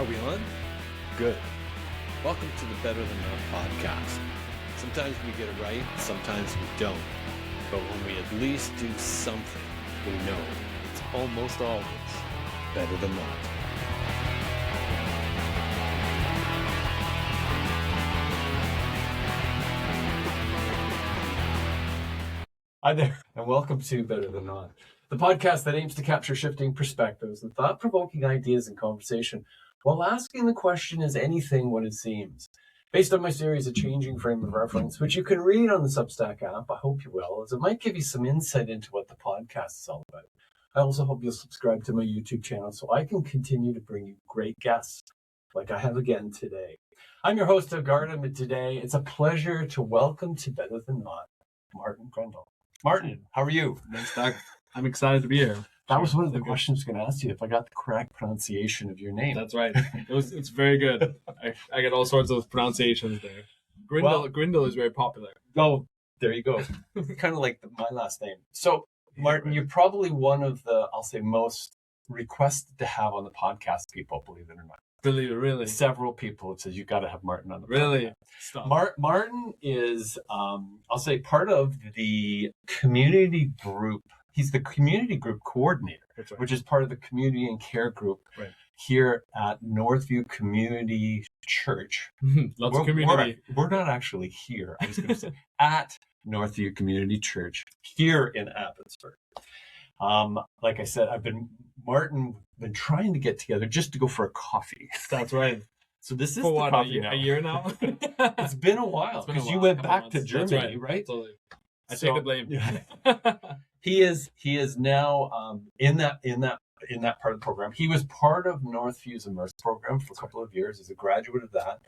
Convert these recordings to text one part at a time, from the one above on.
we on? Good. Welcome to the Better Than Not podcast. Sometimes we get it right, sometimes we don't. But when we at least do something, we know it's almost always better than not. Hi there, and welcome to Better Than Not, the podcast that aims to capture shifting perspectives and thought-provoking ideas in conversation while asking the question, is anything what it seems? Based on my series, A Changing Frame of Reference, which you can read on the Substack app, I hope you will, as it might give you some insight into what the podcast is all about. I also hope you'll subscribe to my YouTube channel so I can continue to bring you great guests like I have again today. I'm your host, Greindl, and today it's a pleasure to welcome to Better Than Not, Martin Greindl. Martin, how are you? Thanks, Doug. I'm excited to be here. That was one of the questions I was going to ask you, if I got the correct pronunciation of your name. That's right. It's very good. I get all sorts of pronunciations there. Greindl is very popular. Oh, there you go. Kind of like my last name. So, Martin, you're probably one of the, I'll say, most requested to have on the podcast people, believe it or not. Really? Several people have said, you got to have Martin on the podcast. Really? Stop. Martin is, I'll say, part of the community group. He's the community group coordinator, right, which is part of the community and care group here at Northview Community Church. Lots of community. We're not actually here. I was going to say at Northview Community Church here in Abbotsford. Like I said, Martin been trying to get together just to go for a coffee. That's right. So this is for the what, coffee a year now? It's been a while because you went back to Germany, right? Totally. I take the blame. He is now in that part of the program. He was part of Northview's Immerse program for a couple of years. He's a graduate of that,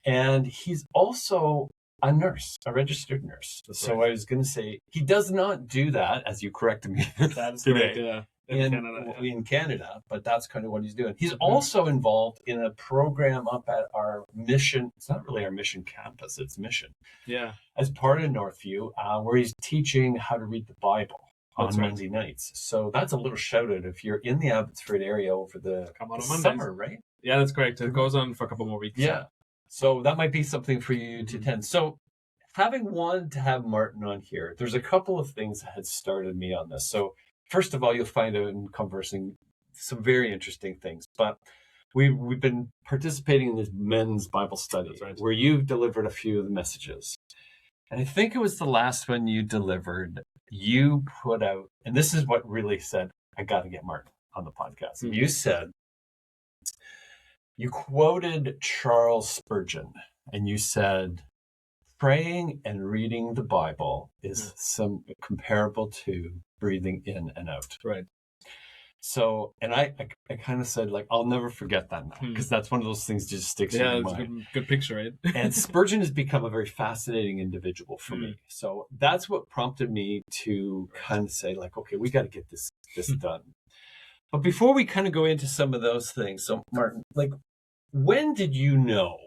and he's also a nurse, a registered nurse. That's so right. I was going to say he does not do that, as you corrected me. That's today. correct. Yeah. In Canada, but that's kind of what he's doing. He's also involved in a program up at our mission. It's not really our mission campus, it's mission. Yeah. As part of Northview, where he's teaching how to read the Bible on Wednesday nights. So that's a little shout out if you're in the Abbotsford area over the summer, right? Yeah, that's correct. It goes on for a couple more weeks. Yeah. So that might be something for you to attend. So having wanted to have Martin on here, there's a couple of things that had started me on this. So first of all, you'll find out in conversing some very interesting things. But we've been participating in this men's Bible study where you've delivered a few of the messages. And I think it was the last one you delivered. You put out, and this is what really said, I got to get Martin on the podcast. Mm-hmm. You said, you quoted Charles Spurgeon, and you said, praying and reading the Bible is comparable to breathing in and out. Right. So, and I kind of said, like, I'll never forget that now, because that's one of those things that just sticks in your mind. Yeah, it's a good picture, right? And Spurgeon has become a very fascinating individual for me. So that's what prompted me to kind of say, like, okay, we got to get this done. But before we kind of go into some of those things, so Martin, like, when did you know?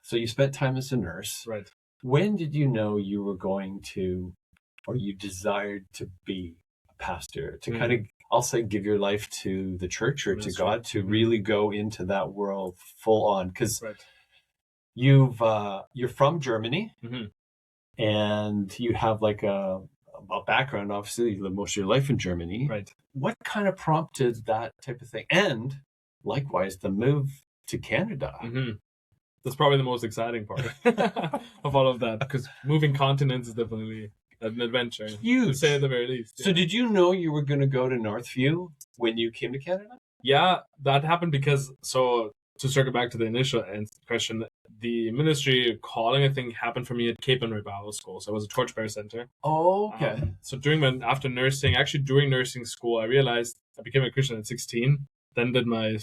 So you spent time as a nurse, right? When did you know you were going to, or you desired to be a pastor, to kind of, I'll say, give your life to the church or to God, to really go into that world full on? Because you're from Germany, and you have like a background, obviously, you live most of your life in Germany. Right. What kind of prompted that type of thing? And likewise, the move to Canada. That's probably the most exciting part of all of that, because moving continents is definitely an adventure. Huge. To say at the very least. Yeah. So did you know you were going to go to Northview when you came to Canada? Yeah, that happened because, so to circle back to the initial question, the ministry calling, I think, happened for me at Cape Henry Bible School. So it was a torchbearer center. Oh, okay. So during nursing school, I realized I became a Christian at 16, then did my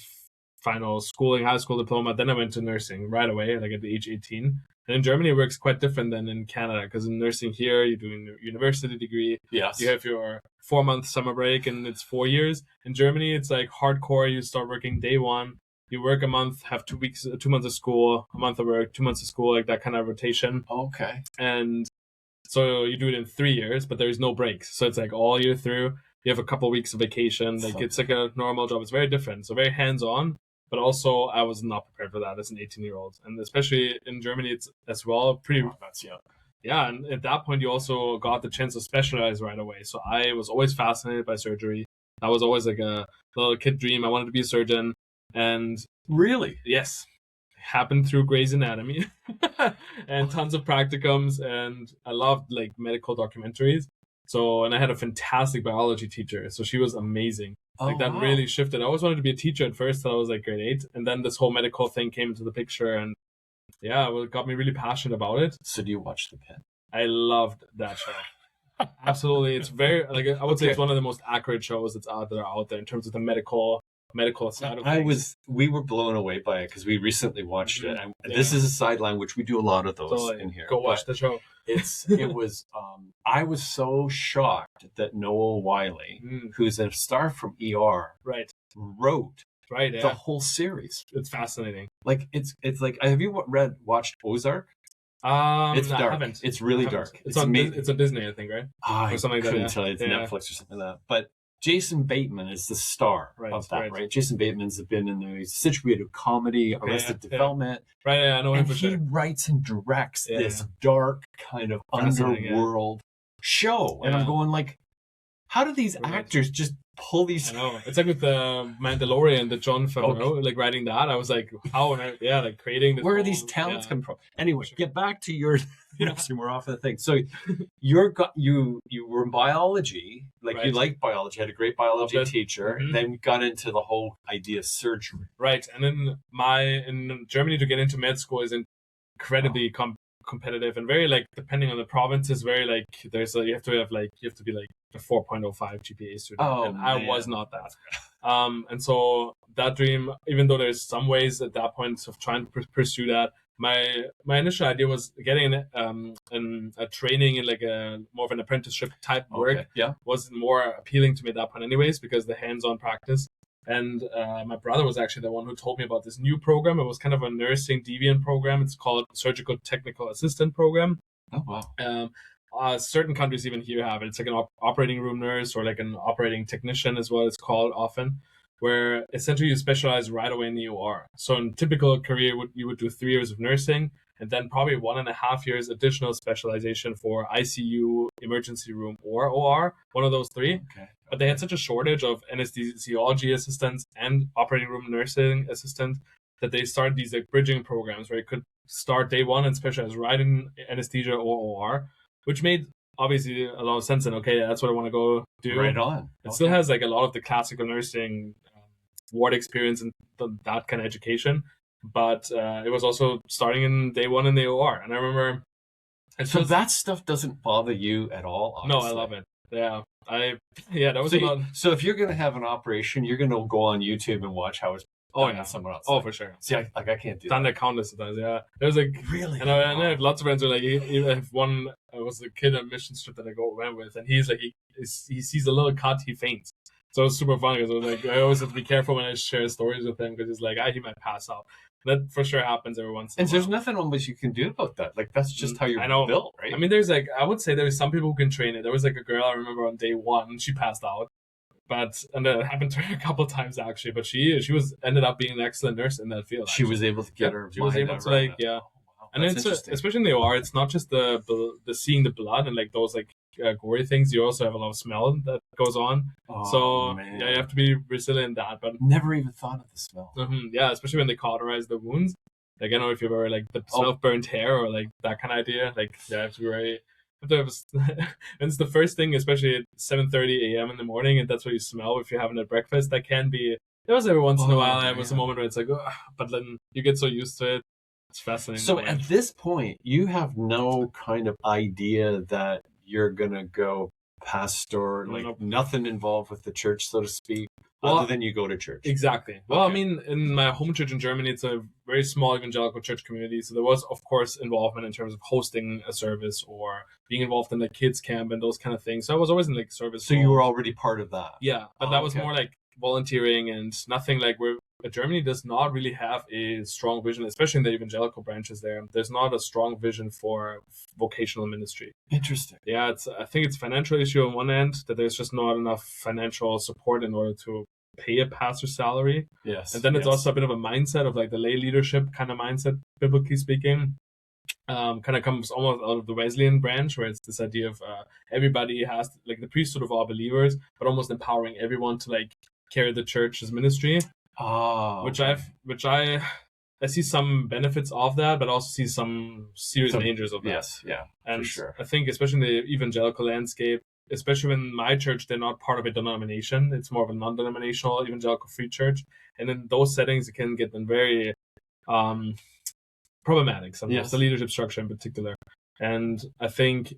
final schooling, high school diploma. Then I went to nursing right away, like at the age 18. And in Germany, it works quite different than in Canada, because in nursing here, you're doing a university degree. Yes. You have your 4-month summer break, and it's 4 years. In Germany, it's like hardcore. You start working day one. You work a month, have 2 months of school, a month of work, 2 months of school, like that kind of rotation. Okay. And so you do it in 3 years, but there's no breaks. So it's like all year through. You have a couple of weeks of vacation. Like it's like a normal job. It's very different. So very hands-on. but also I was not prepared for that as an 18-year-old, and especially in Germany, it's as well pretty. That's young. Yeah, and at that point, you also got the chance to specialize right away. So I was always fascinated by surgery. That was always like a little kid dream. I wanted to be a surgeon, and Really? yes, happened through Grey's Anatomy and tons of practicums, and I loved like medical documentaries. So, and I had a fantastic biology teacher, so she was amazing. Like that wow. really shifted. I always wanted to be a teacher at first till I was like grade 8, and then this whole medical thing came into the picture, and yeah, well, it got me really passionate about it. So do you watch The Pit? I loved that show. Absolutely, it's very like I would say it's one of the most accurate shows that's out there in terms of the medical side of things. We were blown away by it because we recently watched it. And this is a sideline which we do a lot of those in here. Go watch the show. It was I was so shocked that Noel Wiley, who's a star from ER, wrote the whole series. It's fascinating. Like it's like, have you watched Ozark? It's dark. I haven't. It's really dark. It's on Disney, I think, right? Or something like that. Tell you it's Netflix or something like that. But Jason Bateman is the star of that, right? Jason Bateman's been in the situated comedy, Arrested Development. Right, I know him for sure. He writes and directs this dark kind of underworld show. And I'm going like, how do these actors just pull these? I know. It's like with the Mandalorian, the John Favreau, like writing that. I was like, how? Like creating this. Where are these talents coming from? Anyway, get back to your. We're off the thing. So you were in biology, like you liked biology, had a great biology teacher, then got into the whole idea of surgery. Right, and then in Germany to get into med school is incredibly competitive and very like depending on the province is very like you have to be like a 4.05 GPA student. I was not that. And so that dream, even though there's some ways at that point of trying to pursue that, my initial idea was getting a training in like a more of an apprenticeship type work was more appealing to me at that point anyways, because the hands-on practice. And my brother was actually the one who told me about this new program. It was kind of a nursing deviant program. It's called Surgical Technical Assistant Program. Oh, wow. Certain countries even here have it. It's like an operating room nurse or like an operating technician is what it's called often, where essentially you specialize right away in the OR. So in typical career, you would do 3 years of nursing and then probably 1.5 years additional specialization for ICU, emergency room, or OR, one of those 3. Okay. But they had such a shortage of anesthesiology assistants and operating room nursing assistants that they started these like bridging programs where you could start day 1 and specialize right in anesthesia or OR, which made obviously a lot of sense. And that's what I want to go do. Right on. It still has like a lot of the classical nursing ward experience and that kind of education, but it was also starting in day 1 in the OR. And I remember. So that stuff doesn't bother you at all? Honestly. No, I love it. Yeah. That was a lot. So if you're going to have an operation, you're going to go on YouTube and watch how it's done on someone else. Oh, for sure. See, I can't do done that countless times. Yeah, there's like really, and I have lots of friends who are like, if one was a kid on a mission trip that I went with, and he's like, he sees a little cut, he faints. So it's super funny because I always have to be careful when I share stories with him because he's like, he might pass out. That for sure happens every once in a while. And there's nothing much you can do about that. Like, that's just how you're built, right? I mean, I would say there's some people who can train it. There was like a girl I remember on day 1, she passed out. And that happened to her a couple of times actually. But she ended up being an excellent nurse in that field. She was able to get her. She was able to and it's especially in the OR, it's not just the seeing the blood and like those like gory things. You also have a lot of smell that goes on. You have to be resilient in that. But never even thought of the smell. Yeah, especially when they cauterize the wounds. Like I don't know if you've ever like the smell of burnt hair or like that kind of idea. Like you have to be very. And it's the first thing, especially at 7:30 a.m. in the morning, and that's what you smell if you're having a breakfast. That can be. There was every once in a while. There was a moment where it's like, but then you get so used to it. It's fascinating. So at this point, you have no kind of idea that you're gonna go pastor, like nothing involved with the church, so to speak, other than you go to church. Exactly. Well, I mean, in my home church in Germany, it's a very small evangelical church community, so there was, of course, involvement in terms of hosting a service or being involved in the kids camp and those kind of things. So I was always in like service. So you were already part of that. Yeah, but that was more like volunteering and nothing like Germany does not really have a strong vision, especially in the evangelical branches there. There's not a strong vision for vocational ministry. Interesting. Yeah, I think it's a financial issue on one end, that there's just not enough financial support in order to pay a pastor's salary. Yes. And then it's yes. also a bit of a mindset of like the lay leadership kind of mindset, biblically speaking. Kind of comes almost out of the Wesleyan branch, where it's this idea of everybody has like the priesthood of all believers, but almost empowering everyone to like carry the church's ministry. Which I see some benefits of that, but also see some serious dangers of that. Yes, yeah, and for sure. I think especially in the evangelical landscape, especially when my church, they're not part of a denomination, it's more of a non-denominational evangelical free church, and in those settings it can get very problematic sometimes, Yes. the leadership structure in particular. And I think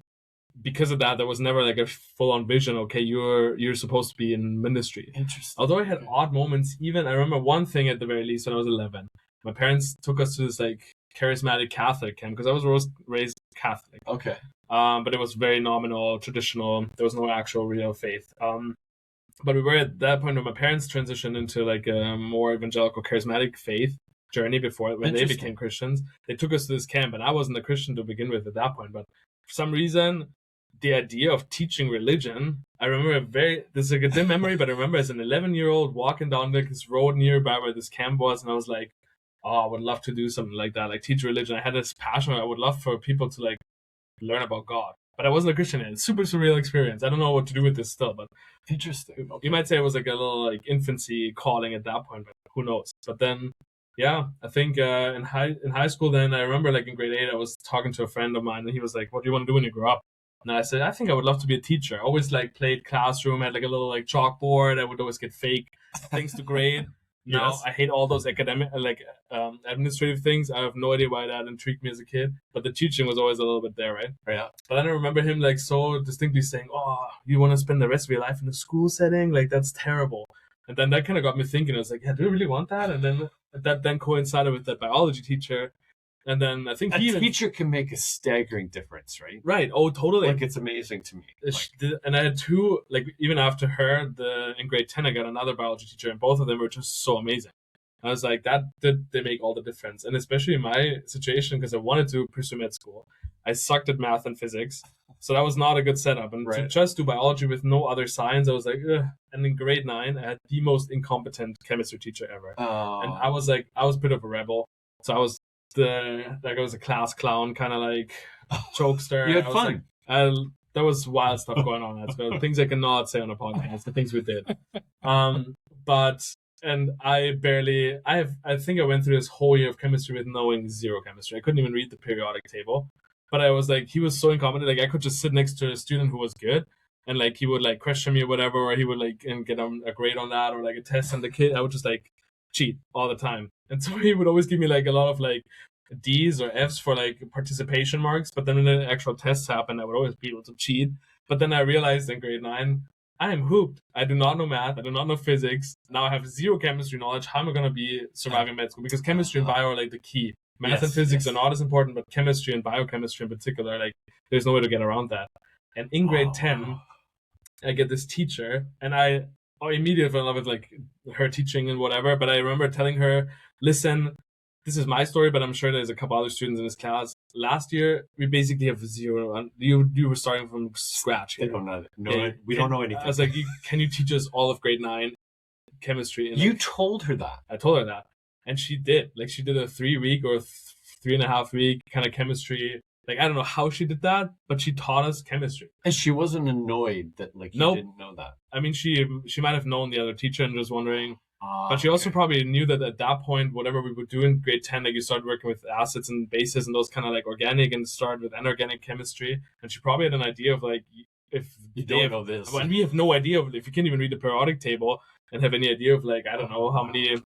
because of that, there was never like a full-on vision. Okay, you're supposed to be in ministry. Interesting. Although I had odd moments. Even I remember one thing at the very least when I was 11. My parents took us to this like charismatic Catholic camp because I was raised Catholic. Okay. But it was very nominal, traditional. There was no actual real faith. But we were at that point when my parents transitioned into like a more evangelical, charismatic faith journey before when they became Christians. They took us to this camp, and I wasn't a Christian to begin with at that point. But for some reason, the idea of teaching religion, I remember this is like a dim memory, but I remember as an 11-year-old walking down like this road nearby where this camp was, and I was like, oh, I would love to do something like that, like teach religion. I had this passion. I would love for people to like learn about God. But I wasn't a Christian yet. It's super surreal experience. I don't know what to do with this still, but interesting. Okay. You might say it was like a little like infancy calling at that point, but who knows? But then, yeah, I think in high school, then I remember like in grade 8, I was talking to a friend of mine, and he was like, "What do you want to do when you grow up?" And I said, "I think I would love to be a teacher." I always like played classroom, had like a little like chalkboard. I would always get fake things to grade. Now Yes. I hate all those academic administrative things. I have no idea why that intrigued me as a kid, but the teaching was always a little bit there, right? Yeah. But then I remember him like so distinctly saying, "Oh, you want to spend the rest of your life in a school setting? Like that's terrible." And then that kind of got me thinking. I was like, "Yeah, do I really want that?" And then that then coincided with that biology teacher, and then I think a teacher can make a staggering difference, right? Right. Oh, totally. Like it's amazing to me. And I had two, like even after her, in grade 10, I got another biology teacher, and both of them were just so amazing. I was like, they make all the difference. And especially in my situation, because I wanted to pursue med school, I sucked at math and physics, so that was not a good setup. And to just do biology with no other science, I was like, ugh. And in grade 9, I had the most incompetent chemistry teacher ever. And I was a bit of a rebel, so I was a class clown, kind of like jokester. You had fun. There was wild stuff going on at school, things I cannot say on a podcast, the things we did. And I think I went through this whole year of chemistry with knowing zero chemistry. I couldn't even read the periodic table. But I was like, he was so incompetent. Like I could just sit next to a student who was good, and like he would like question me or whatever, or he would like and get a grade on that or like a test. And the kid, I would just like cheat all the time. And so he would always give me like a lot of like D's or F's for like participation marks. But then when the actual tests happened, I would always be able to cheat. But then I realized in grade 9, I am hooped. I do not know math. I do not know physics. Now I have zero chemistry knowledge. How am I going to be surviving med school? Because chemistry and bio are like the key. Math and physics are not as important, but chemistry and biochemistry in particular, like there's no way to get around that. And in grade 10, I get this teacher, and I immediately fell in love with like her teaching and whatever. But I remember telling her, "Listen, this is my story, but I'm sure there's a couple other students in this class. Last year, we basically have zero. And you were starting from scratch. They don't know. We don't know anything." I was like, "Can you teach us all of grade 9 chemistry?" And you told her that. I told her that, and she did. Like she did a 3-week or 3.5-week kind of chemistry. Like I don't know how she did that, but she taught us chemistry. And she wasn't annoyed that like you didn't know that. I mean, she might have known the other teacher and just wondering. But she also probably knew that at that point, whatever we would do in grade 10, like you started working with acids and bases and those kind of like organic, and started with inorganic chemistry. And she probably had an idea of like, if you don't know this, and we have no idea if you can't even read the periodic table and have any idea of like, I don't know how many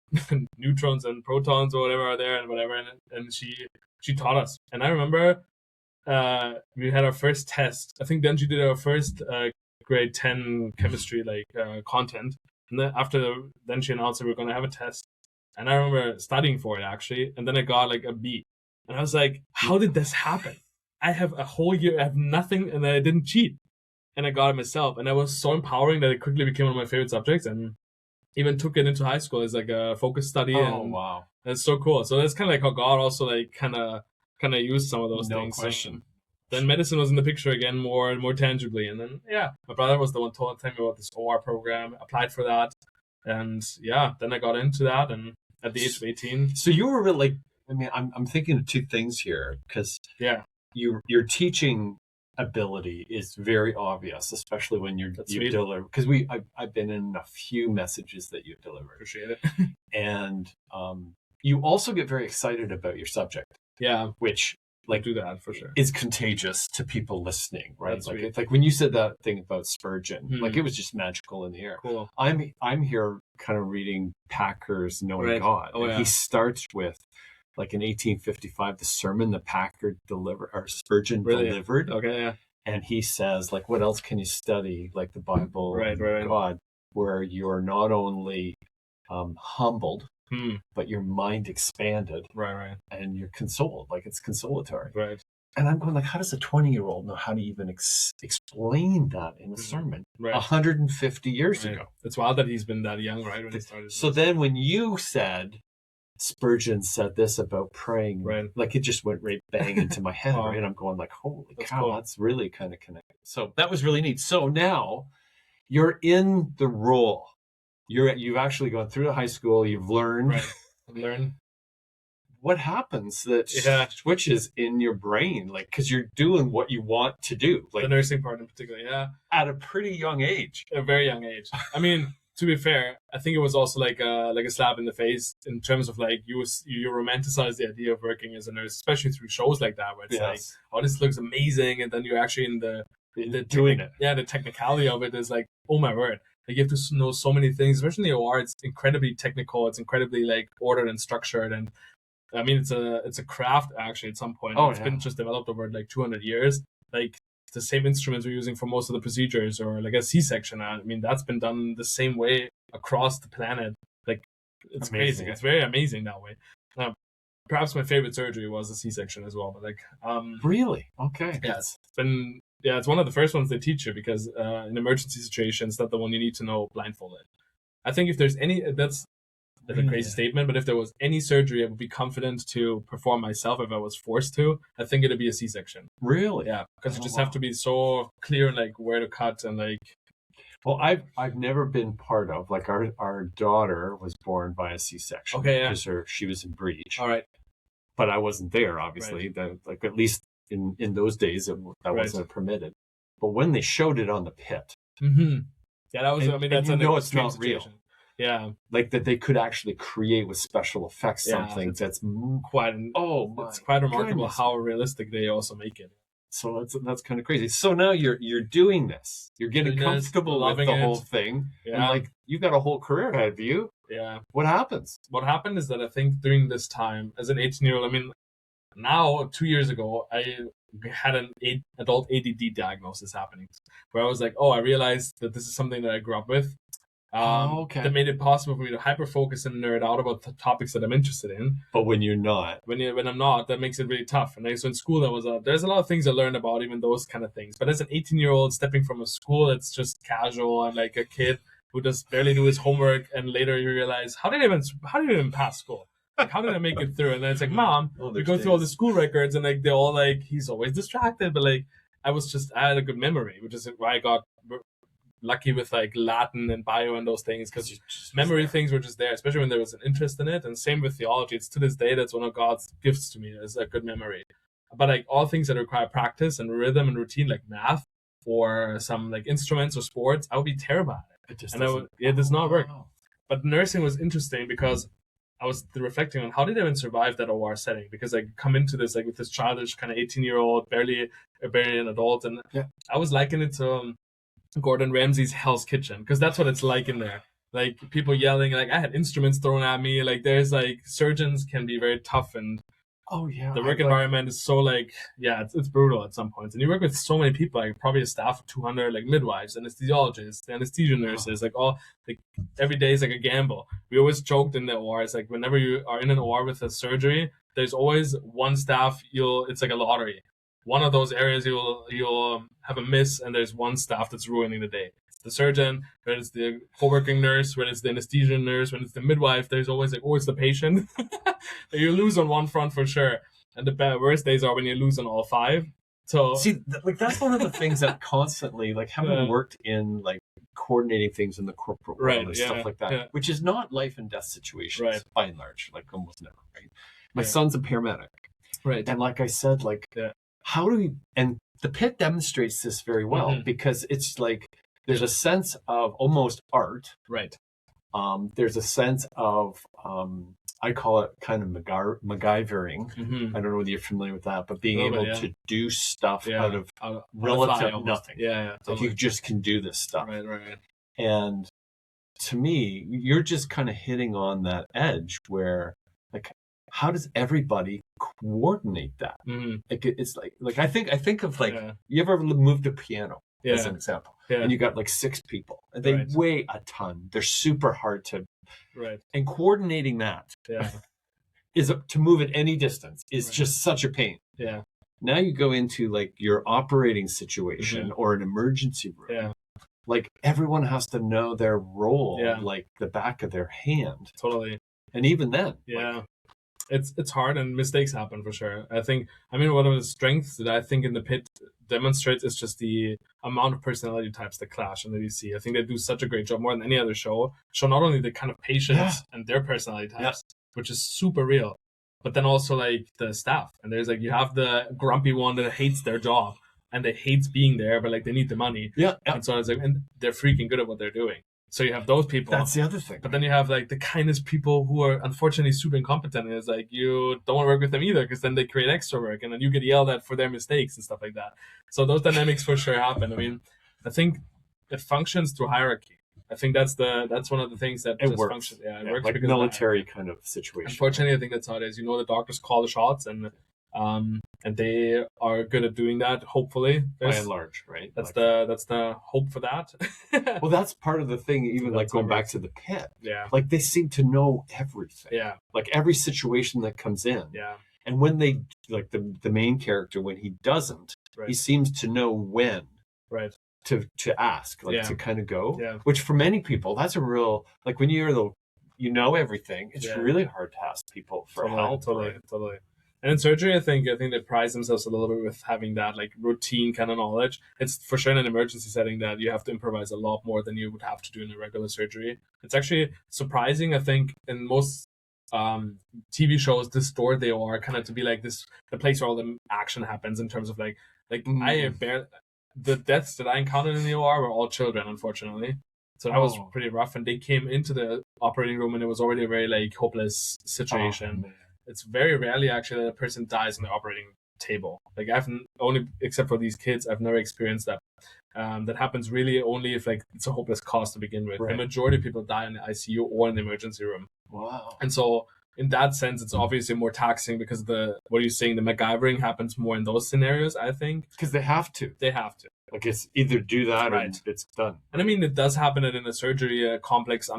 neutrons and protons or whatever are there and whatever. And she taught us. And I remember we had our first test. I think then she did our first grade 10 chemistry content. And then then she announced that we were going to have a test. And I remember studying for it, actually. And then I got like a B. And I was like, how did this happen? I have a whole year, I have nothing, and I didn't cheat. And I got it myself. And that was so empowering that it quickly became one of my favorite subjects. And even took it into high school as like a focus study. Wow. And it's so cool. So that's kind of like how God also like kind of used some of those things. No question. Then medicine was in the picture again more tangibly. And then, my brother was the one telling me about this OR program, applied for that. And yeah, then I got into that, and at the age of 18. So you were really like, I mean, I'm thinking of two things here, because Yeah, your teaching ability is very obvious, especially when you sweet. deliver. Because I've been in a few messages that you've delivered, Appreciate it. and you also get very excited about your subject. Yeah, which like do that for sure. Is contagious to people listening, right? That's like sweet. like when you said that thing about Spurgeon, like it was just magical in the air. Cool. I'm here kind of reading Packer's Knowing God. Oh, and he starts with, like, in 1855, the sermon that Packer delivered, or Spurgeon delivered. Okay, yeah. And he says, like, what else can you study, like the Bible, and God, where you're not only humbled, but your mind expanded, right, and you're consoled, like it's consolatory, right. And I'm going, like, how does a 20-year-old know how to even explain that in a sermon? 150 years ago. It's wild that he's been that young, right, when he started. So then when you said Spurgeon said this about praying, like, it just went right bang into my head, right? And I'm going, like, holy cow, cool. That's really kind of connected. So that was really neat. So now you're in the role. You've actually gone through the high school. You've learned. What happens that switches in your brain, like, because you're doing what you want to do, like the nursing part in particular, at a pretty young age, a very young age. I mean, to be fair, I think it was also like a slap in the face in terms of, like, you romanticize the idea of working as a nurse, especially through shows like that, where it's like, oh, this looks amazing, and then you're actually in the doing it. Yeah, the technicality of it is like, oh my word. Like, you have to know so many things, especially in the OR. It's incredibly technical. It's incredibly, like, ordered and structured, and I mean, it's a craft, actually, at some point. It's been just developed over, like, 200 years. Like, the same instruments we're using for most of the procedures, or like a C-section. I mean, that's been done the same way across the planet. Like, it's amazing. It's very amazing that way. Perhaps my favorite surgery was a C-section as well. But, like, really? Okay. Yeah, it's one of the first ones they teach you, because in emergency situations, that's the one you need to know blindfolded. I think if there's any, that's a crazy statement, but if there was any surgery I would be confident to perform myself if I was forced to, I think it'd be a C-section. Really? Yeah, because you just have to be so clear, like, where to cut, and, like. Well, I've never been part of, like, our daughter was born by a C-section. Okay, yeah. Because she was in breech. All right. But I wasn't there, obviously. That, like, at least in those days, that wasn't permitted. But when they showed it on the pit, yeah, that was. I mean, that's it's not situation. Real. Yeah, like that they could actually create with special effects something that's quite. It's quite remarkable how realistic they also make it. So that's kind of crazy. So now you're doing this. You're getting comfortable with the whole thing, and, like, you've got a whole career ahead of you. Yeah. What happens? What happened is that I think during this time, as an 18-year-old, I mean, now 2 years ago, I had an adult ADD diagnosis happening, where I was like, oh, I realized that this is something that I grew up with. That made it possible for me to hyper focus and nerd out about the topics that I'm interested in. But when you're not, when I'm not, that makes it really tough. And so in school, there's a lot of things I learned about, even those kind of things. But as an 18-year-old stepping from a school that's just casual, and like a kid who just barely do his homework, and later you realize, how did I even pass school? Like, how did I make it through? And then it's like, Mom, we go through all the school records, and, like, they're all like, he's always distracted. But, like, I had a good memory, which is why I got lucky with, like, Latin and bio and those things, because memory things were just there, especially when there was an interest in it. And same with theology. It's to this day, that's one of God's gifts to me, is a good memory. But, like, all things that require practice and rhythm and routine, like math or some, like, instruments or sports, I would be terrible at it. It does not work. But nursing was interesting because I was reflecting on how did I even survive that OR setting, because I come into this, like, with this childish kind of 18-year-old, barely an adult, and I was likening it to Gordon Ramsay's Hell's Kitchen, because that's what it's like in there. Like, people yelling, like, I had instruments thrown at me. Like, there's, like, surgeons can be very tough, and the work environment is so, like, it's brutal at some points. And you work with so many people, like, probably a staff of 200, like, midwives, anesthesiologists, anesthesia nurses, like, all, like, every day is like a gamble. We always joked in the OR, it's like, whenever you are in an OR with a surgery, there's always one staff, it's like a lottery. One of those areas you'll have a miss, and there's one staff that's ruining the day. It's the surgeon, whether it's the co-working nurse, whether it's the anesthesia nurse, when it's the midwife, there's always like, oh, it's the patient. You lose on one front for sure. And the worst days are when you lose on all five. So see, like, that's one of the things that constantly, like, having worked in, like, coordinating things in the corporate world and stuff like that, yeah. which is not life and death situations Right. by and large, like almost never, right? My Yeah. son's a paramedic. Right. And like I said, like, how do we, and the pit demonstrates this very well because it's like, there's a sense of almost art. Right. There's a sense of, I call it kind of MacGyvering. I don't know whether you're familiar with that, but being able to do stuff out of relative nothing. Yeah. Like you just can do this stuff. Right. And to me, you're just kind of hitting on that edge where, like, how does everybody coordinate that? Like it's like I think of like, you ever moved a piano as an example, and you got like 6 people, and they weigh a ton. They're super hard to, and coordinating that is to move at any distance is just such a pain. Now you go into like your operating situation or an emergency room. Like everyone has to know their role, like the back of their hand. Totally. And even then, like, it's hard and mistakes happen for sure. I mean, one of the strengths that I think in the pit demonstrates is just the amount of personality types that clash and that you see. I think they do such a great job, more than any other show not only the kind of patients and their personality types, which is super real, but then also like the staff. And there's like, you have the grumpy one that hates their job and they hates being there, but like they need the money. And so it's like, and they're freaking good at what they're doing. So you have those people. That's the other thing. But then you have like the kindest people who are unfortunately super incompetent. And it's like, you don't want to work with them either because then they create extra work and then you get yelled at for their mistakes and stuff like that. So those dynamics for sure happen. I mean, I think it functions through hierarchy. I think that's one of the things that it works. Functions. It works like military kind of situation. Unfortunately, I think that's how it is. You know, the doctors call the shots and they are good at doing that. Hopefully, by and large, right? That's the hope for that. Well, that's part of the thing. Even like going back to the pit, like they seem to know everything. Like every situation that comes in. And when they like the main character, when he doesn't, he seems to know when. To ask, like to kind of go. Which for many people, that's a real like when you know everything. It's really hard to ask people for help. Totally. And in surgery, I think they prize themselves a little bit with having that like routine kind of knowledge. It's for sure in an emergency setting that you have to improvise a lot more than you would have to do in a regular surgery. It's actually surprising, I think, in most TV shows, this door they are kind of to be like this, the place where all the action happens in terms of like the deaths that I encountered in the OR were all children, unfortunately. So that was pretty rough. And they came into the operating room and it was already a very like hopeless situation. It's very rarely actually that a person dies on the operating table. Like I've only, except for these kids, I've never experienced that. That happens really only if like it's a hopeless cause to begin with. The majority of people die in the ICU or in the emergency room. Wow. And so in that sense, it's obviously more taxing because what you're saying, the MacGyvering happens more in those scenarios, I think. Because they have to. Like it's either do that or it's done. And I mean, it does happen that in a surgery, a complex,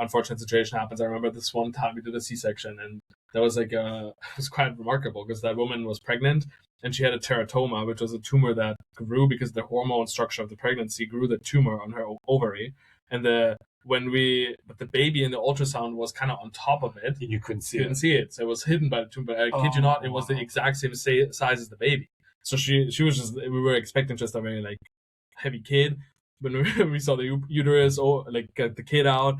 unfortunate situation happens. I remember this one time we did a C-section and that was like, it was quite remarkable because that woman was pregnant and she had a teratoma, which was a tumor that grew because the hormone structure of the pregnancy grew the tumor on her ovary. And the baby in the ultrasound was kind of on top of it. And you couldn't see it. So it was hidden by the tumor. I kid you not, it was the exact same size as the baby. So she was just, we were expecting just a very like heavy kid. When we saw the uterus or like get the kid out,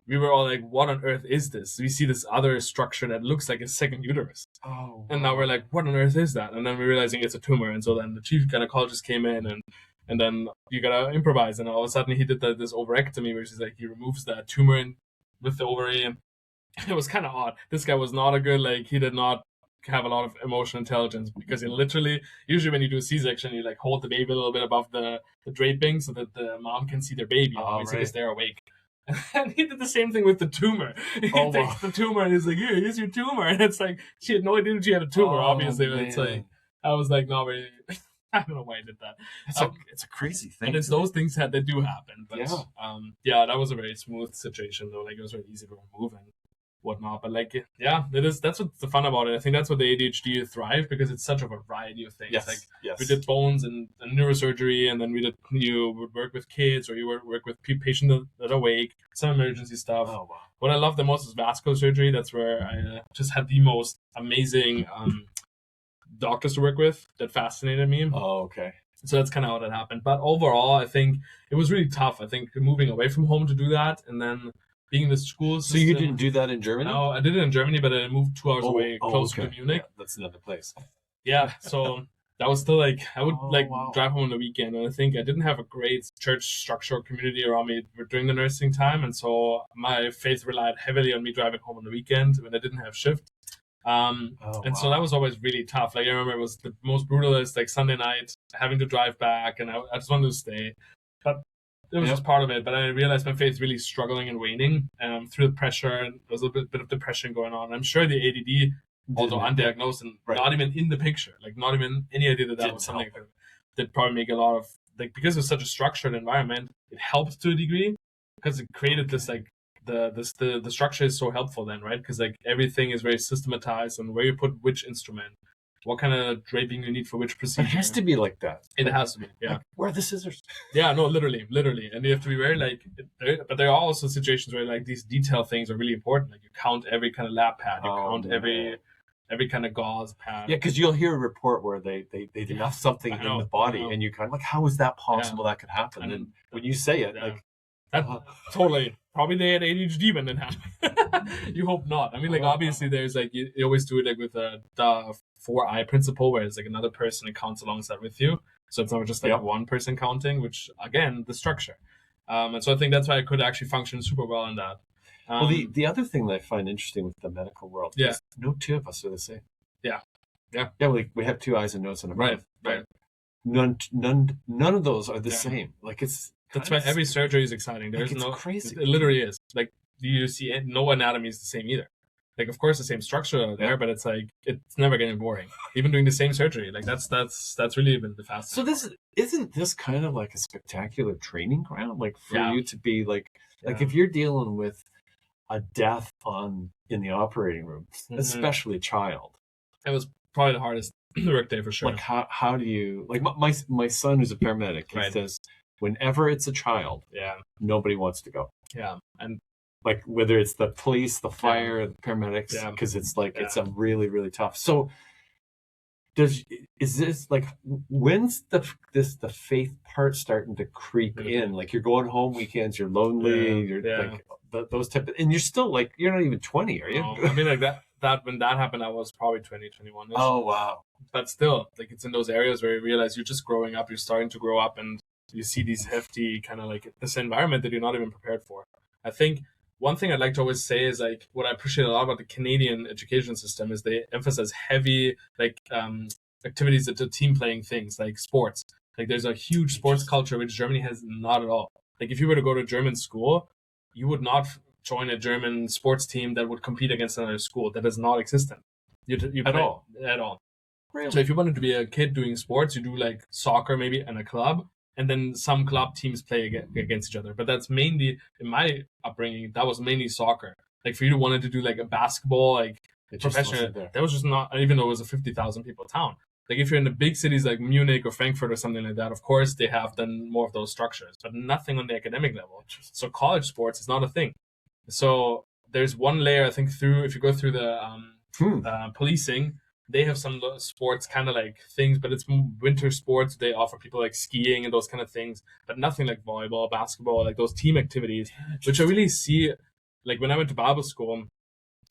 we were all like, what on earth is this? We see this other structure that looks like a second uterus. And now we're like, what on earth is that? And then we're realizing it's a tumor. And so then the chief gynecologist came in and then you gotta improvise. And all of a sudden he did this ovarectomy, which is like he removes that tumor with the ovary. And it was kind of odd. This guy was not a good, like he did not have a lot of emotional intelligence because he literally, usually when you do a C-section, you like hold the baby a little bit above the draping so that the mom can see their baby because they're awake. And he did the same thing with the tumor. He takes the tumor and he's like, here's your tumor. And it's like, she had no idea she had a tumor, obviously. But it's like, I was like, no, really. I don't know why I did that. It's a crazy thing. And it's those things that do happen. But that was a very smooth situation though. Like it was very easy to remove and whatnot. But like, that's what's the fun about it. I think that's what the ADHD thrive because it's such a variety of things. We did bones and neurosurgery, and then you would work with kids or you would work with patients that are awake, some emergency stuff. Oh, wow. What I love the most is vascular surgery. That's where I just had the most amazing doctors to work with that fascinated me. Oh, okay. So that's kind of how that happened. But overall, I think it was really tough. I think moving away from home to do that, and then being in the school So system. you didn't do that in Germany? No, I did it in Germany, but I moved 2 hours away, closer to Munich. Yeah, that's another place. Yeah, so that was still like I would wow. drive home on the weekend, and I think I didn't have a great church structure or community around me during the nursing time, and so my faith relied heavily on me driving home on the weekend when I didn't have shift. So that was always really tough. Like I remember it was the most brutalist, like Sunday night, having to drive back, and I just wanted to stay. But it was just part of it. But I realized my faith really struggling and waning through the pressure, and there was a bit of depression going on. I'm sure the ADD, although undiagnosed and not even in the picture, like not even any idea that was something that probably make a lot of, like, because it was such a structured environment, it helped to a degree because it created this like the structure is so helpful then, right? Because like everything is very systematized and where you put which instrument, what kind of draping you need for which procedure. It has to be like that. It has to be, yeah. Like, where are the scissors? Yeah, no, literally, and you have to be very like. But there are also situations where like these detail things are really important. Like you count every kind of lab pad, you count every kind of gauze pad. Yeah, because you'll hear a report where they left something in the body, and you kind of like, how is that possible? That could happen. And when you say it, like. That totally. Probably they had ADHD when that happened. You hope not. I mean, like, obviously there's like, you always do it like with the 4-eye principle, where it's like another person that counts alongside with you. So it's not just like one person counting, which again, the structure. And so I think that's why I could actually function super well in that. Well, the other thing that I find interesting with the medical world is no two of us are the same. Yeah. We have 2 eyes and nose and a mouth. Right. None of those are the same. Like that's why every surgery is exciting. There's crazy. It literally is. Like, do you see no anatomy is the same either? Like, of course, the same structure there, but it's like it's never getting boring. Even doing the same surgery, like that's really been the fastest. So isn't this kind of like a spectacular training ground, like for you to be like if you're dealing with a death in the operating room, especially a child. It was probably the hardest work day for sure. Like how do you like my son who's a paramedic? He says, whenever it's a child, nobody wants to go. Yeah, and like whether it's the police, the fire, the paramedics, because it's like it's a really, really tough. So is this like when's the faith part starting to creep in? Like you're going home weekends, you're lonely, you're like those type of, and you're still like you're not even 20, are you? No, I mean like that when that happened, I was probably 20, 21. Oh wow! But still, like it's in those areas where you realize you're just growing up, you're starting to grow up, and you see these hefty kind of like this environment that you're not even prepared for. I think one thing I'd like to always say is like what I appreciate a lot about the Canadian education system is they emphasize heavy like activities that are team playing things like sports. Like there's a huge sports culture which Germany has not at all. Like if you were to go to German school, you would not join a German sports team that would compete against another school. That is not existent. At all. Really? So if you wanted to be a kid doing sports, you do like soccer maybe in a club. And then some club teams play against each other. But that's mainly, in my upbringing, that was mainly soccer. Like for you to wanted to do like a basketball, like professional, that was just not, even though it was a 50,000 people town. Like if you're in the big cities like Munich or Frankfurt or something like that, of course they have then more of those structures, but nothing on the academic level. So college sports is not a thing. So there's one layer, I think, if you go through the policing, they have some sports kind of like things, but it's winter sports. They offer people like skiing and those kind of things, but nothing like volleyball, basketball, like those team activities, which I really see. Like when I went to Bible school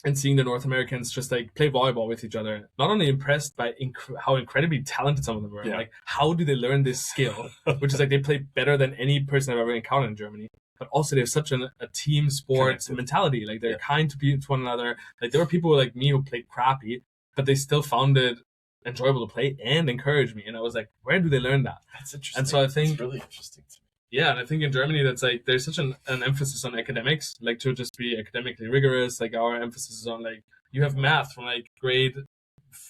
and seeing the North Americans just like play volleyball with each other, not only impressed by how incredibly talented some of them were, like how do they learn this skill, which is like they play better than any person I've ever encountered in Germany. But also they have such a team sports mentality. Like they're kind to one another. Like there were people like me who played crappy, but they still found it enjoyable to play and encourage me. And I was like, where do they learn that? That's interesting. And so I think it's really interesting to me. Yeah, and I think in Germany that's like there's such an emphasis on academics, like to just be academically rigorous. Like our emphasis is on like you have math from like grade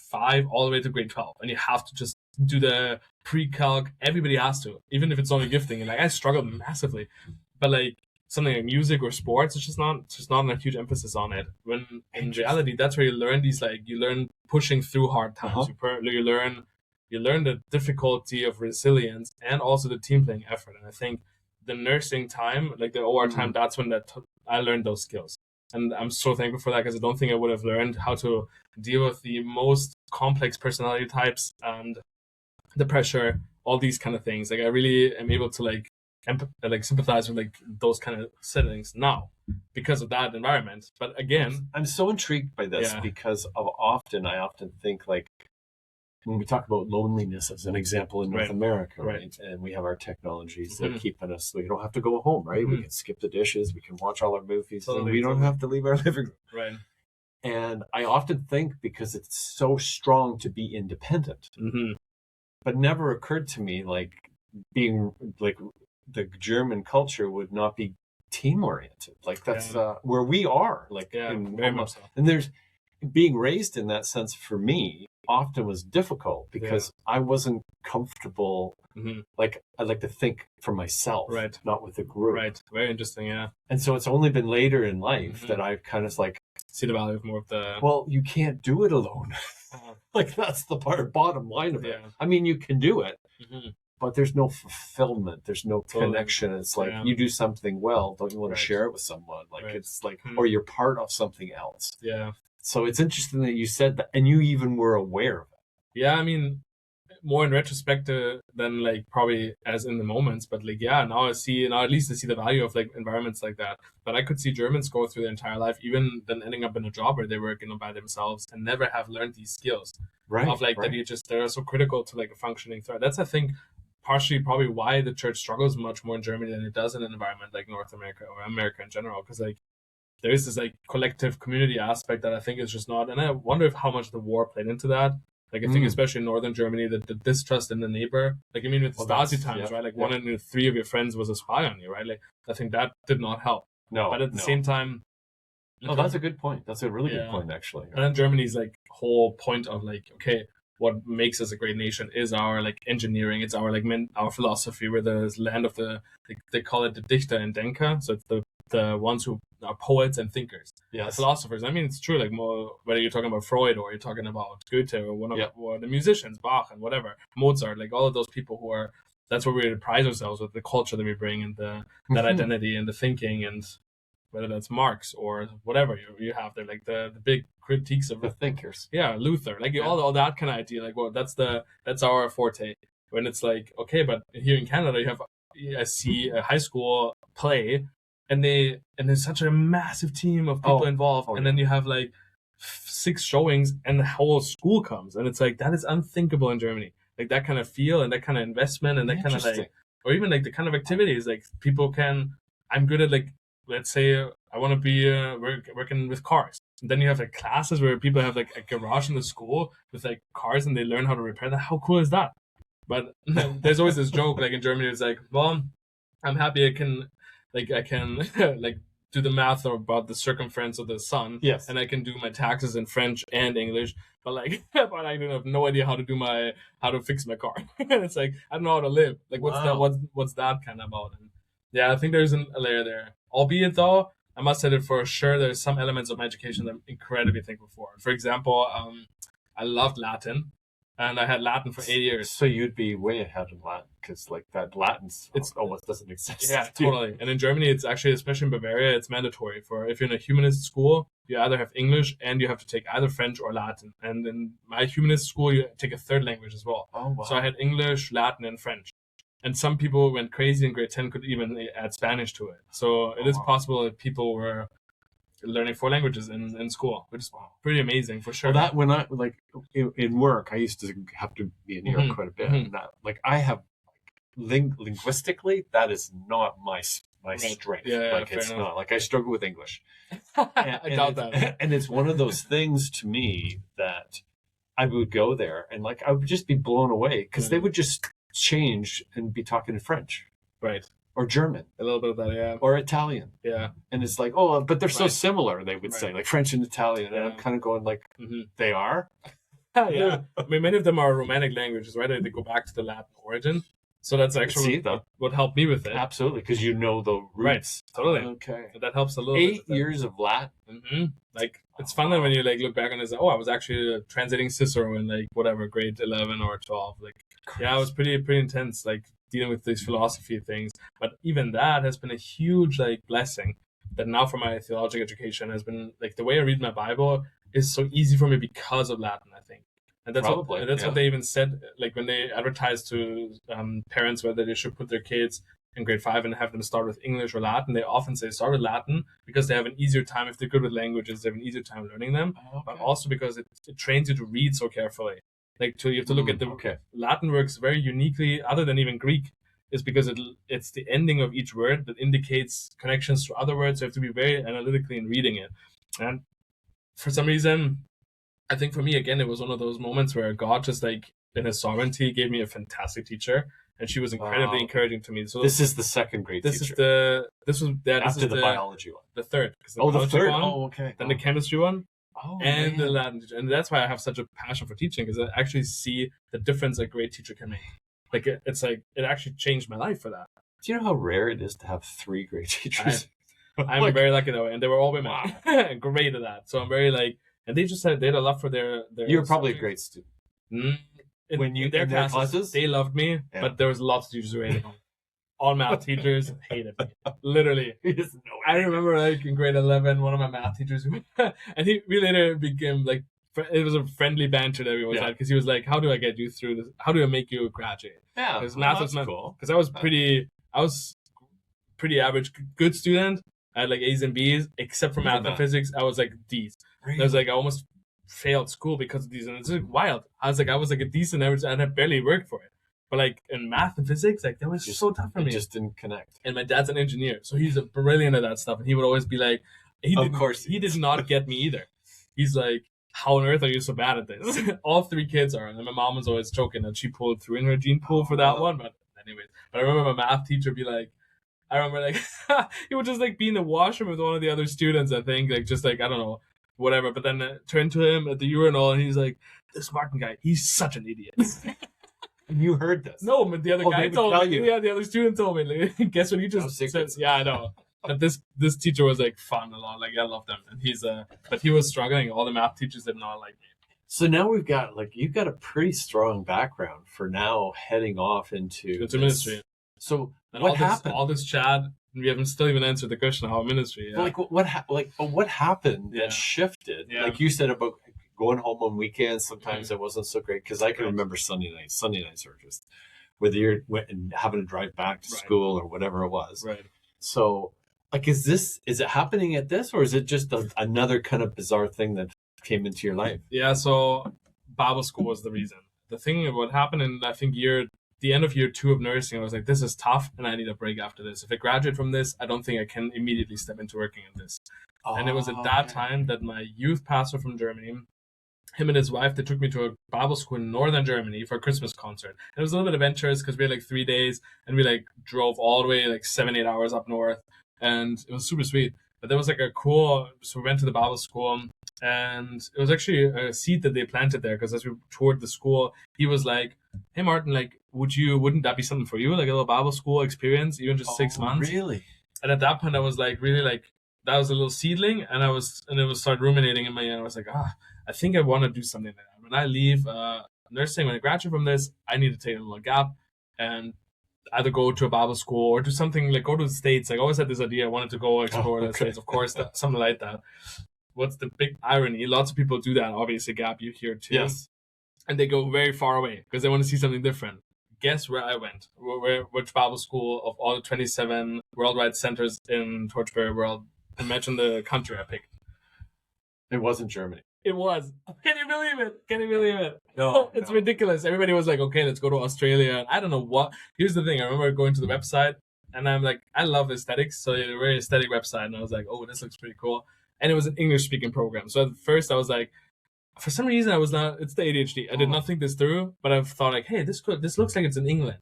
5 all the way to grade 12, and you have to just do the pre-calc. Everybody has to, even if it's only gifting. And like I struggled massively, but like something like music or sports, it's just not a huge emphasis on it. When in reality, that's where you learn you learn pushing through hard times. You learn the difficulty of resilience and also the team playing effort. And I think the nursing time, like the OR time, that's when I learned those skills. And I'm so thankful for that because I don't think I would have learned how to deal with the most complex personality types and the pressure, all these kind of things. Like I really am able to like sympathize with like those kind of settings now because of that environment. But again, I'm so intrigued by this yeah, because I often think like when we talk about loneliness as an example in North right, America, right, right? And we have our technologies that are hmm keeping us, we don't have to go home, right? We hmm can skip the dishes, we can watch all our movies, and totally, we don't totally, have to leave our living room. right, And I often think because it's so strong to be independent, hmm but never occurred to me like being like the German culture would not be team oriented. Like that's yeah, where we are, like yeah, in very much almost, so, and there's being raised in that sense for me often was difficult yeah, because I wasn't comfortable. hmm Like I like to think for myself, right, not with a group. right, very interesting, yeah, And so it's only been later in life hmm that I've kind of like, see the value of more of the, well, you can't do it alone. uh, Like that's the bottom line of it. yeah, I mean, you can do it, hmm but there's no fulfillment. There's no totally, connection. It's like yeah, you do something well, don't you want to right, share it with someone? Like right, it's like, hmm or you're part of something else. yeah, So it's interesting that you said that, and you even were aware of it. yeah. I mean, more in retrospect than like probably as in the moments, but like yeah, now at least I see the value of like environments like that. But I could see Germans go through their entire life, even then ending up in a job where they work, by themselves and never have learned these skills Right, of like that right. you just they're so critical to like a functioning thread. That's I think partially probably why the church struggles much more in Germany than it does in an environment like North America or America in general, because like there is this like collective community aspect that I think is just not. And I wonder if how much the war played into that. Like I think Mm. especially in northern Germany, that the distrust in the neighbor. Like I mean with the Well, Stasi times, yeah, right? Like yeah. one in three of your friends was a spy on you, right? Like I think that did not help. But No, at the no. same time, Oh, that's a good point. That's a really good yeah. point, actually. And then Germany's like whole point of like, okay, what makes us a great nation is our like engineering. It's our like our philosophy. We're the land of the they call it the Dichter and Denker. So it's the ones who are poets and thinkers, the Yes. philosophers. I mean, it's true. Like more whether you're talking about Freud or you're talking about Goethe or Yeah. or the musicians, Bach and whatever, Mozart, like all of those people who are. That's where we prize ourselves with the culture that we bring and that identity and the thinking and whether that's Marx or whatever you have there, like the big critiques of The thinkers. yeah, Luther, like all that kind of idea, like well, that's our forte. When it's like okay, but here in Canada, you have I see a high school play, and there's such a massive team of people involved, and then you have like 6 showings, and the whole school comes, and it's like that is unthinkable in Germany. Like that kind of feel and that kind of investment and that kind of like, or even like the kind of activities like people can. I'm good at like let's say I want to be working with cars. And then you have like classes where people have like a garage in the school with like cars and they learn how to repair that. How cool is that? But there's always this joke like in Germany. It's like, well, I'm happy I can like do the math about the circumference of the sun. Yes. And I can do my taxes in French and English. But like, but I have no idea how to fix my car. And it's like I don't know how to live. Like what's that kind of about? And yeah, I think there's a layer there. Albeit though, I must say that for sure there's some elements of my education that I'm incredibly thankful for. For example, I loved Latin, and I had Latin for 8 years. So you'd be way ahead in Latin because like that Latin almost doesn't exist. Yeah, totally. And in Germany, it's actually, especially in Bavaria, it's mandatory for if you're in a humanist school, you either have English and you have to take either French or Latin. And in my humanist school, you take a third language as well. Oh wow. So I had English, Latin, and French. And some people went crazy in grade 10 could even add Spanish to it. So it is possible that people were learning 4 languages in school, which is pretty amazing for sure. Well, that when I like in work, I used to have to be in Europe quite a bit. And that like I have linguistically, that is not my strength. Yeah, like it's not like I struggle with English. I doubt that. And it's one of those things to me that I would go there and like I would just be blown away because they would just change and be talking in French, right, or German, a little bit of that, yeah, or Italian, yeah. And it's like, oh, but they're so similar. They would say like French and Italian, and I'm kind of going like, they are. Yeah, I mean, many of them are Romantic languages, right? They go back to the Latin origin. So that's actually what helped me with it. Absolutely, because you know the roots. Right, totally. Okay. So that helps a little 8 years of Latin. Like, it's fun when you, like, look back and it's like, oh, I was actually translating Cicero in, like, whatever, grade 11 or 12. Like, yeah, it was pretty intense, like, dealing with these philosophy things. But even that has been a huge, like, blessing that now for my theological education has been, like, the way I read my Bible is so easy for me because of Latin, I think. And that's Probably, what they even said, like when they advertised to parents whether they should put their kids in grade 5 and have them start with English or Latin. They often say start with Latin because they have an easier time, if they're good with languages, they have an easier time learning them. But also because it trains you to read so carefully. Like you have to look at the Latin works very uniquely, other than even Greek, is because it's the ending of each word that indicates connections to other words. So you have to be very analytically in reading it. And for some reason, I think for me, again, it was one of those moments where God just like in his sovereignty gave me a fantastic teacher, and she was incredibly encouraging to me. So this is the second grade teacher. This was after the biology one. The third. The third. One, then the chemistry one. And the Latin teacher. And that's why I have such a passion for teaching, because I actually see the difference a great teacher can make. Like it's like it actually changed my life for that. Do you know how rare it is to have 3 great teachers? I'm very lucky that way, and they were all women. Wow. Great at that. So I'm very like, and they just had a love for their you were probably a great student. When you in their classes, they loved me, but there was lots of teachers who hated me. All math teachers hated me. Literally. I remember like in grade 11, one of my math teachers, and we later became like, it was a friendly banter that we always had, because he was like, how do I get you through this? How do I make you graduate? Yeah. Because math was cool. Because I was pretty average, good student. I had like A's and B's, except for math and physics. I was like D's. Really? I was like, I almost failed school because of these, and it's like wild. I was like a decent average, and I barely worked for it. But like in math and physics, like that was just so tough for me. It just didn't connect. And my dad's an engineer, so he's a brilliant at that stuff. And he would always be like, he did not get me either. He's like, how on earth are you so bad at this? All 3 kids are, and my mom was always joking that she pulled through in her gene pool for that one. But anyways, I remember my math teacher be like, he would just like be in the washroom with one of the other students, I think, like just like, I don't know, whatever. But then turned to him at the urinal, and he's like, this Martin guy, he's such an idiot. You heard this? No, but the other guy told me. Yeah, the other student told me. Like, guess what he just said? Yeah, I know. But this teacher was like fun a lot. Like I loved him, and but he was struggling. All the math teachers did not like me. So now we've got you've got a pretty strong background for now heading off into ministry. So what happened? All this chat, we haven't still even answered the question of how ministry. Yeah. What happened that shifted? Yeah. Like you said about going home on weekends, sometimes it wasn't so great, because I can remember Sunday nights are just, whether you're having to drive back to school or whatever it was. Right. So, like, is it happening at this, or is it just another kind of bizarre thing that came into your life? Yeah. So Bible school was the reason. The thing of what happened in, I think, the end of year 2 of nursing, I was like, this is tough, and I need a break after this. If I graduate from this, I don't think I can immediately step into working in this. And it was at that time that my youth pastor from Germany, him and his wife, they took me to a Bible school in northern Germany for a Christmas concert. And it was a little bit adventurous because we had like 3 days, and we like drove all the way like 7-8 hours up north, and it was super sweet. But there was like so we went to the Bible school, and it was actually a seed that they planted there, because as we toured the school, he was like, hey Martin, like wouldn't that be something for you, like a little Bible school experience, even just 6 months? Really? And at that point I was like, really, like, that was a little seedling, and it was started ruminating in my ear. I was like, I think I want to do something like that. When I leave nursing, when I graduate from this, I need to take a little gap and either go to a Bible school or do something, like go to the States. Like, I always had this idea, I wanted to go explore the States, of course, something like that. What's the big irony? Lots of people do that, obviously, Gap, you hear too. Yes. And they go very far away because they want to see something different. Guess where I went? Which Bible school of all the 27 worldwide centers in Torchberry world? Imagine the country I picked. It wasn't Germany. It was. Can you believe it? No, it's ridiculous. Everybody was like, okay, let's go to Australia. I don't know what. Here's the thing. I remember going to the website, and I'm like, I love aesthetics. So it's a very aesthetic website. And I was like, oh, this looks pretty cool. And it was an English speaking program. So at first I was like, for some reason I was not, it's the ADHD. I did not think this through, but I thought like, hey, this looks like it's in England.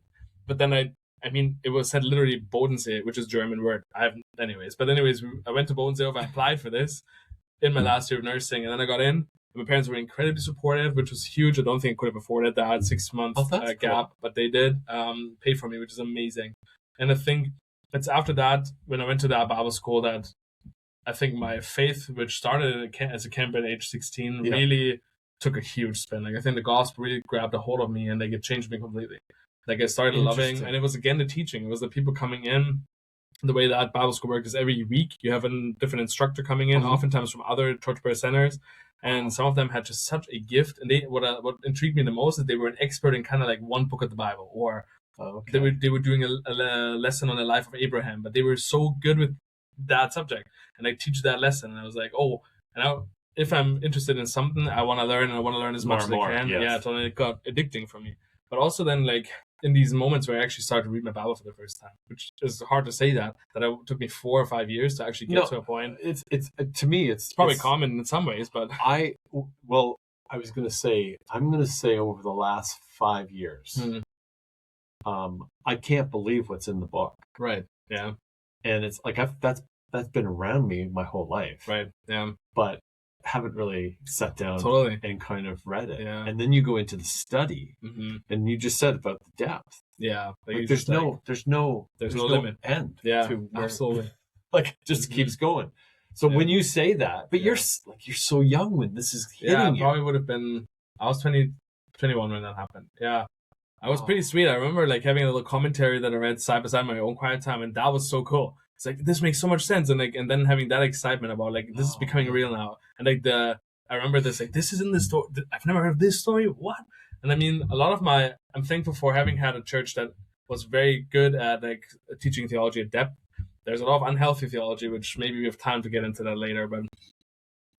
But then I mean, it was said literally Bodensee, which is German word. But anyways, I went to Bodensee, I applied for this in my last year of nursing, and then I got in. My parents were incredibly supportive, which was huge. I don't think I could have afforded that 6 months gap, cool. But they did pay for me, which is amazing. And I think it's after that, when I went to that Bible school, that I think my faith, which started as a camp at age 16, really took a huge spin. Like, I think the gospel really grabbed a hold of me, and like it changed me completely. Like, I started loving, and it was again the teaching. It was the people coming in. The way that Bible school worked is every week you have a different instructor coming in, oftentimes from other Torchberry centers, And some of them had just such a gift. And what intrigued me the most is they were an expert in kind of like one book of the Bible, or they were doing a lesson on the life of Abraham, but they were so good with that subject, and I teach that lesson. And I was like, oh, and if I'm interested in something, I want to learn, and I want to learn as much as I can. Yes. Yeah, so it got addicting for me. But also then, like, in these moments where I actually started to read my Bible for the first time, which is hard to say that it took me 4 or 5 years to actually get to a point. It's to me, it's probably common in some ways, but I was going to say, I'm going to say over the last 5 years, I can't believe what's in the book. Right. Yeah. And it's like that's been around me my whole life. Right. Yeah. But haven't really sat down and kind of read it. Yeah. And then you go into the study, and you just said about the depth. Yeah. Like there's no limit end. Yeah. To where, absolutely. Like it just keeps going. So when you say that, but you're so young when this is hitting you. Probably would have been. I was 21 when that happened. Yeah. I was pretty sweet. I remember like having a little commentary that I read side by side in my own quiet time, and that was so cool. It's like, this makes so much sense, and then having that excitement about like this is becoming real now, and like I remember this, like, this is in the story. I've never heard of this story. What? And I mean, a lot of I'm thankful for having had a church that was very good at like teaching theology at depth. There's a lot of unhealthy theology, which maybe we have time to get into that later, but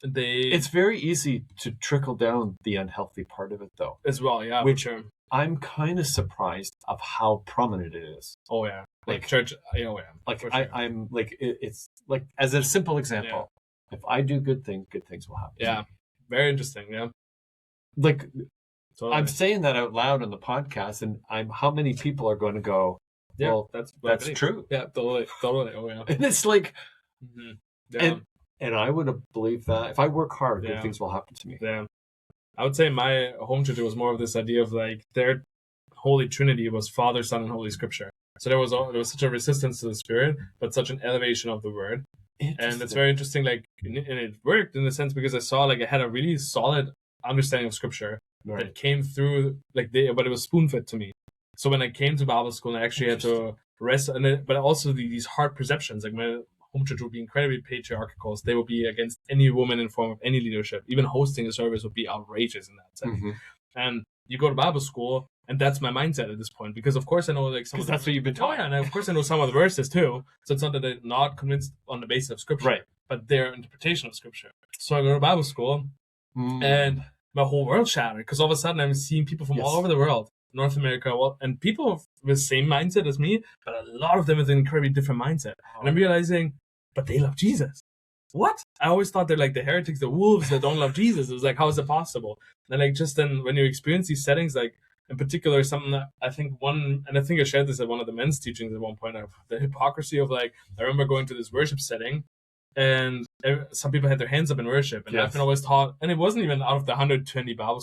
it's very easy to trickle down the unhealthy part of it though. As well, yeah. Which I'm kind of surprised of how prominent it is. Oh yeah, like church. Oh yeah, like sure. I'm like it's like, as a simple example, if I do good things will happen. Yeah, very interesting. Yeah, like totally. I'm saying that out loud on the podcast, and how many people are going to go? Yeah, well, that's true. Yeah, totally. Oh yeah, and it's like, and I would have believed that if I work hard, good things will happen to me. Yeah. I would say my home church was more of this idea of like their Holy Trinity was Father, Son, and Holy Scripture. So there was such a resistance to the Spirit, but such an elevation of the Word. And it's very interesting, like, and it worked in the sense because I saw like I had a really solid understanding of Scripture that came through but it was spoon-fed to me. So when I came to Bible school, I actually had to rest, but also these hard perceptions, like my home church would be incredibly patriarchal. They would be against any woman in form of any leadership. Even hosting a service would be outrageous in that sense. And you go to Bible school, and that's my mindset at this point. Because of course I know like some of that's what you've been taught. Oh yeah, and of course I know some of the verses too. So it's not that I'm not convinced on the basis of Scripture, but their interpretation of Scripture. So I go to Bible school, and my whole world shattered because all of a sudden I'm seeing people from all over the world. North America, and people with the same mindset as me, but a lot of them with an incredibly different mindset. And I'm realizing, but they love Jesus. What? I always thought they're like the heretics, the wolves that don't love Jesus. It was like, how is it possible? And like just then when you experience these settings, like in particular, something that I think I shared this at one of the men's teachings at one point, of the hypocrisy of like, I remember going to this worship setting, and some people had their hands up in worship, and I've been always taught, and it wasn't even out of the 110 Bible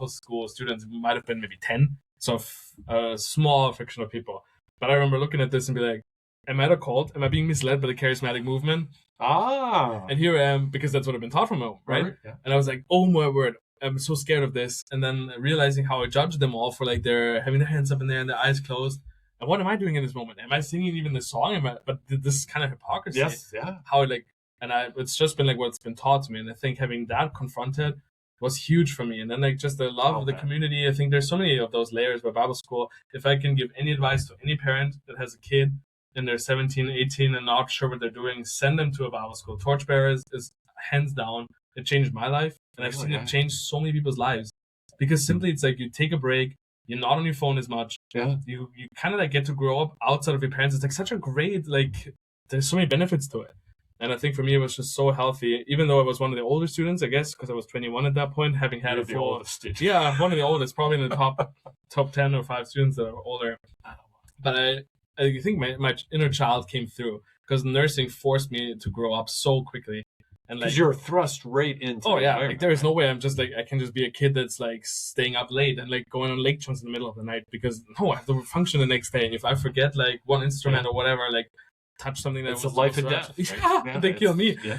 school students, it might have been maybe 10, so a small fraction of people. But I remember looking at this and be like, am I at a cult? Am I being misled by the charismatic movement? And here I am, because that's what I've been taught from home, right? Yeah. And I was like, oh my word, I'm so scared of this. And then realizing how I judged them all for like they're having their hands up in there and their eyes closed. And what am I doing in this moment? Am I singing even the song? But this kind of hypocrisy. Yes, yeah. How it's just been like what's been taught to me. And I think having that confronted was huge for me. And then like just the love of the community. I think there's so many of those layers by Bible school. If I can give any advice to any parent that has a kid and they're 17, 18 and not sure what they're doing, send them to a Bible school. Torchbearers is hands down. It changed my life. And I've seen it change so many people's lives. Because simply it's like you take a break. You're not on your phone as much. Yeah. You kind of like get to grow up outside of your parents. It's like such a great, like, there's so many benefits to it. And I think for me, it was just so healthy, even though I was one of the older students, I guess, because I was 21 at that point, having had the oldest student. Yeah, one of the oldest, probably in the top 10 or 5 students that are older. But I think my inner child came through because nursing forced me to grow up so quickly. And because you're thrust right into like there is no way I'm just like I can just be a kid that's like staying up late and like going on lake jumps in the middle of the night, because I have to function the next day. And if I forget like one instrument or whatever, like touch something that was a life and death. Right? They kill me. Yeah.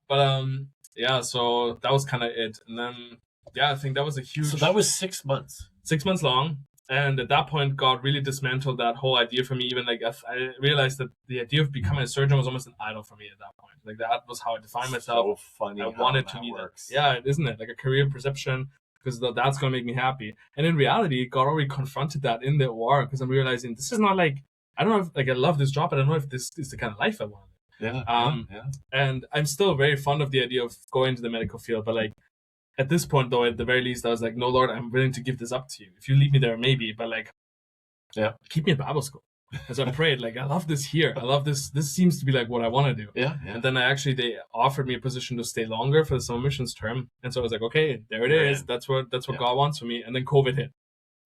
But so that was kind of it. And then I think that was a huge. So that was 6 months. 6 months long. And at that point, God really dismantled that whole idea for me. Even like I realized that the idea of becoming a surgeon was almost an idol for me at that point. Like that was how I defined myself. So funny I how wanted to that be works. that. Yeah, isn't it? Like a career perception, because that's going to make me happy. And in reality, God already confronted that in the OR, because I'm realizing this is not like, I don't know if like I love this job, but I don't know if this is the kind of life I want. Yeah, And I'm still very fond of the idea of going into the medical field, but like at this point though, at the very least, I was like, no, Lord, I'm willing to give this up to you. If you leave me there, maybe, but like, yeah, keep me in Bible school. As I prayed, like, I love this here. I love this. This seems to be like what I want to do. Yeah. And then they offered me a position to stay longer for the summer missions term. And so I was like, okay, there it is. That's what God wants for me. And then COVID hit.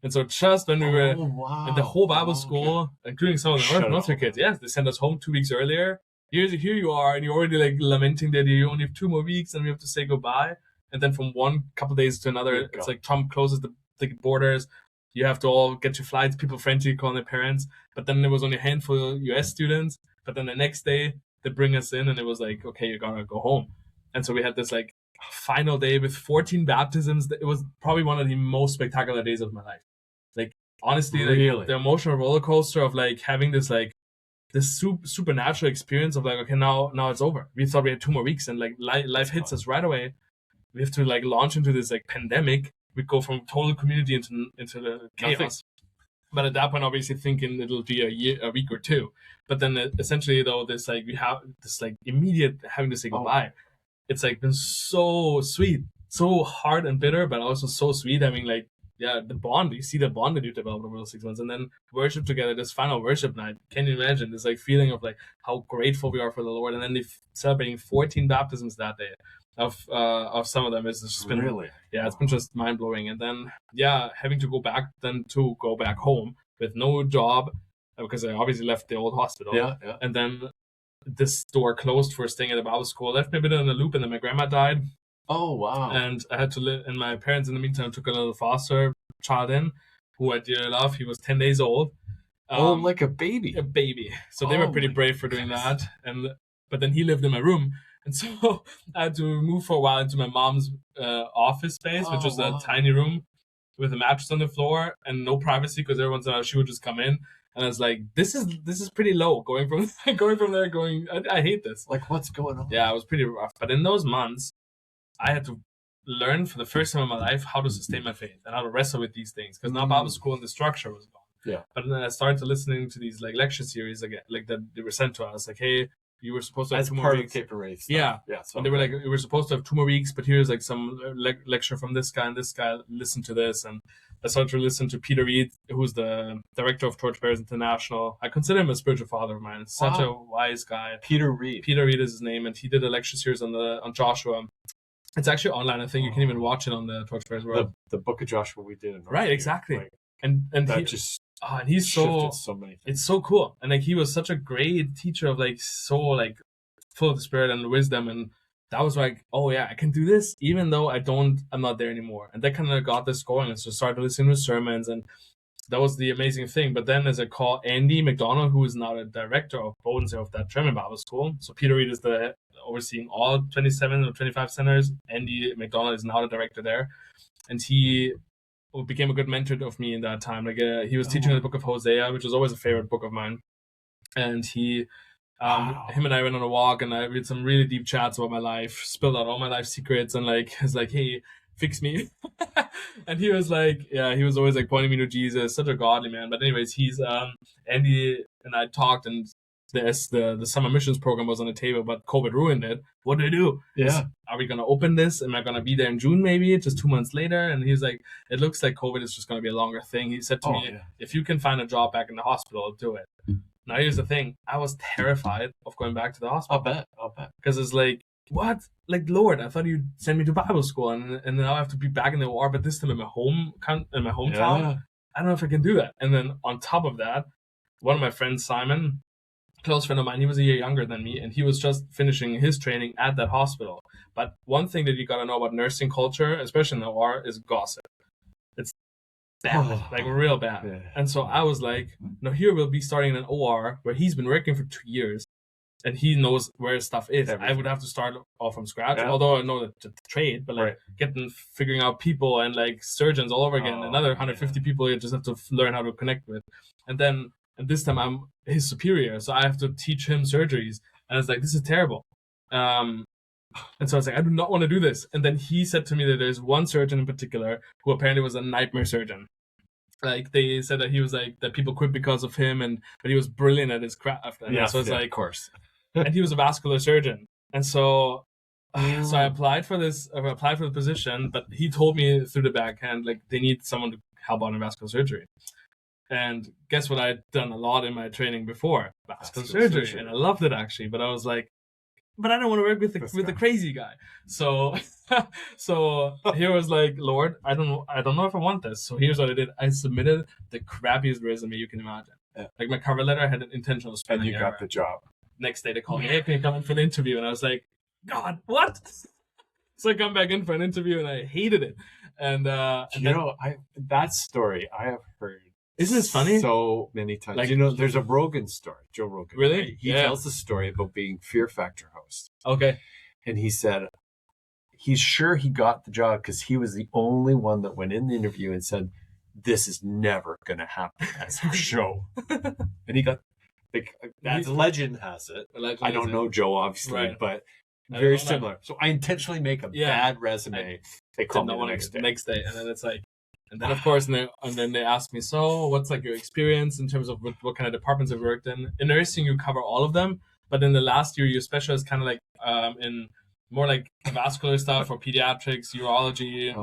And so just when we were in the whole Bible school, including some of the Northern kids, yes, they sent us home 2 weeks earlier. Here you are, and you're already like lamenting that you only have 2 more weeks and we have to say goodbye. And then from one couple days to another, it's like Trump closes the borders. You have to all get your flights. People frantically calling their parents. But then there was only a handful of US students. But then the next day they bring us in, and it was like, okay, you're gonna go home. And so we had this like final day with 14 baptisms. It was probably one of the most spectacular days of my life. Like honestly, like the emotional roller coaster of like having this like this supernatural experience of like, okay, now it's over. We thought we had 2 more weeks, and like life hits us right away. We have to like launch into this like pandemic. We go from total community into the chaos. Nothing. But at that point, obviously thinking it'll be a week or 2. But then essentially though, this like we have this like immediate having to say goodbye. It's like been so sweet, so hard and bitter, but also so sweet. Having like the bond. You see the bond that you develop over those 6 months, and then worship together. This final worship night. Can you imagine this like feeling of like how grateful we are for the Lord, and then celebrating 14 baptisms that day. Of some of them it's just been it's been just mind blowing. And then having to go back home with no job because I obviously left the old hospital. And then this door closed for staying at a Bible school, left me a bit in a loop, and then my grandma died. Oh wow! And I had to live, and my parents in the meantime took a little foster child in, who I dearly love. He was 10 days old. Like a baby. A baby. So they were pretty brave for doing that. But then he lived in my room. And so I had to move for a while into my mom's office space, which was a tiny room with a mattress on the floor and no privacy, because every once in a while she would just come in. And I was like, this is pretty low going from there. I hate this. Like, what's going on? Yeah, it was pretty rough. But in those months, I had to learn for the first time in my life how to sustain my faith and how to wrestle with these things. Because now Bible school and the structure was gone. Yeah. But then I started listening to these like lecture series again, like that they were sent to us. Like, hey, you were supposed to have 2 more weeks. Cape Race. Yeah. So and they were like, you were supposed to have 2 more weeks, but here's like some lecture from this guy and this guy. Listen to this. And I started to listen to Peter Reed, who's the director of Torchbearers International. I consider him a spiritual father of mine. Such a wise guy. Peter Reed. Peter Reed is his name, and he did a lecture series on Joshua. It's actually online. I think you can even watch it on the Torchbearers World. The Book of Joshua we did. Right, exactly. Like, and that and he's so many things. It's so cool. And like he was such a great teacher of like so like full of the spirit and wisdom, and that was like, oh yeah, I can do this even though I'm not there anymore. And that kind of got this going, and so started listening to sermons, and that was the amazing thing. But then as I call Andy McDonald, who is now the director of Bodensee of that German Bible school, so Peter Reed is the overseeing all 27 or 25 centers. Andy McDonald is now the director there, and he became a good mentor of me in that time. Like he was teaching the book of Hosea, which was always a favorite book of mine, and him and I went on a walk, and I had some really deep chats about my life, spilled out all my life secrets, and like was like, hey, fix me. And he was like, he was always like pointing me to Jesus, such a godly man. But anyways, he's Andy and I talked, and the summer missions program was on the table, but COVID ruined it. What do I do? Yeah. Are we gonna open this? Am I gonna be there in June maybe, just 2 months later? And he's like, it looks like COVID is just gonna be a longer thing. He said to me, if you can find a job back in the hospital, do it. Now here's the thing. I was terrified of going back to the hospital. I'll bet. Because it's like, what? Like, Lord, I thought you'd send me to Bible school, and now I have to be back in the OR, but this time in my hometown. I don't know if I can do that. And then on top of that, one of my friends, Simon, close friend of mine, he was a year younger than me, and he was just finishing his training at that hospital. But one thing that you gotta know about nursing culture, especially in the OR, is gossip. It's bad, like real bad. Yeah. And so I was like, no, here we'll be starting an OR where he's been working for 2 years. and he knows where stuff is. Everything. I would have to start all from scratch, Yeah. although I know the trade, but like figuring out people and like surgeons all over again, another 150 people you just have to learn how to connect with. And this time I'm his superior, so I have to teach him surgeries. And it's like, this is terrible. And so I was like, I do not want to do this. And then he said to me that there's one surgeon in particular who apparently was a nightmare surgeon. Like they said that he was like that people quit because of him, but he was brilliant at his craft. And so it's like, of course. and he was a vascular surgeon. And so I applied for the position, but he told me through the backhand, like they need someone to help out in vascular surgery. And guess what? I'd done a lot in my training before, vascular surgery, and I loved it actually. But I was like, but I don't want to work with the crazy guy. So here was like, Lord, I don't know if I want this. So here's what I did: I submitted the crappiest resume you can imagine. Yeah. Like my cover letter had an intentional spelling error. And you got the job. Next day they called me, hey, can you come in for an interview? And I was like, God, what? So I come back in for an interview and I hated it. And that story I have heard. Isn't this funny? So many times. Like, there's a Rogan story, Joe Rogan. Really? Right? He tells the story about being Fear Factor host. Okay. And he said he's sure he got the job because he was the only one that went in the interview and said, this is never going to happen as a show. And he got, like, that legend has it. I don't know Joe, obviously, but very similar. So I intentionally make a bad resume. They call me the next day. And then it's like, and then of course, and then they ask me, so what's like your experience in terms of what kind of departments you've worked in? In nursing, you cover all of them, but in the last year, you specialize kind of like in more like vascular stuff or pediatrics, urology,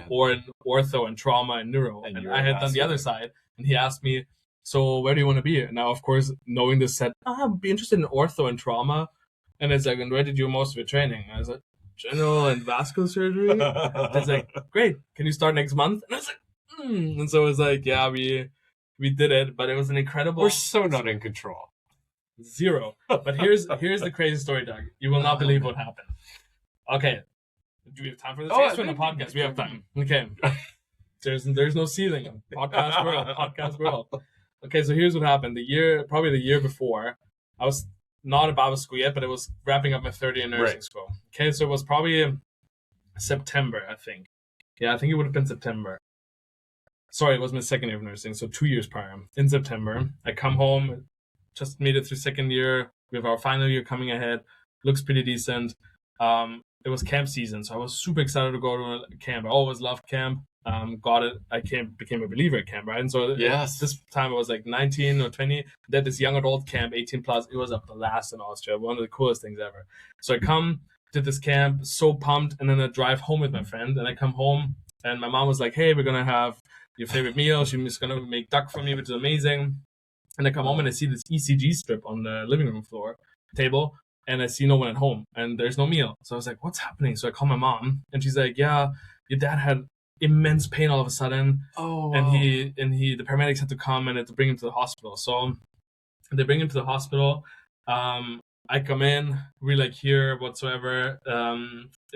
or in ortho and trauma and neuro. And I had done the other side, and he asked me, so where do you want to be? And now, of course, knowing this, said, I'd be interested in ortho and trauma. And it's like, and where did you do most of your training? And I was like, general and vascular surgery. And it's like, great, can you start next month? And I was like, and so it was like, yeah, we did it, but it was an incredible. We're so not in control. Zero. But here's the crazy story, Doug. You will not believe what happened. Okay, do we have time for this? Yes, we're in a podcast. We have time. Okay. There's no ceiling. Podcast world. Okay, so here's what happened. Probably the year before, I was not at Bible school yet, but it was wrapping up my third year in nursing school. Okay, so it was probably September, I think. Yeah, I think it would have been September. Sorry, it was my second year of nursing, so 2 years prior. In September, I come home, just made it through second year. We have our final year coming ahead. Looks pretty decent. It was camp season, so I was super excited to go to a camp. I always loved camp. Got it. I became a believer at camp, right? And so this time I was like 19 or 20. They had this young adult camp, 18 plus. It was a blast in Austria, one of the coolest things ever. So I come to this camp, so pumped, and then I drive home with my friend. And I come home, and my mom was like, "Hey, we're gonna have your favorite meal." She's gonna make duck for me, which is amazing. And I come home and I see this ECG strip on the living room table. And I see no one at home, and there's no meal. So I was like, what's happening? So I call my mom, and she's like, yeah, your dad had immense pain all of a sudden. Oh, wow. And the paramedics had to come and had to bring him to the hospital. So they bring him to the hospital. I come in, we like here whatsoever.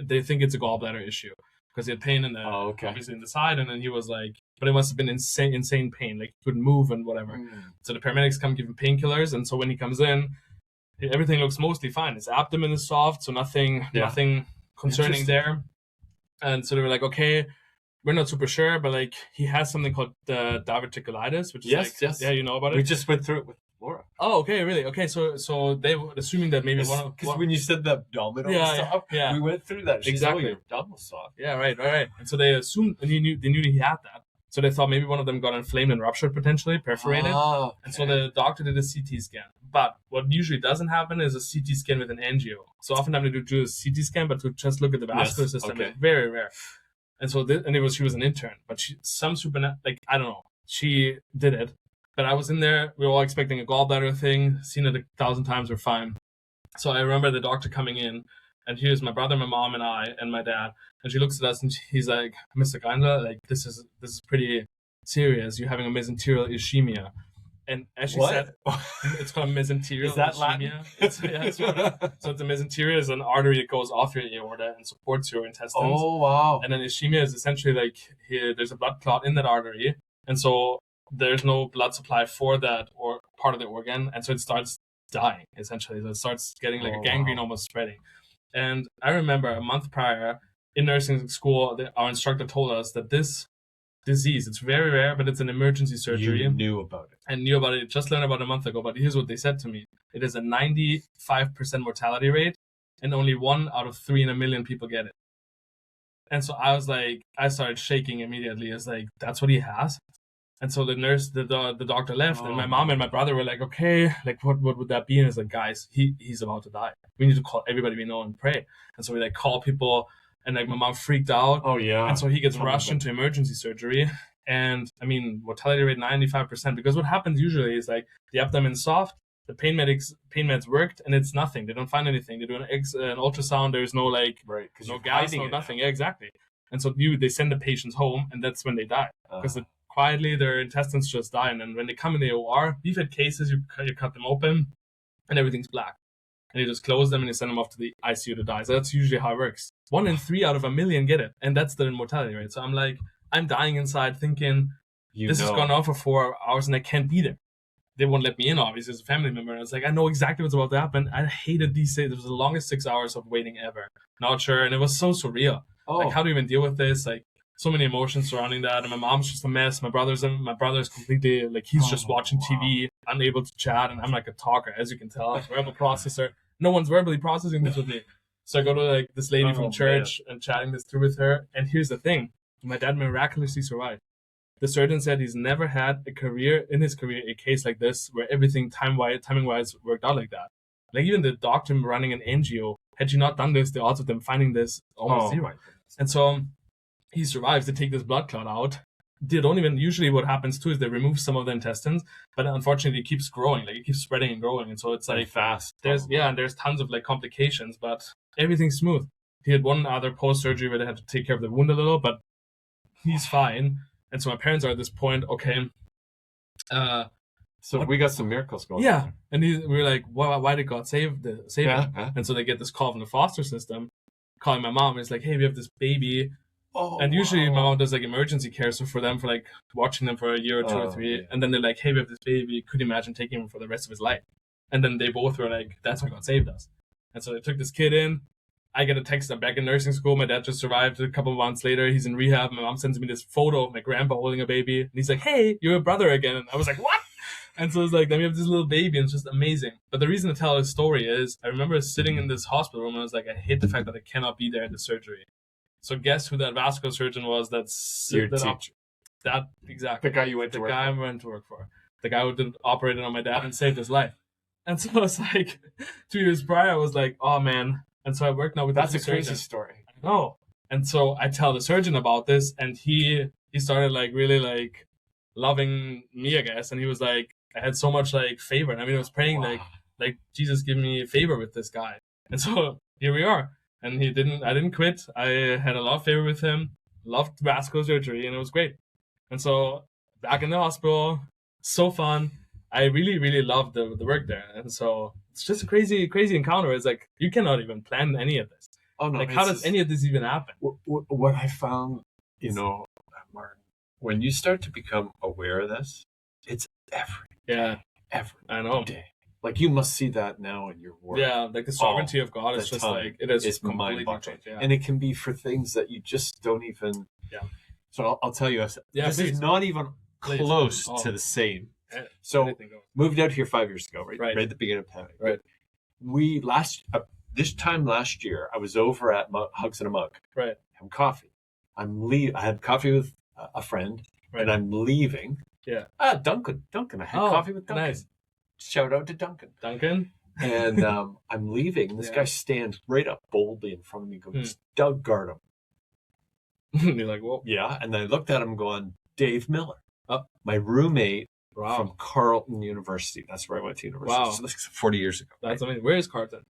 They think it's a gallbladder issue because he had pain obviously in the side, and then he was like, but it must have been insane pain, like he couldn't move and whatever. So the paramedics come give him painkillers, and so when he comes in, everything looks mostly fine. His abdomen is soft, so nothing concerning there. And so they were like, okay, we're not super sure, but like he has something called diverticulitis, which is yeah, you know about it. We just went through it with Laura. Oh, okay, really? Okay, so they were assuming that maybe because when you said the abdominal stuff, we went through that. Exactly, your abdominal soft. Yeah, right. And so they assumed, and they knew that he had that. So they thought maybe one of them got inflamed and ruptured, potentially perforated. Oh, okay. And so the doctor did a CT scan. But what usually doesn't happen is a CT scan with an angio. So oftentimes they do a CT scan, but to just look at the vascular system is very rare. And so she was an intern, but I don't know. She did it, but I was in there. We were all expecting a gallbladder thing. Seen it 1,000 times. We're fine. So I remember the doctor coming in, and here's my brother, my mom, and I, and my dad. And she looks at us and he's like, Mr. Greindl, like this is pretty serious. You're having a mesenterial ischemia. And as she said, it's called mesenterial is that ischemia. So it's a mesenterial is an artery that goes off your aorta and supports your intestines. Oh, wow. And then ischemia is essentially like there's a blood clot in that artery. And so there's no blood supply for that or part of the organ. And so it starts dying, essentially. So it starts getting like Oh, a gangrene, wow. almost spreading. And I remember a month prior in nursing school, our instructor told us that this disease, it's very rare, but it's an emergency surgery. You knew about it. I knew about it, just learned about it a month ago, but here's what they said to me. It is a 95% mortality rate, and only 1 out of 3 in a million people get it. And so I was like, I started shaking immediately. It's like, that's what he has? And so the nurse, the doctor left, and my mom and my brother were like, okay, like what would that be? And it's like, guys, he's about to die. We need to call everybody we know and pray. And so we like call people, and like my mom freaked out. Oh yeah. And so he gets rushed into emergency surgery. And I mean, mortality rate 95%, because what happens usually is like the abdomen's soft, the pain meds worked, and it's nothing. They don't find anything. They do an ultrasound. There's no like no gas, no nothing. Yeah, exactly. And so they send the patients home, and that's when they die, because quietly their intestines just die. And then when they come in the OR, we've had cases you cut them open, and everything's black, and you just close them and you send them off to the ICU to die. So that's usually how it works. 1 in 3 out of a million get it, and that's the mortality rate. So I'm like, I'm dying inside, thinking this has gone on for 4 hours, and I can't be there. They won't let me in, obviously, as a family member. And it's like, I know exactly what's about to happen. I hated these days. It was the longest 6 hours of waiting ever. Not sure. And it was so surreal. Like, how do you even deal with this? Like, so many emotions surrounding that. And my mom's just a mess. My brother's completely, like, he's just watching TV, unable to chat. And I'm like a talker, as you can tell. Verbal processor. No one's verbally processing this with me. So I go to, like, this lady from church and chatting this through with her. And here's the thing. My dad miraculously survived. The surgeon said he's never had a case like this where everything timing-wise worked out like that. Like even the doctor running an angio, had she not done this, the odds of them finding this almost zero. And so he survives. They take this blood clot out. They don't even, usually what happens too is they remove some of the intestines, but unfortunately it keeps growing, like it keeps spreading and growing. And so it's like fast. And there's tons of like complications, but everything's smooth. He had one other post-surgery where they had to take care of the wound a little, but he's fine. And so my parents are at this point, okay. So we got some miracles going on. Yeah. And we were like, why did God save him? And so they get this call from the foster system, calling my mom. And it's like, hey, we have this baby. And usually my mom does like emergency care. So for like watching them for a year or 2 or 3. Yeah. And then they're like, hey, we have this baby. Could you imagine taking him for the rest of his life? And then they both were like, that's why God saved us. And so they took this kid in. I get a text, I'm back in nursing school. My dad just survived a couple of months later. He's in rehab. My mom sends me this photo of my grandpa holding a baby. And he's like, hey, you're a brother again. And I was like, what? And so it's like, then we have this little baby, and it's just amazing. But the reason to tell this story is I remember sitting in this hospital room, and I was like, I hate the fact that I cannot be there in the surgery. So guess who that vascular surgeon was that's your teacher. That, exactly. The guy you went to work for. The guy I went to work for. The guy who did operated on my dad and saved his life. And so it's like 2 years prior, I was like, oh man. And so I work now with that's a surgeon. crazy story. I know. And so I tell the surgeon about this, and he started like really like loving me, I guess. And he was like, I had so much like favor. And I mean, I was praying like Jesus, give me a favor with this guy. And so here we are. And I didn't quit. I had a lot of favor with him, loved vascular surgery, and it was great. And so back in the hospital, so fun. I really, really loved the work there. And so it's just a crazy, crazy encounter. It's like, you cannot even plan any of this. Oh no! Like, how does any of this even happen? What I found, Martin, when you start to become aware of this, it's every I know. day. Like, you must see that now in your work. Yeah, like the sovereignty of God is just like, it is completely changed. Yeah. And it can be for things that you just don't even. Yeah. So I'll tell you, this is not even close to the same. So moved out here 5 years ago, right at the beginning of the pandemic. Right. We this time last year, I was over at Hugs and a Mug. Right. Having coffee. I had coffee with a friend, and I'm leaving. Yeah. Duncan. I had coffee with Duncan. Nice. Shout out to Duncan. And I'm leaving. This guy stands right up boldly in front of me, goes, Doug Gardam. You're like, whoa. Yeah. And I looked at him going, Dave Miller. My roommate. Wow. From Carleton University. That's where I went to university. Wow. So that's 40 years ago. That's amazing. Where is Carleton?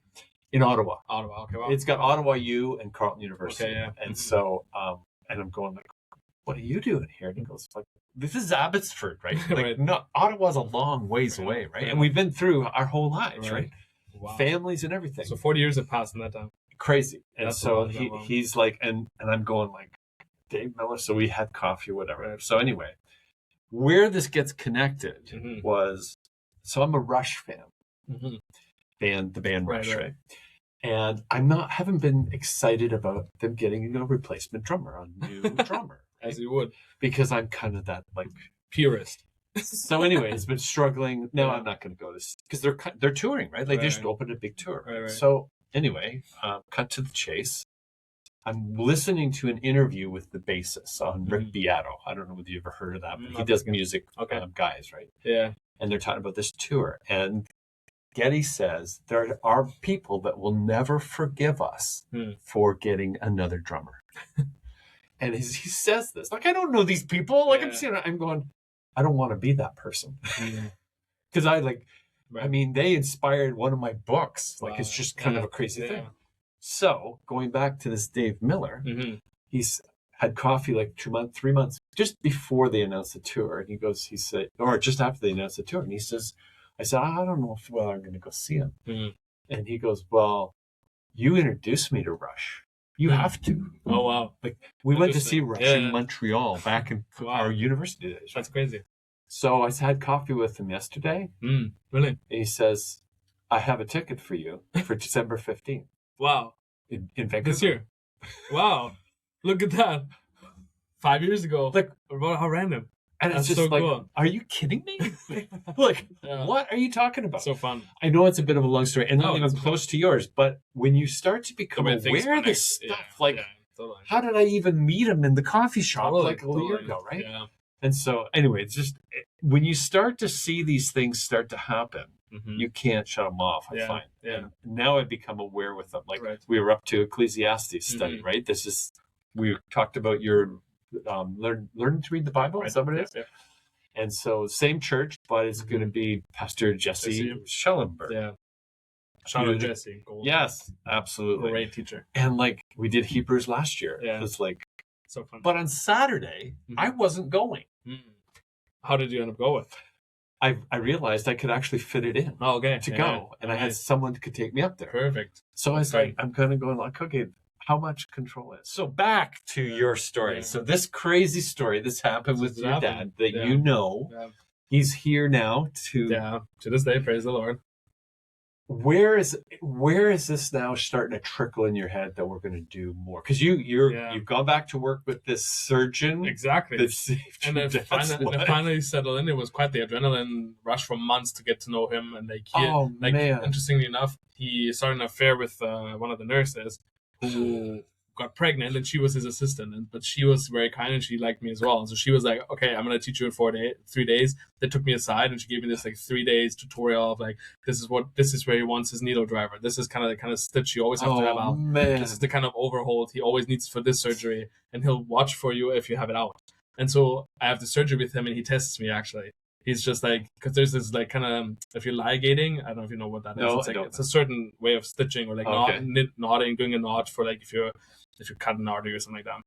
In Ottawa. Okay, wow. It's got Ottawa U and Carleton University. Okay, yeah. And so, and I'm going like, what are you doing here? And he goes like, this is Abbotsford, right? Like, no, Ottawa's a long ways away, right? And we've been through our whole lives, right? Wow. Families and everything. So 40 years have passed in that time. Crazy. And that's so he's like, and I'm going like, Dave Miller. So we had coffee or whatever. Right. So anyway, where this gets connected was, so I'm a Rush fan. Mm-hmm. the band Right, Rush, right. right? And haven't been excited about them getting a replacement drummer, a new drummer, right? As you would. Because I'm kind of that like Purist. So anyways, been struggling. No, Yeah. I'm not going to go to because they're touring, right? Like they just opened a big tour. Right. So anyway, cut to the chase. I'm listening to an interview with the bassist on Rick Beato. I don't know whether you ever heard of that, but he does music guys, right? Yeah. And they're talking about this tour. And Geddy says there are people that will never forgive us for getting another drummer. And he says this. Like, I don't know these people. Like, I'm going, I don't want to be that person. Because I mean, they inspired one of my books. Like, it's just kind of a crazy thing. So, going back to this Dave Miller, he's had coffee like 3 months just before they announced the tour. And he said, or just after they announced the tour. And he says, I said, I don't know if I'm going to go see him. And he goes, well, you introduced me to Rush. You have to. Oh, wow. Like, we went to see Rush in Montreal back in our university days. Right? That's crazy. So I had coffee with him yesterday. Really? And he says, I have a ticket for you for December 15th. Wow. In Vancouver. This year. Wow. Look at that. 5 years ago. Like, how random. And it's just so like, cool. Are you kidding me? Like, what are you talking about? So fun. I know it's a bit of a long story and not even close to yours, but when you start to become aware of this stuff, totally. How did I even meet him in the coffee shop a year ago, right? Yeah. And so, anyway, it's just when you start to see these things start to happen, you can't shut them off, I find. Yeah. And now I've become aware with them. Like, we were up to Ecclesiastes study, right? We talked about your learn to read the Bible. Is that what it is? Yeah. And so same church, but it's going to be Pastor Jesse Schellenberg. Yeah. Shout out Jesse. Gold. Yes, absolutely. Great teacher. And like we did Hebrews last year. Yeah. It's like so fun. But on Saturday, I wasn't going. How did you end up going? I realized I could actually fit it in. Oh, okay. To go. And I had someone who could take me up there. Perfect. So I was like, I'm kind of going like, okay, how much control is. So back to your story. So this crazy story, this happened with your dad that you know. Yeah. He's here now to this day, praise the Lord. Where is this now starting to trickle in your head that we're going to do more? Because you've gone back to work with this surgeon. Exactly. That saved and it finally settled in. It was quite the adrenaline rush for months to get to know him. And interestingly enough, he started an affair with one of the nurses who got pregnant, and she was his assistant, but she was very kind and she liked me as well. And so she was like, okay, I'm going to teach you in 3 days. They took me aside and she gave me this like 3 days tutorial of like, this is where he wants his needle driver. This is kind of the kind of stitch you always have to have out. Man. This is the kind of overhold he always needs for this surgery, and he'll watch for you if you have it out. And so I have the surgery with him and he tests me actually. He's just like, because there's this like kind of, if you're ligating, I don't know if you know what that is. It's a certain way of stitching or like knotting, doing a knot for like if you cut an artery or something like that.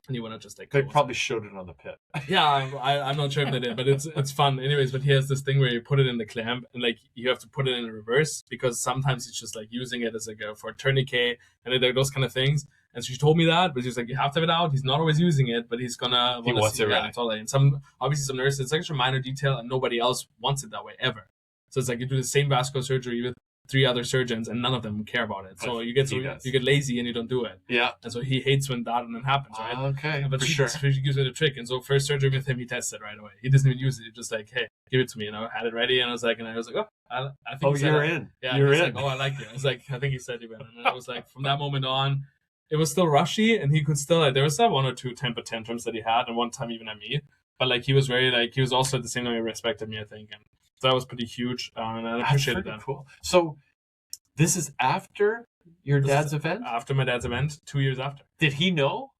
And you want to just like... They probably showed it on the pit. Yeah, I'm not sure if they did, but it's fun. Anyways, but he has this thing where you put it in the clamp and like you have to put it in reverse because sometimes he's just like using it as like for a tourniquet and those kind of things. And so she told me that, but she's like, you have to have it out. He's not always using it, but he's gonna he wants it right. Totally. And some nurses, it's like a minor detail and nobody else wants it that way ever. So it's like you do the same vascular surgery with 3 other surgeons and none of them care about it. So you get lazy and you don't do it. Yeah. And so he hates when that happens, right? Okay. But she gives me the trick. And so first surgery with him, he tests it right away. He doesn't even use it. He's just like, hey, give it to me. And I had it ready. And I was like, oh, I think you're in. Yeah. You're in. Like, oh, I like you. I was like, I think he said you're in. And I was like, from that moment on, it was still rushy and he could still, like, there was that 1 or 2 temper tantrums that he had and one time even at me. But like, he was very, like, he was also at the same time he respected me, I think. And so that was pretty huge. And I appreciated that. Cool. So, this is after your dad's event? After my dad's event, 2 years after. Did he know?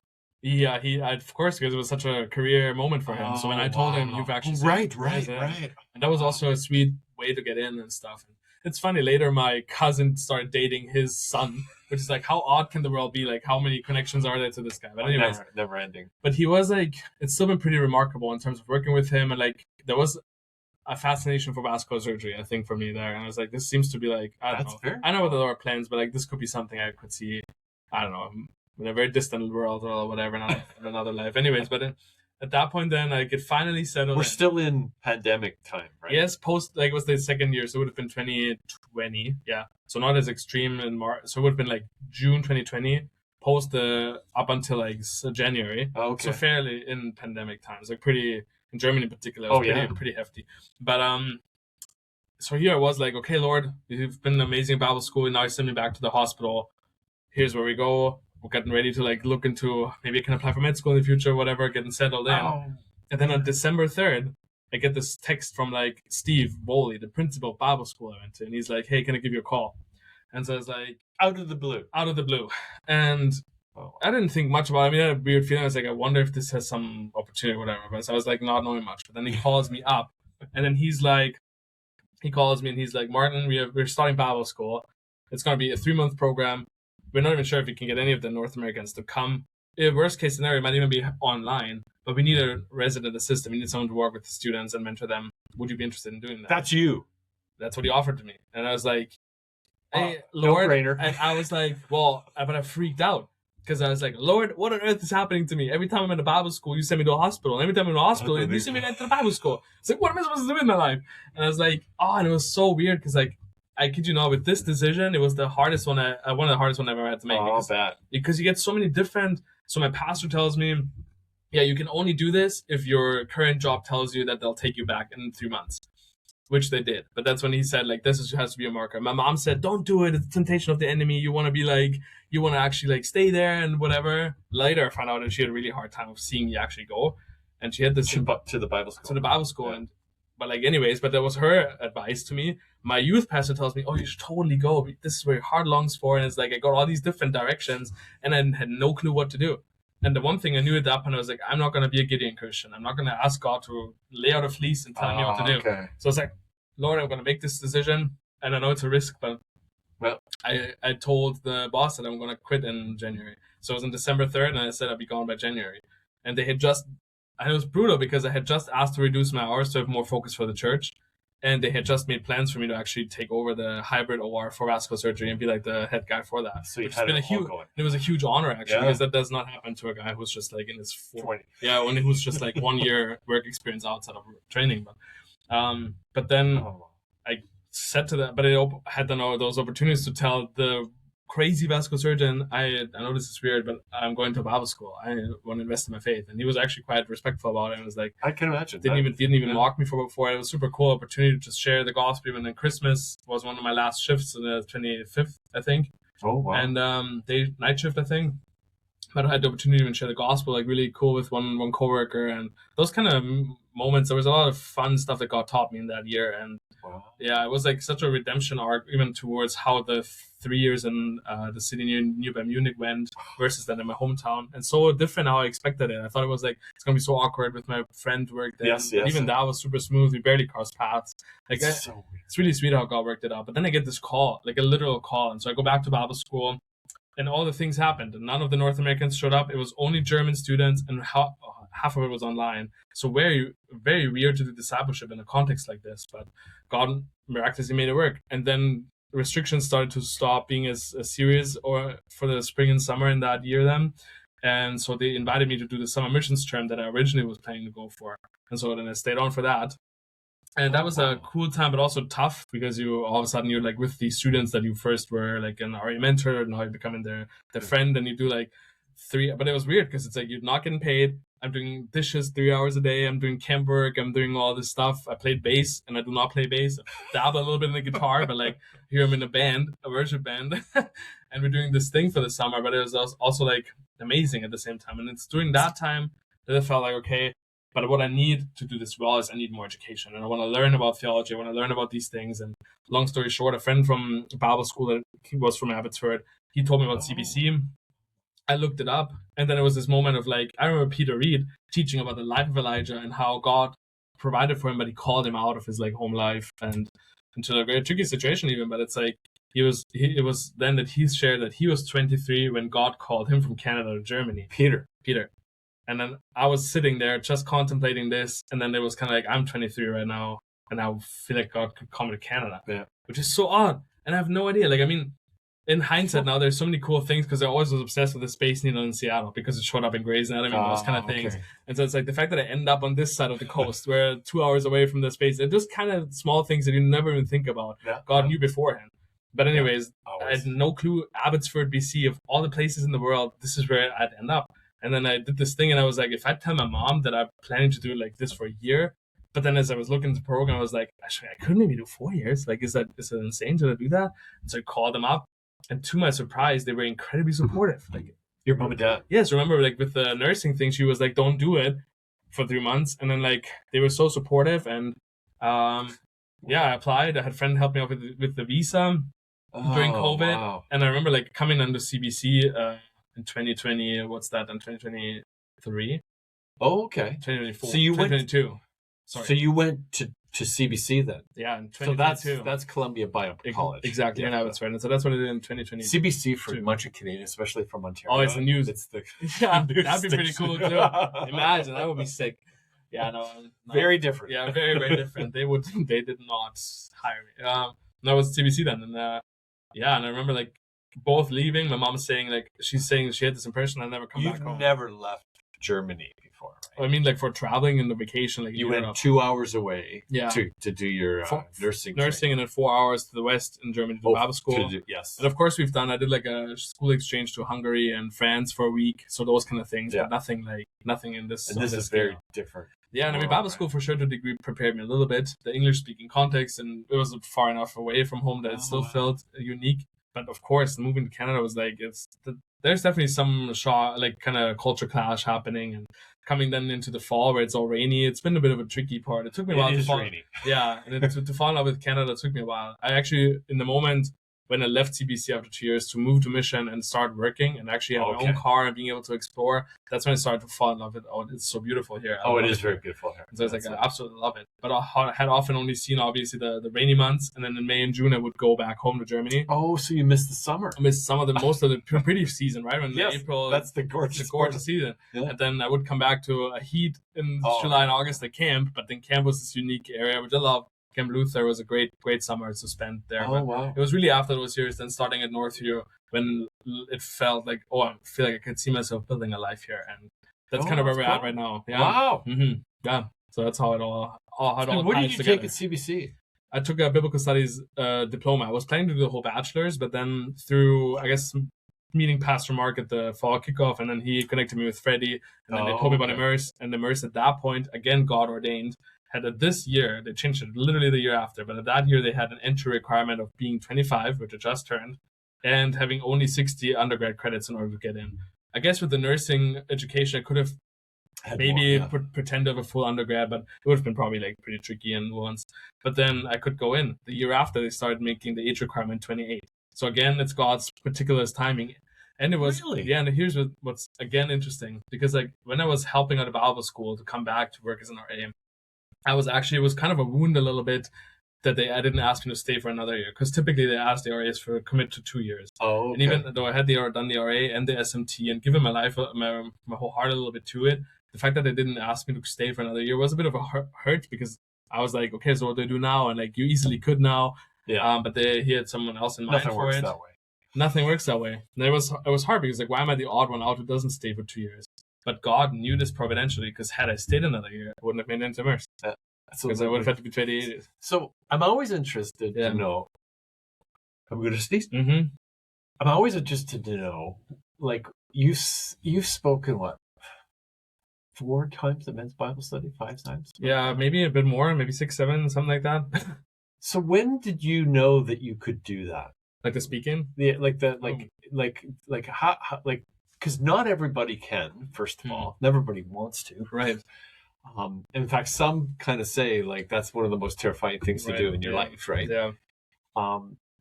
Yeah, of course, because it was such a career moment for him. So when I told him, you've actually... Right. And that was also a sweet way to get in and stuff. And it's funny, later my cousin started dating his son, which is like, how odd can the world be? Like, how many connections are there to this guy? But anyways, never ending. But he was like, it's still been pretty remarkable in terms of working with him. And like, there was a fascination for vascular surgery, I think, for me there. And I was like, this seems to be like, I don't know. Fair. I know what there are plans, but like, this could be something I could see, I don't know, in a very distant world or whatever, in another life. Anyways, but at that point, then I could finally settle. We're still in pandemic time, right? Yes, post like it was the second year, so it would have been 2020. Yeah, so not as extreme in March. So it would have been like June 2020, post the up until like January. Okay. So fairly in pandemic times, like pretty in Germany in particular. It was pretty hefty. But so here I was like, okay, Lord, you've been an amazing Bible school. Now you send me back to the hospital. Here's where we go. We're getting ready to like look into maybe I can apply for med school in the future, whatever, getting settled in. And then on December 3rd, I get this text from like Steve Bowley, the principal of Bible school I went to, and he's like, "Hey, can I give you a call?" And so I was like, out of the blue. And I didn't think much about it. I mean, I had a weird feeling. I was like, I wonder if this has some opportunity or whatever. But so I was like, not knowing much. But then he calls me up, and then he calls me and he's like, "Martin, we're starting Bible school. It's going to be a 3-month program. We're not even sure if we can get any of the North Americans to come. Worst case scenario, it might even be online, but we need a resident assistant. We need someone to work with the students and mentor them. Would you be interested in doing that?" That's you. That's what he offered to me. And I was like, "Hey, Lord." No-brainer. And I was like, well, but I freaked out. Because I was like, "Lord, what on earth is happening to me? Every time I'm in a Bible school, you send me to a hospital. And every time I'm in a hospital, you send me back to the Bible school." It's like, what am I supposed to do with my life? And I was like, and it was so weird because like, I kid you not, with this decision, it was the hardest one. One of the hardest ones I ever had to make. Because you get so many different. So my pastor tells me, "Yeah, you can only do this if your current job tells you that they'll take you back in 3 months," which they did. But that's when he said, like, has to be a marker. My mom said, "Don't do it. It's the temptation of the enemy. You want to be like, you want to actually like stay there and whatever." Later, I found out that she had a really hard time of seeing me actually go, and she had this to the Bible school. To the Bible school, yeah. But like, anyways, but that was her advice to me. My youth pastor tells me, "Oh, you should totally go. This is where your heart longs for." And it's like I got all these different directions, and I had no clue what to do. And the one thing I knew at that point, I was like, I'm not going to be a Gideon Christian. I'm not going to ask God to lay out a fleece and tell me what to do. Okay. So I was like, "Lord, I'm going to make this decision. And I know it's a risk, but I told the boss that I'm going to quit in January." So it was on December 3rd, and I said I'd be gone by January. And they had and it was brutal because I had just asked to reduce my hours to have more focus for the church. And they had just made plans for me to actually take over the hybrid OR for vascular surgery and be like the head guy for that. So it was a huge honor actually, because that does not happen to a guy who's just like in his 20. Yeah, who's just like 1 year work experience outside of training. But then I said to that, but I had those opportunities to tell the crazy vascular surgeon, I know this is weird, but I'm going to Bible school. I want to invest in my faith. And he was actually quite respectful about it. And was like, I can imagine. Didn't even mock me for it before. It was a super cool opportunity to just share the gospel. And then Christmas was one of my last shifts on the 25th, I think. Oh, wow. And night shift, I think. But I had the opportunity to even share the gospel, like really cool with one coworker, and those kind of moments. There was a lot of fun stuff that God taught me in that year, and yeah, it was like such a redemption arc, even towards how the 3 years in the city nearby Munich went versus then in my hometown, and so different how I expected it. I thought it was like it's gonna be so awkward with my friend who worked there. Yes. Even that was super smooth. We barely crossed paths. Like it's really sweet how God worked it out. But then I get this call, like a literal call, and so I go back to Bible school. And all the things happened. And none of the North Americans showed up. It was only German students, and half of it was online. So very, very weird to do discipleship in a context like this. But God miraculously made it work. And then restrictions started to stop being as serious or for the spring and summer in that year then. And so they invited me to do the summer missions term that I originally was planning to go for. And so then I stayed on for that. And that was a cool time, but also tough because you all of a sudden you're like with these students that you first were like an RE mentor, and now you're becoming their friend, and you do like 3. But it was weird because it's like you're not getting paid. I'm doing dishes 3 hours a day. I'm doing camp work. I'm doing all this stuff. I played bass, and I do not play bass. I dabble a little bit in the guitar, but like here I'm in a band, a worship band, and we're doing this thing for the summer. But it was also like amazing at the same time. And it's during that time that I felt like, okay, but what I need to do this well is I need more education, and I want to learn about theology. I want to learn about these things. And long story short, a friend from Bible school that he was from Abbotsford, he told me about CBC. I looked it up, and then it was this moment of like, I remember Peter Reed teaching about the life of Elijah and how God provided for him, but he called him out of his like home life and into a very tricky situation even. But it's like it was then that he shared that he was 23 when God called him from Canada to Germany. Peter. And then I was sitting there just contemplating this, and then it was kind of like, I'm 23 right now, and I feel like God could come to Canada, which is so odd. And I have no idea. Like, I mean, in hindsight now, there's so many cool things because I always was obsessed with the Space Needle in Seattle because it showed up in Grey's Anatomy and those kind of things. Okay. And so it's like the fact that I end up on this side of the coast, where 2 hours away from the space, and just kind of small things that you never even think about. Yeah, God knew beforehand. But anyways, I always. had no clue. Abbotsford, BC, of all the places in the world, this is where I'd end up. And then I did this thing, and I was like, if I tell my mom that I'm planning to do it like this for a year, but then as I was looking at the program, I was like, actually, I could maybe do 4 years. Like, is it insane to do that? And so I called them up, and to my surprise, they were incredibly supportive. Like, your mom and dad. yes, remember, like with the nursing thing, she was like, don't do it for 3 months. And then like they were so supportive, and yeah, I applied. I had a friend help me out with the visa during COVID. Wow. And I remember like coming under CBC in 2020, what's that, in 2023? Oh, okay. 2024. So you went 2022. Sorry. So you went to CBC then. Yeah, in So 2022. that's Columbia Bio College. Exactly, and Abbotsford. And so that's what I did in 2020. CBC for much of Canadian, especially from Ontario. Oh, it's the news. It's the Yeah, news that'd be pretty station. cool too. Imagine, that would be sick. Yeah, no, Very different. Yeah, very, very different. They did not hire me. That was CBC then, and yeah, and I remember like both leaving. My mom saying like she's saying she had this impression I'd never come back home. You've never left Germany before, right? I mean, like for traveling in the vacation, like You went 2 hours away Yeah. to do your nursing and then 4 hours to the west in Germany to do Bible school. Yes. And of course, I did like a school exchange to Hungary and France for a week, so those kind of things. Yeah. But nothing in this. And this is very different. Yeah, and I mean, Bible school for sure to a degree prepared me a little bit. The English speaking context, and it was far enough away from home that it still felt unique. But of course, moving to Canada was like there's definitely some kind of culture clash happening, and coming then into the fall where it's all rainy. It's been a bit of a tricky part. It took me a while to fall. Rainy. Yeah, and to fall in love with Canada took me a while. I actually, in the moment when I left CBC after 2 years to move to Mission and start working and actually have my own car and being able to explore, that's when I started to fall in love with, it's so beautiful here. It is very beautiful here. And so I was like, I absolutely love it. But I had often only seen, obviously, the rainy months, and then in May and June, I would go back home to Germany. Oh, so you missed the summer. I missed most of the pretty season, right? When April, that's the gorgeous season. Yeah. And then I would come back to a heat in July and August at camp, but then camp was this unique area, which I love. Camp Luther was a great summer to spend there. Oh, wow. It was really after those years, then starting at North here, when it felt like, I feel like I could see myself building a life here. And that's kind of where we're at right now. Yeah. Wow. Mm-hmm. Yeah. So that's how it all what did you together. take at CBC? I took a biblical studies diploma. I was planning to do the whole bachelor's, but then through, I guess, meeting Pastor Mark at the fall kickoff, and then he connected me with Freddie, and then they told me about Immerse, and Immerse at that point, again, God ordained, had this year, they changed it literally the year after, but at that year they had an entry requirement of being 25, which I just turned, and having only 60 undergrad credits in order to get in. I guess with the nursing education, I could have pretend to have a full undergrad, but it would have been probably like pretty tricky and once. But then I could go in. The year after, they started making the age requirement 28. So again, it's God's particular timing. And it was, and here's what's again interesting, because like when I was helping out a Bible school to come back to work as an RA, it was kind of a wound a little bit that I didn't ask me to stay for another year, because typically they ask the RAs for commit to 2 years. Oh, okay. And even though I had done the RA and the SMT and given my life, my whole heart a little bit to it, the fact that they didn't ask me to stay for another year was a bit of a hurt, because I was like, okay, so what do I do now? And like, you easily could now, but he had someone else in mind for it. Nothing works that way. And it was hard, because like, why am I the odd one out who doesn't stay for 2 years? But God knew this providentially, because had I stayed another year, I wouldn't have made it into Immerse. Because I would have had to be 28. So I'm always interested to know. I'm going to sneeze. Mm-hmm. I'm always interested to know, like, you've spoken 4 times at men's Bible study, 5 times? Yeah, maybe a bit more, maybe 6, 7, something like that. So when did you know that you could do that? Like the speaking? Yeah, because not everybody can, first of all. Everybody wants to. Right. In fact, some kind of say like that's one of the most terrifying things to do in your life, right? Yeah.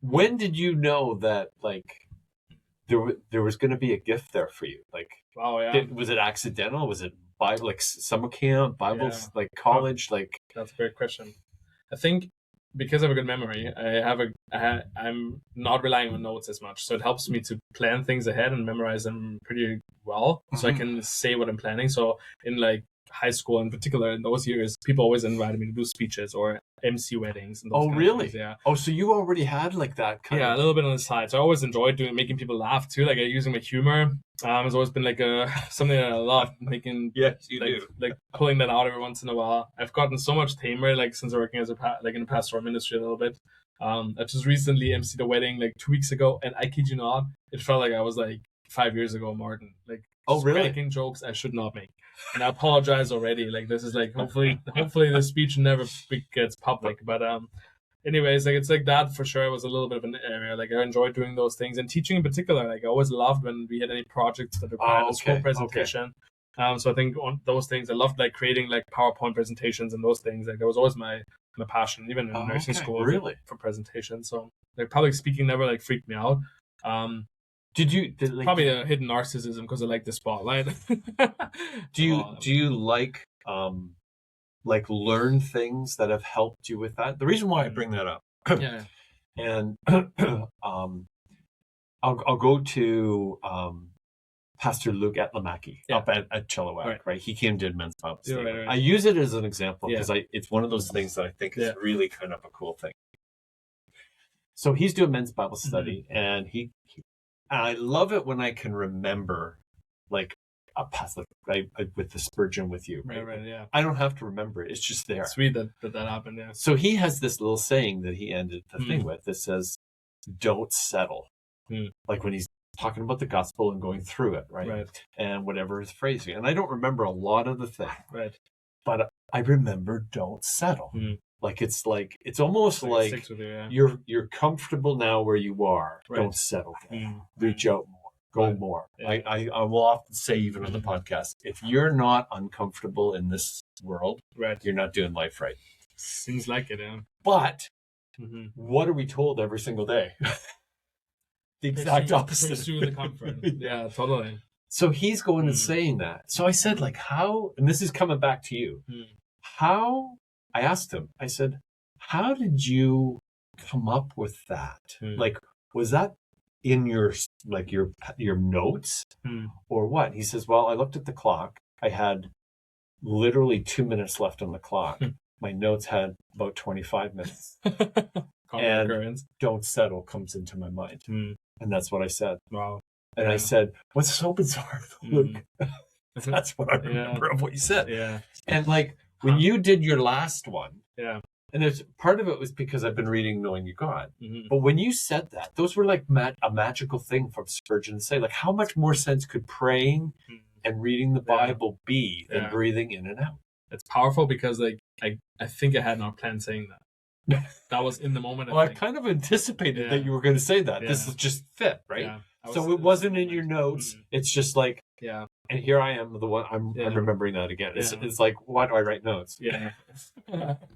When did you know that like there was going to be a gift there for you? Like, was it accidental? Was it Bible, like summer camp, Bible, like college? Like, that's a great question. I think because I have a good memory, I'm not relying on notes as much, so it helps me to plan things ahead and memorize them pretty well, so I can say what I'm planning. So in like high school in particular, in those years, people always invited me to do speeches or MC weddings and those Oh, kind of really? things, yeah. Oh, so you already had like that kind Yeah, of... a little bit on the side. So I always enjoyed making people laugh too, like using my humor. It's always been like something that I love making. Yes, you like, do. Like pulling that out every once in a while. I've gotten so much tamer like since working as like in the pastoral ministry a little bit. I just recently emceed a wedding like 2 weeks ago, and I kid you not, it felt like I was like 5 years ago, Martin. Like, oh, really? Making jokes I should not make, and I apologize already. Like, this is like hopefully the speech never gets public, but anyways, like it's like that for sure. It was a little bit of an area. Like I enjoyed doing those things and teaching in particular. Like I always loved when we had any projects that required a school presentation. So I think on those things, I loved like creating like PowerPoint presentations and those things. Like that was always my passion, even in nursing school, really, for presentations. So like public speaking never like freaked me out. Did probably a hidden narcissism because I like the spotlight. do you like learn things that have helped you with that? The reason why I bring that up, yeah, and I'll go to Pastor Luke Atlamaki up at Chilliwack, right? He came to men's Bible study. Right. I use it as an example because it's one of those things that I think is really kind of a cool thing. So he's doing men's Bible study, and he I love it when I can remember, like, a past, like, with the Spurgeon with you. Right, yeah. I don't have to remember it. It's just there. It's sweet that happened, yeah. So he has this little saying that he ended the thing with that says, don't settle. Like when he's talking about the gospel and going through it, right? And whatever his phrasing. And I don't remember a lot of the thing. Right. But I remember don't settle. It's almost like you're comfortable now where you are. Right. Don't settle. Reach out more. Go more. Yeah. I will often say, even on the podcast, if you're not uncomfortable in this world, you're not doing life right. Seems like it, yeah. But what are we told every single day? The exact opposite. Pursue the comfort. Yeah, totally. So he's going and saying that. So I said, like, how, and this is coming back to you, how, I asked him, I said, how did you come up with that? Like, was that in your, like, your notes or what? He says, well, I looked at the clock. I had literally 2 minutes left on the clock. My notes had about 25 minutes. And don't settle comes into my mind. And that's what I said. Wow. And I said, what's so bizarre, Luke? That's what I remember of what you said. Yeah. And like, when you did your last one, and there's part of it was because I've been reading Knowing You God. But when you said that, those were like a magical thing from Spurgeon to say, like, how much more sense could praying and reading the Bible be than breathing in and out? It's powerful because, like, I think I had no plan saying that. That was in the moment. Well, I kind of anticipated that you were going to say that. This is just fit, right? Yeah. So it wasn't in your notes. It's just like, and here I am, the one I'm remembering that again. It's like, why do I write notes? Yeah.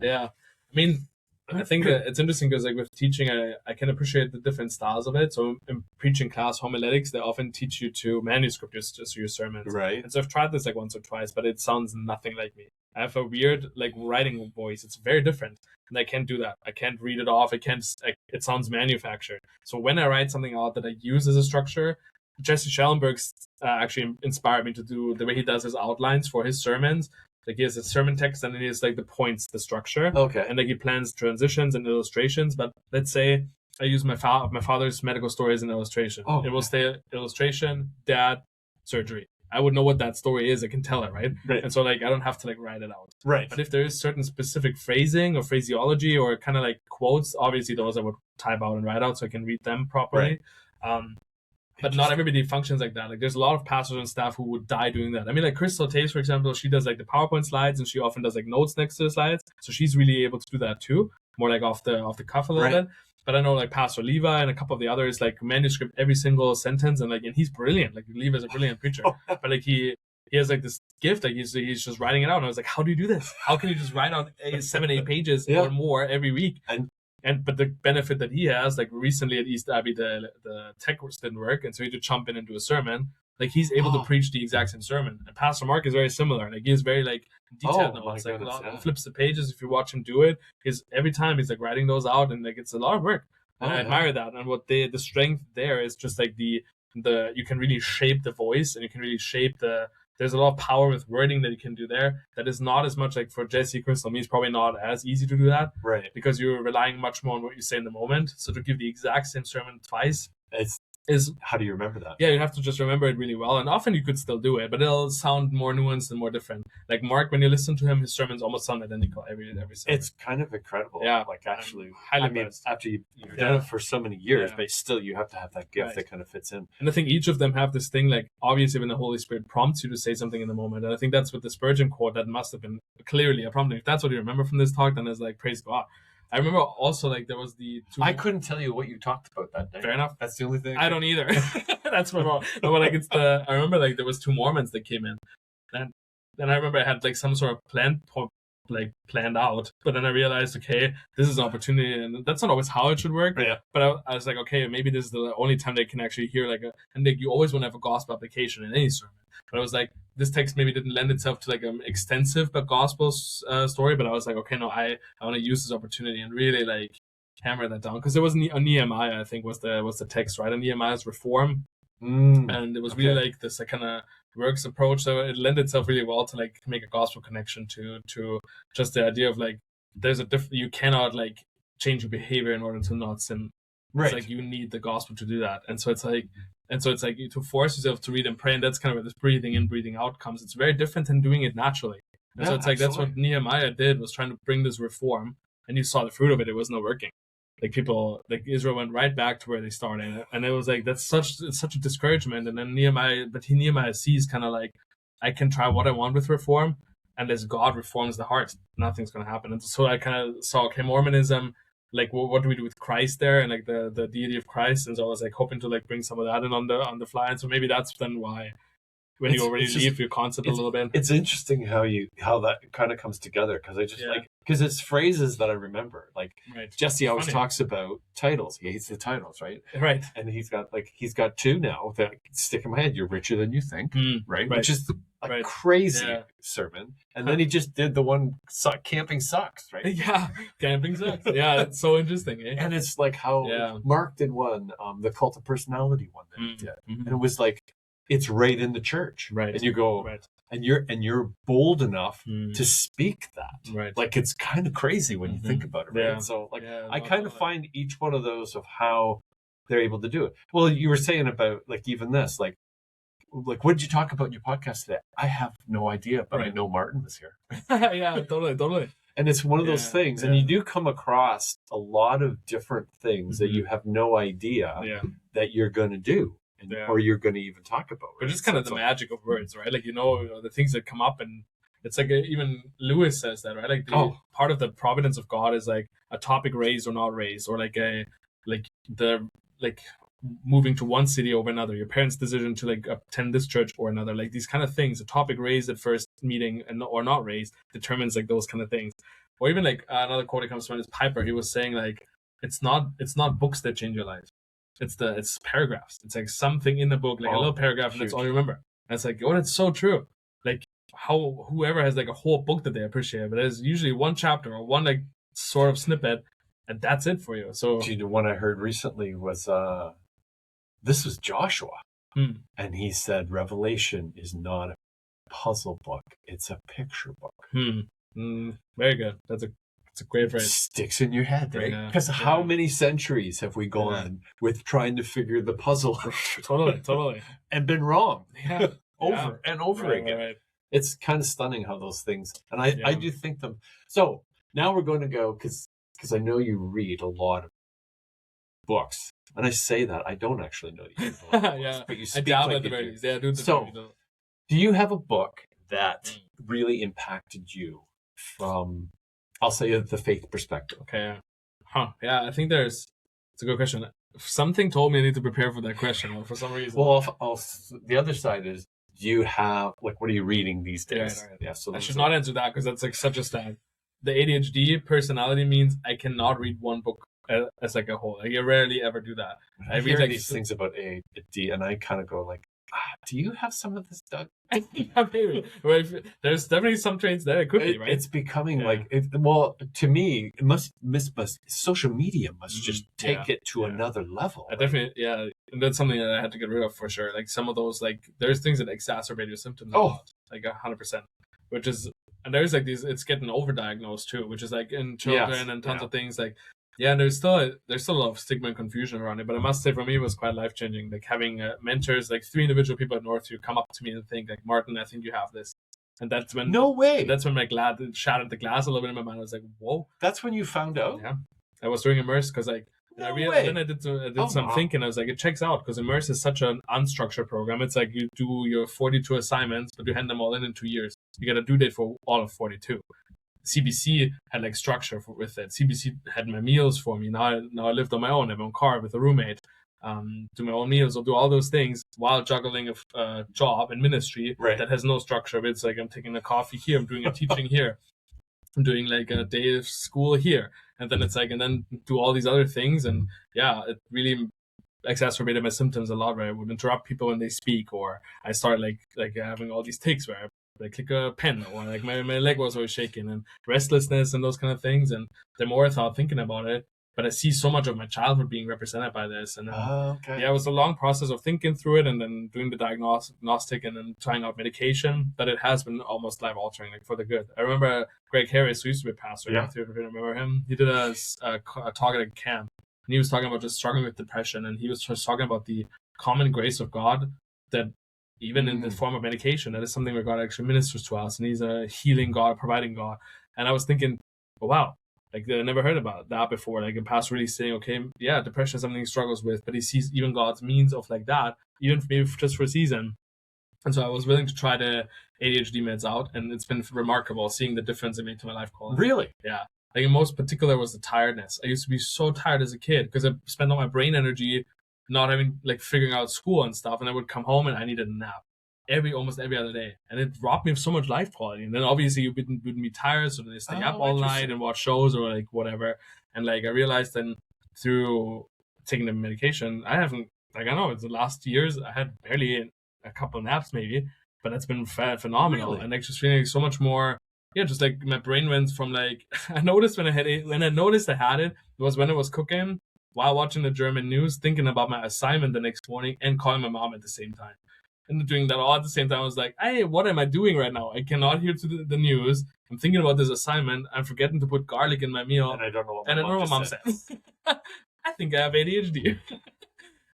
Yeah. I mean, I think it's interesting because, like, with teaching, I can appreciate the different styles of it. So in preaching class homiletics, they often teach you to manuscript just your sermons. Right. And so I've tried this like once or twice, but it sounds nothing like me. I have a weird, like, writing voice. It's very different. And I can't do that. I can't read it off. It sounds manufactured. So when I write something out that I use as a structure, Jesse Schellenberg actually inspired me to do the way he does his outlines for his sermons. Like, he has a sermon text and then he has, like, the points, the structure. Okay. And, like, he plans transitions and illustrations. But let's say I use my father's medical story as an illustration. It will stay illustration, dad, surgery. I would know what that story is. I can tell it, right? And so, like, I don't have to, like, write it out. Right. But if there is certain specific phrasing or phraseology or kind of, like, quotes, obviously those I would type out and write out so I can read them properly. Right. But not everybody functions like that. Like, there's a lot of pastors and staff who would die doing that. I mean, like, Crystal Tace, for example, she does, like, the PowerPoint slides, and she often does, like, notes next to the slides. So she's really able to do that too, more like off the cuff a little bit. But I know, like, Pastor Levi and a couple of the others, like, manuscript every single sentence, and, like, and he's brilliant. Like, Levi is a brilliant preacher. But, like, he has, like, this gift. Like, he's just writing it out. And I was like, how do you do this? How can you just write out 7-8 pages or more every week? But the benefit that he has, like, recently at East Abbey, the tech didn't work, and so he had to jump in and do a sermon. Like, he's able to preach the exact same sermon. And Pastor Mark is very similar. Like, he's very, like, detailed notes. Like, flips the pages. If you watch him do it, every time he's, like, writing those out, and, like, it's a lot of work. And I admire that. And what the strength there is just, like, the you can really shape the voice, and you can really shape the there's a lot of power with wording that you can do there. That is not as much like for Jesse, Crystal, me, it's probably not as easy to do that. Right. Because you're relying much more on what you say in the moment. So to give the exact same sermon twice how do you remember that? Yeah, you have to just remember it really well. And often you could still do it, but it'll sound more nuanced and more different. Like Mark, when you listen to him, his sermons almost sound identical every sermon. It's kind of incredible. Yeah. Like actually, highly after you've done it for so many years, but still you have to have that gift that kind of fits in. And I think each of them have this thing, like obviously when the Holy Spirit prompts you to say something in the moment. And I think that's what the Spurgeon quote, that must have been clearly a prompting. If that's what you remember from this talk, then it's like, praise God. I remember also like there was the I couldn't tell you what you talked about that day. Fair enough. That's the only thing. I don't either. That's my fault. No, but like I remember like there was 2 Mormons that came in, and then I remember I had like some sort of planned out, but then I realized, okay, this is an opportunity, and that's not always how it should work. Yeah. But I was like, okay, maybe this is the only time they can actually hear and like you always want to have a gospel application in any sermon. But I was like, this text maybe didn't lend itself to like an extensive gospel story, but I was like, okay, no, I want to use this opportunity and really like hammer that down, because there was a Nehemiah, I think was the text, right? And Nehemiah's reform, and it was really like this kind of works approach, so it lent itself really well to like make a gospel connection to just the idea of like there's a you cannot like change your behavior in order to not sin. Right. It's like you need the gospel to do that, and so it's like to force yourself to read and pray, and that's kind of where this breathing in, breathing out comes. It's very different than doing it naturally. And so it's like that's what Nehemiah did, was trying to bring this reform, and you saw the fruit of it. It was not working. Like Israel went right back to where they started, and it was like it's such a discouragement. And then Nehemiah sees kind of like, I can try what I want with reform, and as God reforms the heart, nothing's going to happen. And so I kind of saw, okay, Mormonism, like what do we do with Christ there, and like the deity of Christ. And so I was like hoping to like bring some of that in on the fly. And so maybe that's then why when you already leave your concept a little bit. It's interesting how that kind of comes together, because I just like, because it's phrases that I remember. Like Jesse always talks about titles. He hates the titles, right? Right. And he's got 2 now that stick in my head. You're richer than you think, right? Which is a crazy sermon. And then he just did the one, camping sucks, right? Yeah, camping sucks. Yeah, it's so interesting. Eh? And it's like how Mark did one, the cult of personality one that he did, and it was like, it's right in the church, right? And you go, and you're bold enough to speak that, right? Like it's kind of crazy when you think about it, right? And so, like, I kind of find each one of those of how they're able to do it. Well, you were saying about like even this, like what did you talk about in your podcast today? I have no idea, but I know Martin was here. Yeah, totally. And it's one of those things, and you do come across a lot of different things that you have no idea that you're going to do. Or you're going to even talk about. Right? But it's kind of the magic of words, right? Like, the things that come up, and it's like even Lewis says that, right? Like part of the providence of God is like a topic raised or not raised, or like moving to one city over another, your parents' decision to like attend this church or another, like these kind of things. A topic raised at first meeting or not raised determines like those kind of things. Or even like another quote that comes to mind is Piper. He was saying like it's not books that change your life. It's paragraphs. It's like something in the book, like a little paragraph, and that's all you remember. And it's like, that's so true. Like how whoever has like a whole book that they appreciate, but there's usually one chapter or one like sort of snippet, and that's it for you. So the one I heard recently was this was Joshua, and he said Revelation is not a puzzle book; it's a picture book. Very good. It's a great phrase. It sticks in your head, right? Because how many centuries have we gone with trying to figure the puzzle out? Totally. And been wrong. Yeah. Over and over again. Right. It's kind of stunning how those things, and I do think them. So now we're going to go, because I know you read a lot of books. And I say that, I don't actually know you read a lot of books, but you speak like you do. So, do you have a book that really impacted you from, I'll say, the faith perspective? Okay. Yeah, I think it's a good question. Something told me I need to prepare for that question for some reason. Well, the other side is, do you have, like, what are you reading these days? Right. Yeah, so I should not answer that, because that's like such a stab. The ADHD personality means I cannot read one book as like a whole. Like, I rarely ever do that. I read like these things about ADHD, and I kind of go like, Do you have some of this, Doug? Yeah, maybe. Well, there's definitely some traits there. It could be, right? It's becoming well, to me, it must social media must just take it to another level. I definitely, and that's something that I had to get rid of for sure. Like some of those, like there's things that exacerbate your symptoms a lot, like 100%, which is, and there's like these, it's getting overdiagnosed too, which is like in children and tons of things like, and there's still a lot of stigma and confusion around it. But I must say, for me, it was quite life changing. Like having mentors, like 3 individual people at North who come up to me and think like, Martin, I think you have this. And that's when That's when my it shattered the glass a little bit in my mind. I was like, whoa. That's when you found out. Yeah, I was doing Immerse because like then I did some thinking. I was like, it checks out because Immerse is such an unstructured program. It's like you do your 42 assignments, but you hand them all in 2 years. You get a due date for all of 42. CBC had like structure with it. CBC had my meals for me. Now I lived on my own. I have my own car with a roommate. Do my own meals. I'll do all those things while juggling a job in ministry that has no structure. It's like I'm taking a coffee here. I'm doing a teaching here. I'm doing like a day of school here. And then it's like, and then do all these other things. And it really exacerbated my symptoms a lot, where I would interrupt people when they speak, or I start like having all these tics where I click a pen, or like my leg was always shaking, and restlessness and those kind of things. And the more I thought thinking about it, but I see so much of my childhood being represented by this. And then, it was a long process of thinking through it and then doing the diagnostic and then trying out medication. But it has been almost life altering, like for the good. I remember Greg Harris, who used to be a pastor. If you remember him, he did a talk at a camp, and he was talking about just struggling with depression. And he was just talking about the common grace of God that even in the form of medication, that is something where God actually ministers to us. And he's a healing God, providing God. And I was thinking, oh, wow. Like, I never heard about that before. Like, a pastor really saying, okay, depression is something he struggles with, but he sees even God's means of like that, even maybe just for a season. And so I was willing to try the ADHD meds out, and it's been remarkable seeing the difference it made to my life quality. Really? Yeah. Like, in most particular was the tiredness. I used to be so tired as a kid because I spent all my brain energy not having, like, figuring out school and stuff, and I would come home and I needed a nap. Almost every other day, and it robbed me of so much life quality. And then obviously you wouldn't be tired, so then they stay up all night and watch shows or like whatever. And like I realized then through taking the medication, I haven't, like, I know it's the last years I had barely a couple of naps maybe, but that's been phenomenal. Really? And like just feeling like so much more. Just like my brain went from like I noticed when I noticed I had it was when I was cooking while watching the German news, thinking about my assignment the next morning and calling my mom at the same time. And doing that all at the same time, I was like, hey, what am I doing right now? I cannot hear to the news. I'm thinking about this assignment. I'm forgetting to put garlic in my meal. And I don't know what my mom said. I think I have ADHD.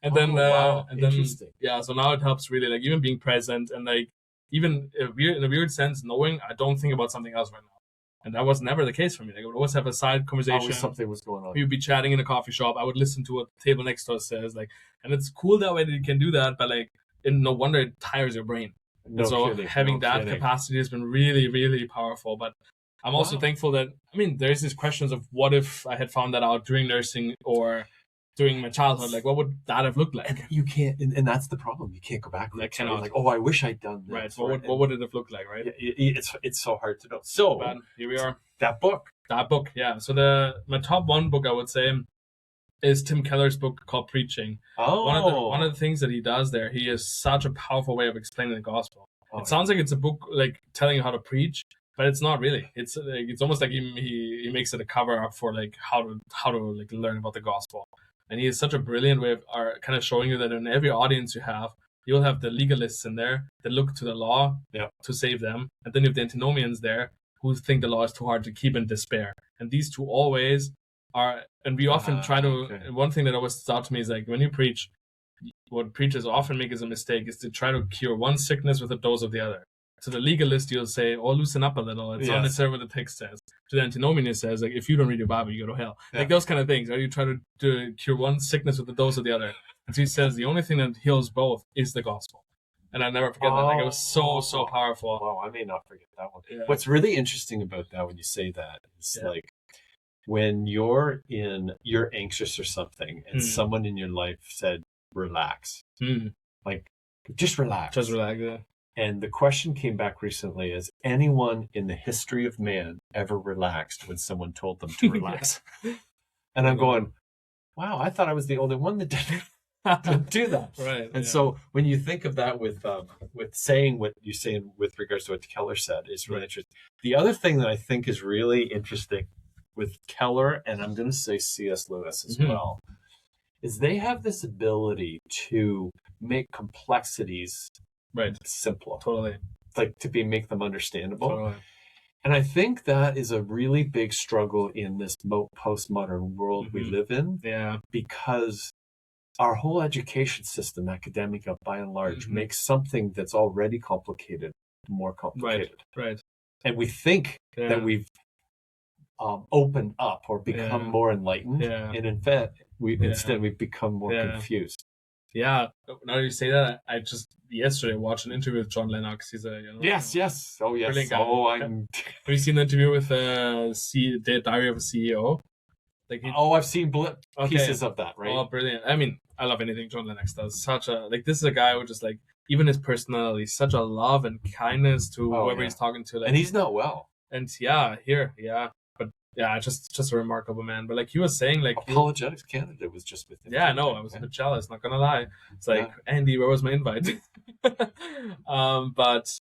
And Interesting. So now it helps really, like, even being present and, like, even in a weird sense, knowing I don't think about something else right now. And that was never the case for me. Like, I would always have a side conversation. Always something was going on. We would be chatting in a coffee shop. I would listen to what the table next to us says. Like, and it's cool that way that you can do that, but, like, and no wonder it tires your brain. Having that capacity has been really, really powerful. But I'm also thankful that, there's these questions of what if I had found that out during nursing or during my childhood? Like, what would that have looked like? And you can't, and that's the problem. You can't go back. I cannot. Like, I wish I'd done this. Right. What would it have looked like, right? It's so hard to know. So, here we are. That book. Yeah. So my top one book, I would say, is Tim Keller's book called Preaching. One of the things that he does there, he has such a powerful way of explaining the gospel. It sounds like it's a book like telling you how to preach, but it's not really. It's almost like he makes it a cover up for like how to like learn about the gospel. And he has such a brilliant way of kind of showing you that in every audience you'll have the legalists in there that look to the law to save them, and then you have the antinomians there who think the law is too hard to keep in despair. And these two always are, and we often try to, one thing that always stood out to me is like when you preach, what preachers often make as a mistake is to try to cure one sickness with a dose of the other. To the legalist, you'll say, loosen up a little. It's not necessarily what the text says. To the antinomian, it says, like, if you don't read your Bible, you go to hell. Like those kind of things, right? You try to cure one sickness with a dose of the other. And so he says the only thing that heals both is the gospel. And I never forget that. Like, it was so powerful. Wow, I may not forget that one. Yeah. What's really interesting about that when you say that is like, when you're anxious or something and someone in your life said, relax, like just relax. Yeah. And the question came back recently, has anyone in the history of man ever relaxed when someone told them to relax? And I'm going, wow, I thought I was the only one that did it. do that. Right. And so when you think of that with saying what you're saying with regards to what Keller said is really interesting. The other thing that I think is really interesting with Keller, and I'm going to say C.S. Lewis as well, is they have this ability to make complexities simpler. Totally. Like make them understandable. Totally. And I think that is a really big struggle in this postmodern world we live in. Yeah. Because our whole education system, academic by and large, makes something that's already complicated more complicated. Right. And we think that we've opened up or become more enlightened. Yeah. And in fact, instead we've become more confused. Yeah. Now that you say that, I just yesterday watched an interview with John Lennox. He's a yes. Oh yes. Have you seen the interview with the Diary of a CEO? I've seen pieces of that. Right. Oh, brilliant! I mean, I love anything John Lennox does. Such a this is a guy who just even his personality, such a love and kindness to whoever he's talking to. And he's not well. And but just a remarkable man. But he was saying Apologetics Canada was just with him. Yeah, no, I was a bit jealous, not gonna lie. It's Andy, where was my invite? But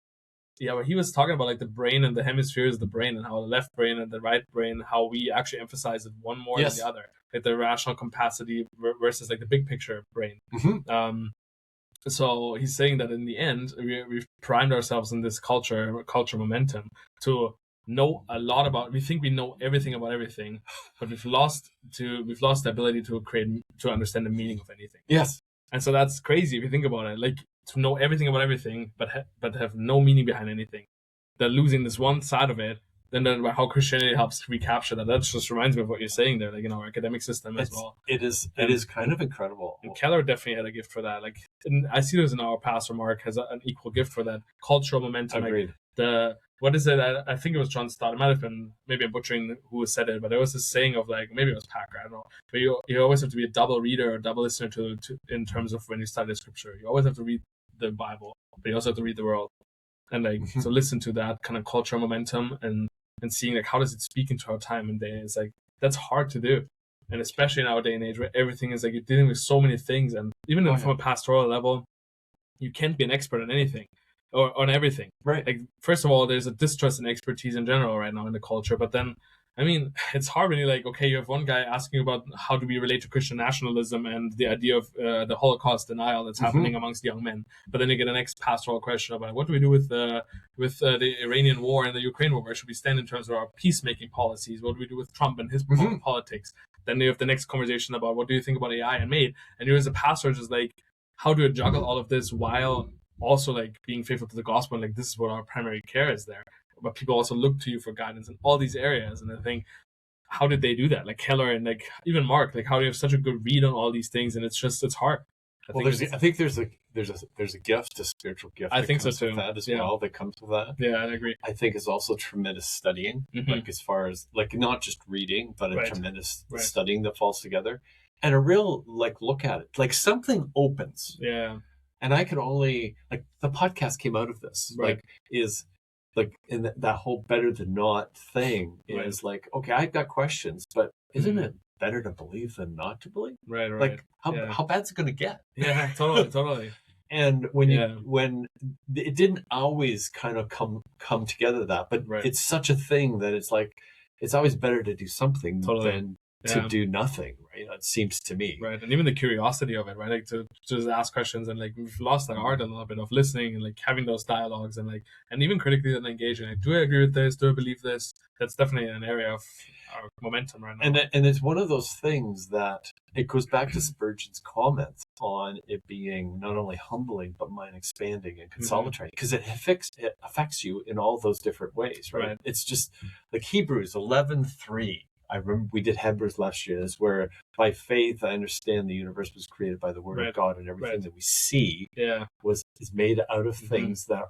what he was talking about, the brain and the hemispheres of the brain, and how the left brain and the right brain, how we actually emphasize it one more than the other. The rational capacity versus the big picture brain. So he's saying that in the end, we've primed ourselves in this culture momentum to know a lot about. We think we know everything about everything, but we've lost the ability to understand the meaning of anything. Yes, and so that's crazy if you think about it. To know everything about everything, but have no meaning behind anything. They're losing this one side of it. Then how Christianity helps recapture that. That just reminds me of what you're saying there, in our academic system as well. It is kind of incredible. And Keller definitely had a gift for that. And I see this in our pastor Mark has an equal gift for that cultural momentum. Agreed. What is it? I think it was John Stott. It might have been, maybe I'm butchering who said it, but there was this saying of maybe it was Packer, I don't know. But you always have to be a double reader or double listener to in terms of when you study the scripture. You always have to read the Bible, but you also have to read the world. And so listen to that kind of cultural momentum and seeing how does it speak into our time and day. It's that's hard to do. And especially in our day and age where everything is you're dealing with so many things, and even from a pastoral level, you can't be an expert on anything. Or on everything. Right. First of all, there's a distrust in expertise in general right now in the culture. But then, I mean, it's hard when you're okay, you have one guy asking about how do we relate to Christian nationalism and the idea of the Holocaust denial that's happening amongst young men. But then you get an pastoral question about what do we do with the Iranian war and the Ukraine war? Where should we stand in terms of our peacemaking policies? What do we do with Trump and his politics? Then you have the next conversation about what do you think about AI and MAID? And you as a pastor just how do you juggle all of this while also being faithful to the gospel, and this is what our primary care is there, but people also look to you for guidance in all these areas. And I think, how did they do that? Keller and even Mark, how do you have such a good read on all these things? And it's hard. I think there's a gift, a spiritual gift. I think so too. With that as well, that comes with that. Yeah, I agree. I think it's also tremendous studying, as far as not just reading, but a tremendous studying that falls together, and a real look at it, something opens. Yeah. And I can only the podcast came out of this, in that whole better than not thing is okay, I've got questions, but isn't it better to believe than not to believe? Right. How bad's it going to get? Yeah, totally. And when it didn't always kind of come together but it's such a thing that it's always better to do something than to do nothing, right? It seems to me. Right. And even the curiosity of it, right? To just ask questions, and we've lost the art a little bit of listening and having those dialogues and and even critically then engaging. Do I agree with this? Do I believe this? That's definitely an area of our momentum right now. And it's one of those things that it goes back to Spurgeon's comments on it being not only humbling but mind expanding and consolidating, because it affects you in all those different ways, right? It's just Hebrews 11:3. I remember we did Hebrews last year. Is where by faith I understand the universe was created by the word of God, and everything that we see is made out of things that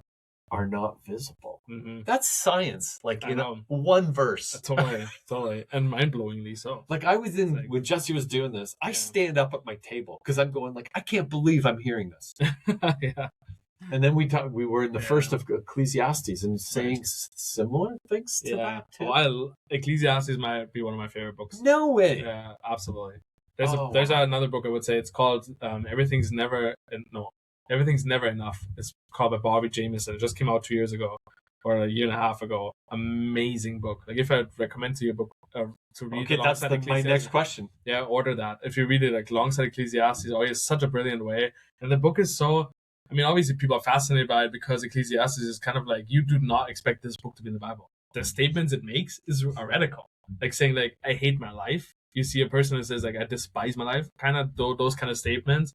are not visible. That's science, in one verse. Totally, and mind-blowingly so. I was when Jesse was doing this, I stand up at my table because I'm going I can't believe I'm hearing this. Yeah. And then we were in the first of Ecclesiastes and saying similar things to that too. Well, Ecclesiastes might be one of my favorite books. No way. Yeah, absolutely. There's another book I would say. It's called Everything's Never Enough. It's called by Bobby Jameson. It just came out 2 years ago or a year and a half ago. Amazing book. Like if I'd recommend to you a book to read. Okay, that's my next question. Yeah, order that. If you read it like alongside Ecclesiastes, it's such a brilliant way. And the book is so. I mean, obviously people are fascinated by it because Ecclesiastes is kind of like you do not expect this book to be in the Bible. The statements it makes are radical. Like saying like I hate my life. You see a person who says like I despise my life, kind of those kind of statements.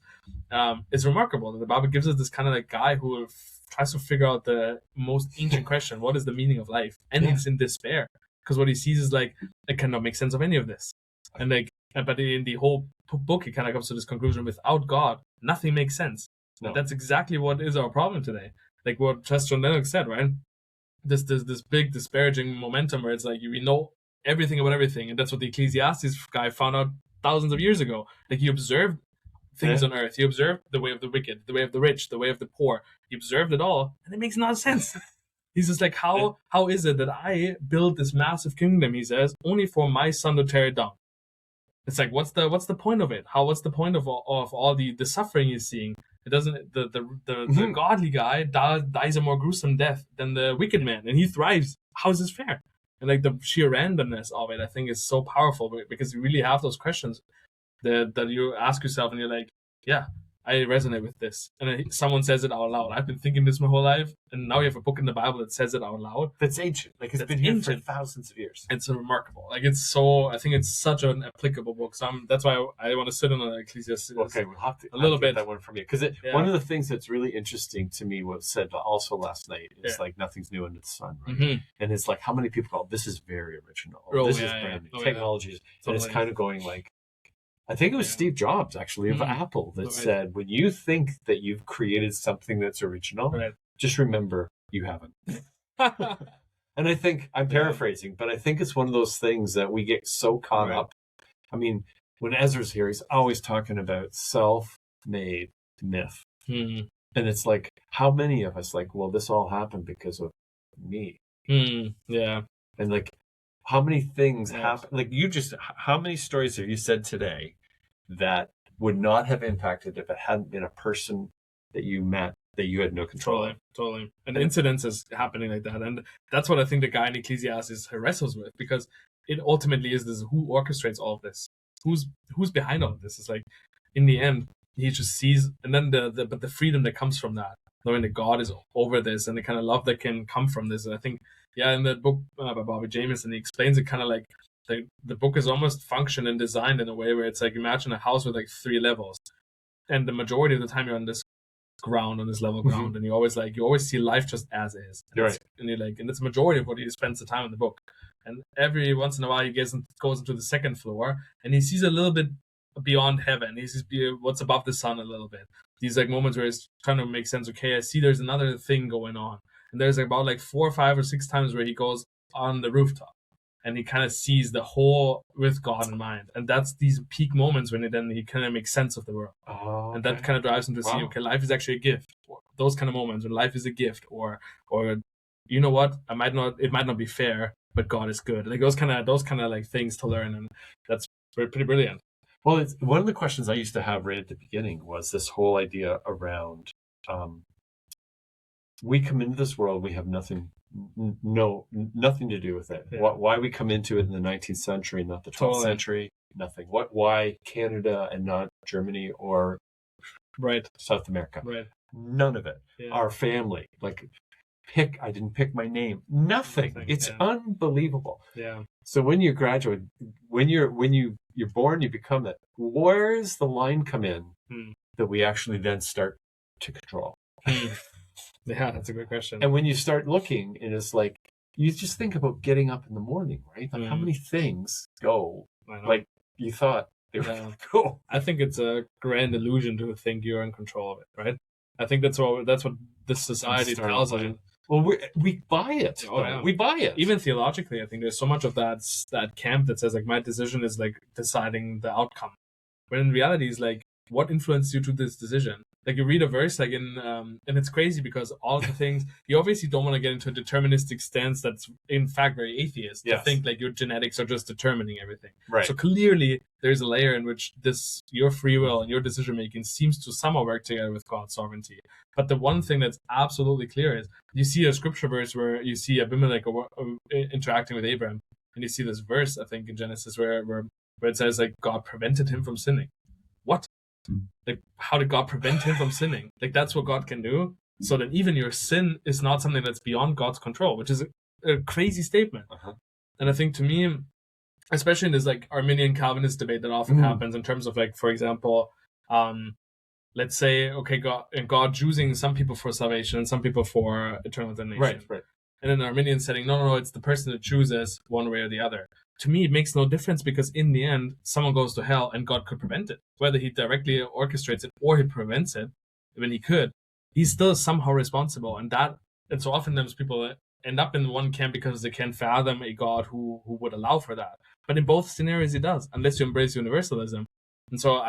It's remarkable that the Bible gives us this kind of like guy who tries to figure out the most ancient question: what is the meaning of life? And he's in despair because what he sees is like I cannot make sense of any of this. And like, but in the whole book, he kind of comes to this conclusion: without God, nothing makes sense. No. That's exactly what is our problem today. Like what Chester Lennox said, right? This big disparaging momentum where it's like we know everything about everything, and that's what the Ecclesiastes guy found out thousands of years ago. Like he observed things on earth, he observed the way of the wicked, the way of the rich, the way of the poor. He observed it all, and it makes no sense. He's just like, how is it that I build this massive kingdom? He says, only for my son to tear it down. It's like, what's the point of it? What's the point of all the suffering he's seeing? It doesn't. The godly guy dies a more gruesome death than the wicked man, and he thrives. How is this fair? And like the sheer randomness of it, I think is so powerful because you really have those questions that you ask yourself, and you're like, yeah, I resonate with this. And someone says it out loud. I've been thinking this my whole life, and now you have a book in the Bible that says it out loud. That's ancient. Like it's been here for thousands of years. It's remarkable. Like I think it's such an applicable book. So that's why I want to sit on Ecclesiastes. Okay, we'll have to a little bit that one from you because one of the things that's really interesting to me was said also last night is like nothing's new under the sun, right? Mm-hmm. And it's like how many people go, this is very original. This is brand new technologies, and it's kind of going like. I think it was Steve Jobs, actually, of Apple that said, when you think that you've created something that's original, just remember you haven't. And I think, I'm paraphrasing, but I think it's one of those things that we get so caught up. I mean, when Ezra's here, he's always talking about self-made myth. Mm. And it's like, how many of us, like, well, this all happened because of me. Mm. Yeah. And like, how many things happen? Like how many stories have you said today that would not have impacted if it hadn't been a person that you met that you had no control of? Totally. And incidents is happening like that. And that's what I think the guy in Ecclesiastes wrestles with, because it ultimately is this: who orchestrates all of this? Who's behind all of this? It's like, in the end, he just sees, and then but the freedom that comes from that, knowing that God is over this, and the kind of love that can come from this. And I think, in that book by Bobby Jameson, he explains it kind of like the book is almost functioned and designed in a way where it's like, imagine a house with like 3 levels, and the majority of the time you're on this ground, on this level ground, and you always see life just as is. And right. And you're like, and it's the majority of what he spends the time in the book. And every once in a while he goes into the second floor, and he sees a little bit beyond heaven. He sees what's above the sun a little bit. These like moments where he's trying to make sense. Okay, I see there's another thing going on. And there's about like 4 or 5 or 6 times where he goes on the rooftop and he kind of sees the whole with God in mind. And that's these peak moments when he kind of makes sense of the world. Oh, okay. And that kind of drives him to see, okay, life is actually a gift. Or those kind of moments when life is a gift, or you know what, it might not be fair, but God is good. Like those kind of like things to learn, and that's pretty brilliant. Well, it's one of the questions I used to have right at the beginning was this whole idea around we come into this world, we have nothing to do with it. Yeah. Why we come into it in the 19th century, not the 12th century, nothing. Why Canada and not Germany or South America? Right. None of it. Yeah. Our family, like I didn't pick my name. Nothing. It's unbelievable. Yeah. So when you graduate, when you're born, you become that. Where's the line come in that we actually then start to control? Yeah, that's a good question. And when you start looking, and it's like, you just think about getting up in the morning, right? Like how many things go like you thought they were going to go. I think it's a grand illusion to think you're in control of it, right? I think that's what this society tells us. Well, we buy it. Oh, yeah. We buy it. Even theologically, I think there's so much of that camp that says like my decision is like deciding the outcome. When in reality, it's like, what influenced you to this decision? Like you read a verse like and it's crazy because all of the things you obviously don't want to get into a deterministic stance that's in fact very atheist to think like your genetics are just determining everything. Right. So clearly there's a layer in which your free will and your decision making seems to somehow work together with God's sovereignty. But the one thing that's absolutely clear is you see a scripture verse where you see Abimelech interacting with Abraham, and you see this verse I think in Genesis where it says like God prevented him from sinning. What? Like, how did God prevent him from sinning? Like, that's what God can do. So that even your sin is not something that's beyond God's control, which is a crazy statement. And I think to me, especially in this like Arminian Calvinist debate that often happens in terms of like, for example, let's say, okay, God choosing some people for salvation and some people for eternal damnation. Right. And in the Arminian setting, no, it's the person that chooses one way or the other. To me, it makes no difference because in the end, someone goes to hell and God could prevent it. Whether he directly orchestrates it or he prevents it, when he could, he's still somehow responsible. And so oftentimes people end up in one camp because they can't fathom a God who would allow for that. But in both scenarios, he does, unless you embrace universalism. And so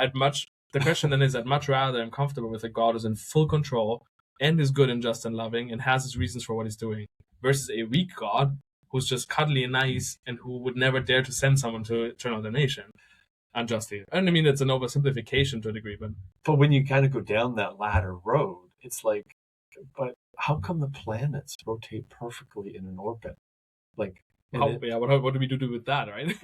the question then is, I'd much rather am comfortable with a God who's in full control and is good and just and loving and has his reasons for what he's doing, versus a weak God who's just cuddly and nice and who would never dare to send someone to eternal damnation unjustly. And I mean, it's an oversimplification to a degree, but when you kind of go down that ladder road, it's like, but how come the planets rotate perfectly in an orbit? Like, what do we do with that, right?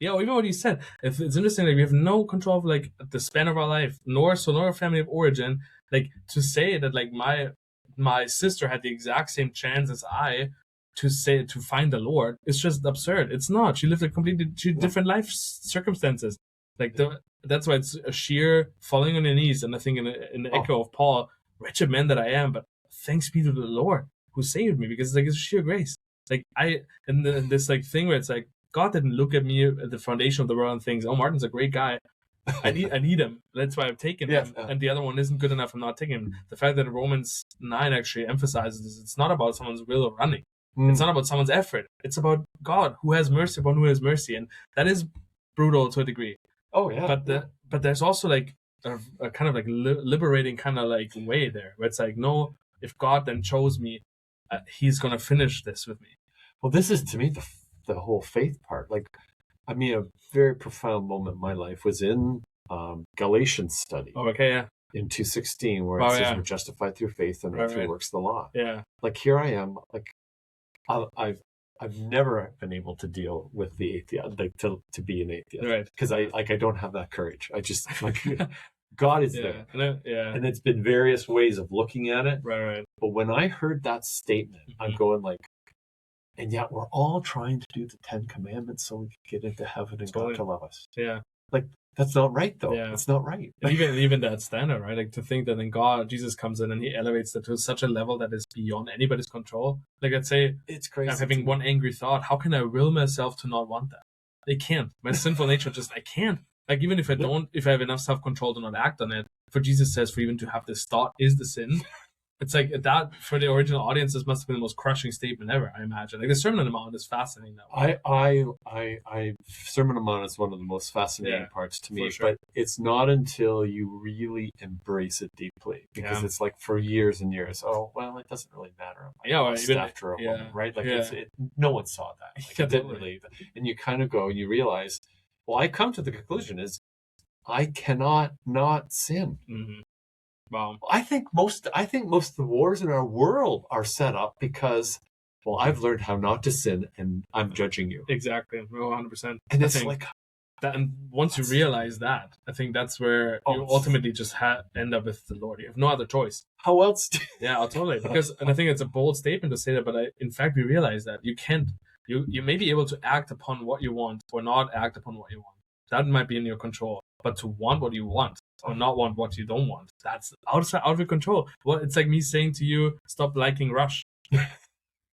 Yeah, even what you said, it's interesting. Like we have no control of like the span of our life, nor a family of origin. Like to say that like my sister had the exact same chance as I to find the Lord, it's just absurd. It's not. She lived a completely different life circumstances. Like that's why it's a sheer falling on your knees. And I think in the echo of Paul, wretched man that I am, but thanks be to the Lord who saved me, because it's sheer grace. Like this like thing where it's like God didn't look at me at the foundation of the world and thinks, oh, Martin's a great guy. I need him. That's why I've taken him. And the other one isn't good enough. I'm not taking him. The fact that Romans 9 actually emphasizes this, it's not about someone's will of running. It's not about someone's effort. It's about God who has mercy upon who has mercy, and that is brutal to a degree. Oh yeah. But there's also like a kind of like liberating kind of like way there, where it's like, no, if God then chose me, He's gonna finish this with me. Well, this is to me the whole faith part. Like, I mean, a very profound moment in my life was in Galatians study. Oh, okay, yeah. In 2:16, where it says we're justified through faith and not through works of the law. Yeah. Like here I am, like I've never been able to deal with the atheist, like to be an atheist, right? Because I don't have that courage. I just like God is there, and it's been various ways of looking at it, right. But when I heard that statement, I'm going like, and yet we're all trying to do the 10 Commandments so we can get into heaven and God to love us. Yeah, like that's not right though. Yeah. It's not right. And even that standard, right? Like to think that then Jesus comes in and he elevates that to such a level that is beyond anybody's control. Like I'd say, it's crazy. I'm having one angry thought. How can I will myself to not want that? I can't. My sinful nature I can't. Like even if I have enough self-control to not act on it, for Jesus says for even to have this thought is the sin. It's like that for the original audience. This must have been the most crushing statement ever, I imagine. Like the Sermon on the Mount is fascinating. That I Sermon on the Mount is one of the most fascinating parts to me. Sure. But it's not until you really embrace it deeply, because it's like for years and years. Oh well, it doesn't really matter. After a woman, right? Like no one saw that. Like, it didn't really. And you kind of go and you realize. Well, I come to the conclusion is I cannot not sin. Mm-hmm. Wow. I think most of the wars in our world are set up because, well, I've learned how not to sin and I'm judging you. Exactly. 100%. And it's like that, and once you realize that, I think that's where you ultimately just end up with the Lord. You have no other choice. How else? Yeah, totally. And I think it's a bold statement to say that, but in fact, we realize that you can't. You may be able to act upon what you want or not act upon what you want. That might be in your control. But to want what you want or not want what you don't want, that's out of your control. Well, it's like me saying to you, stop liking Rush.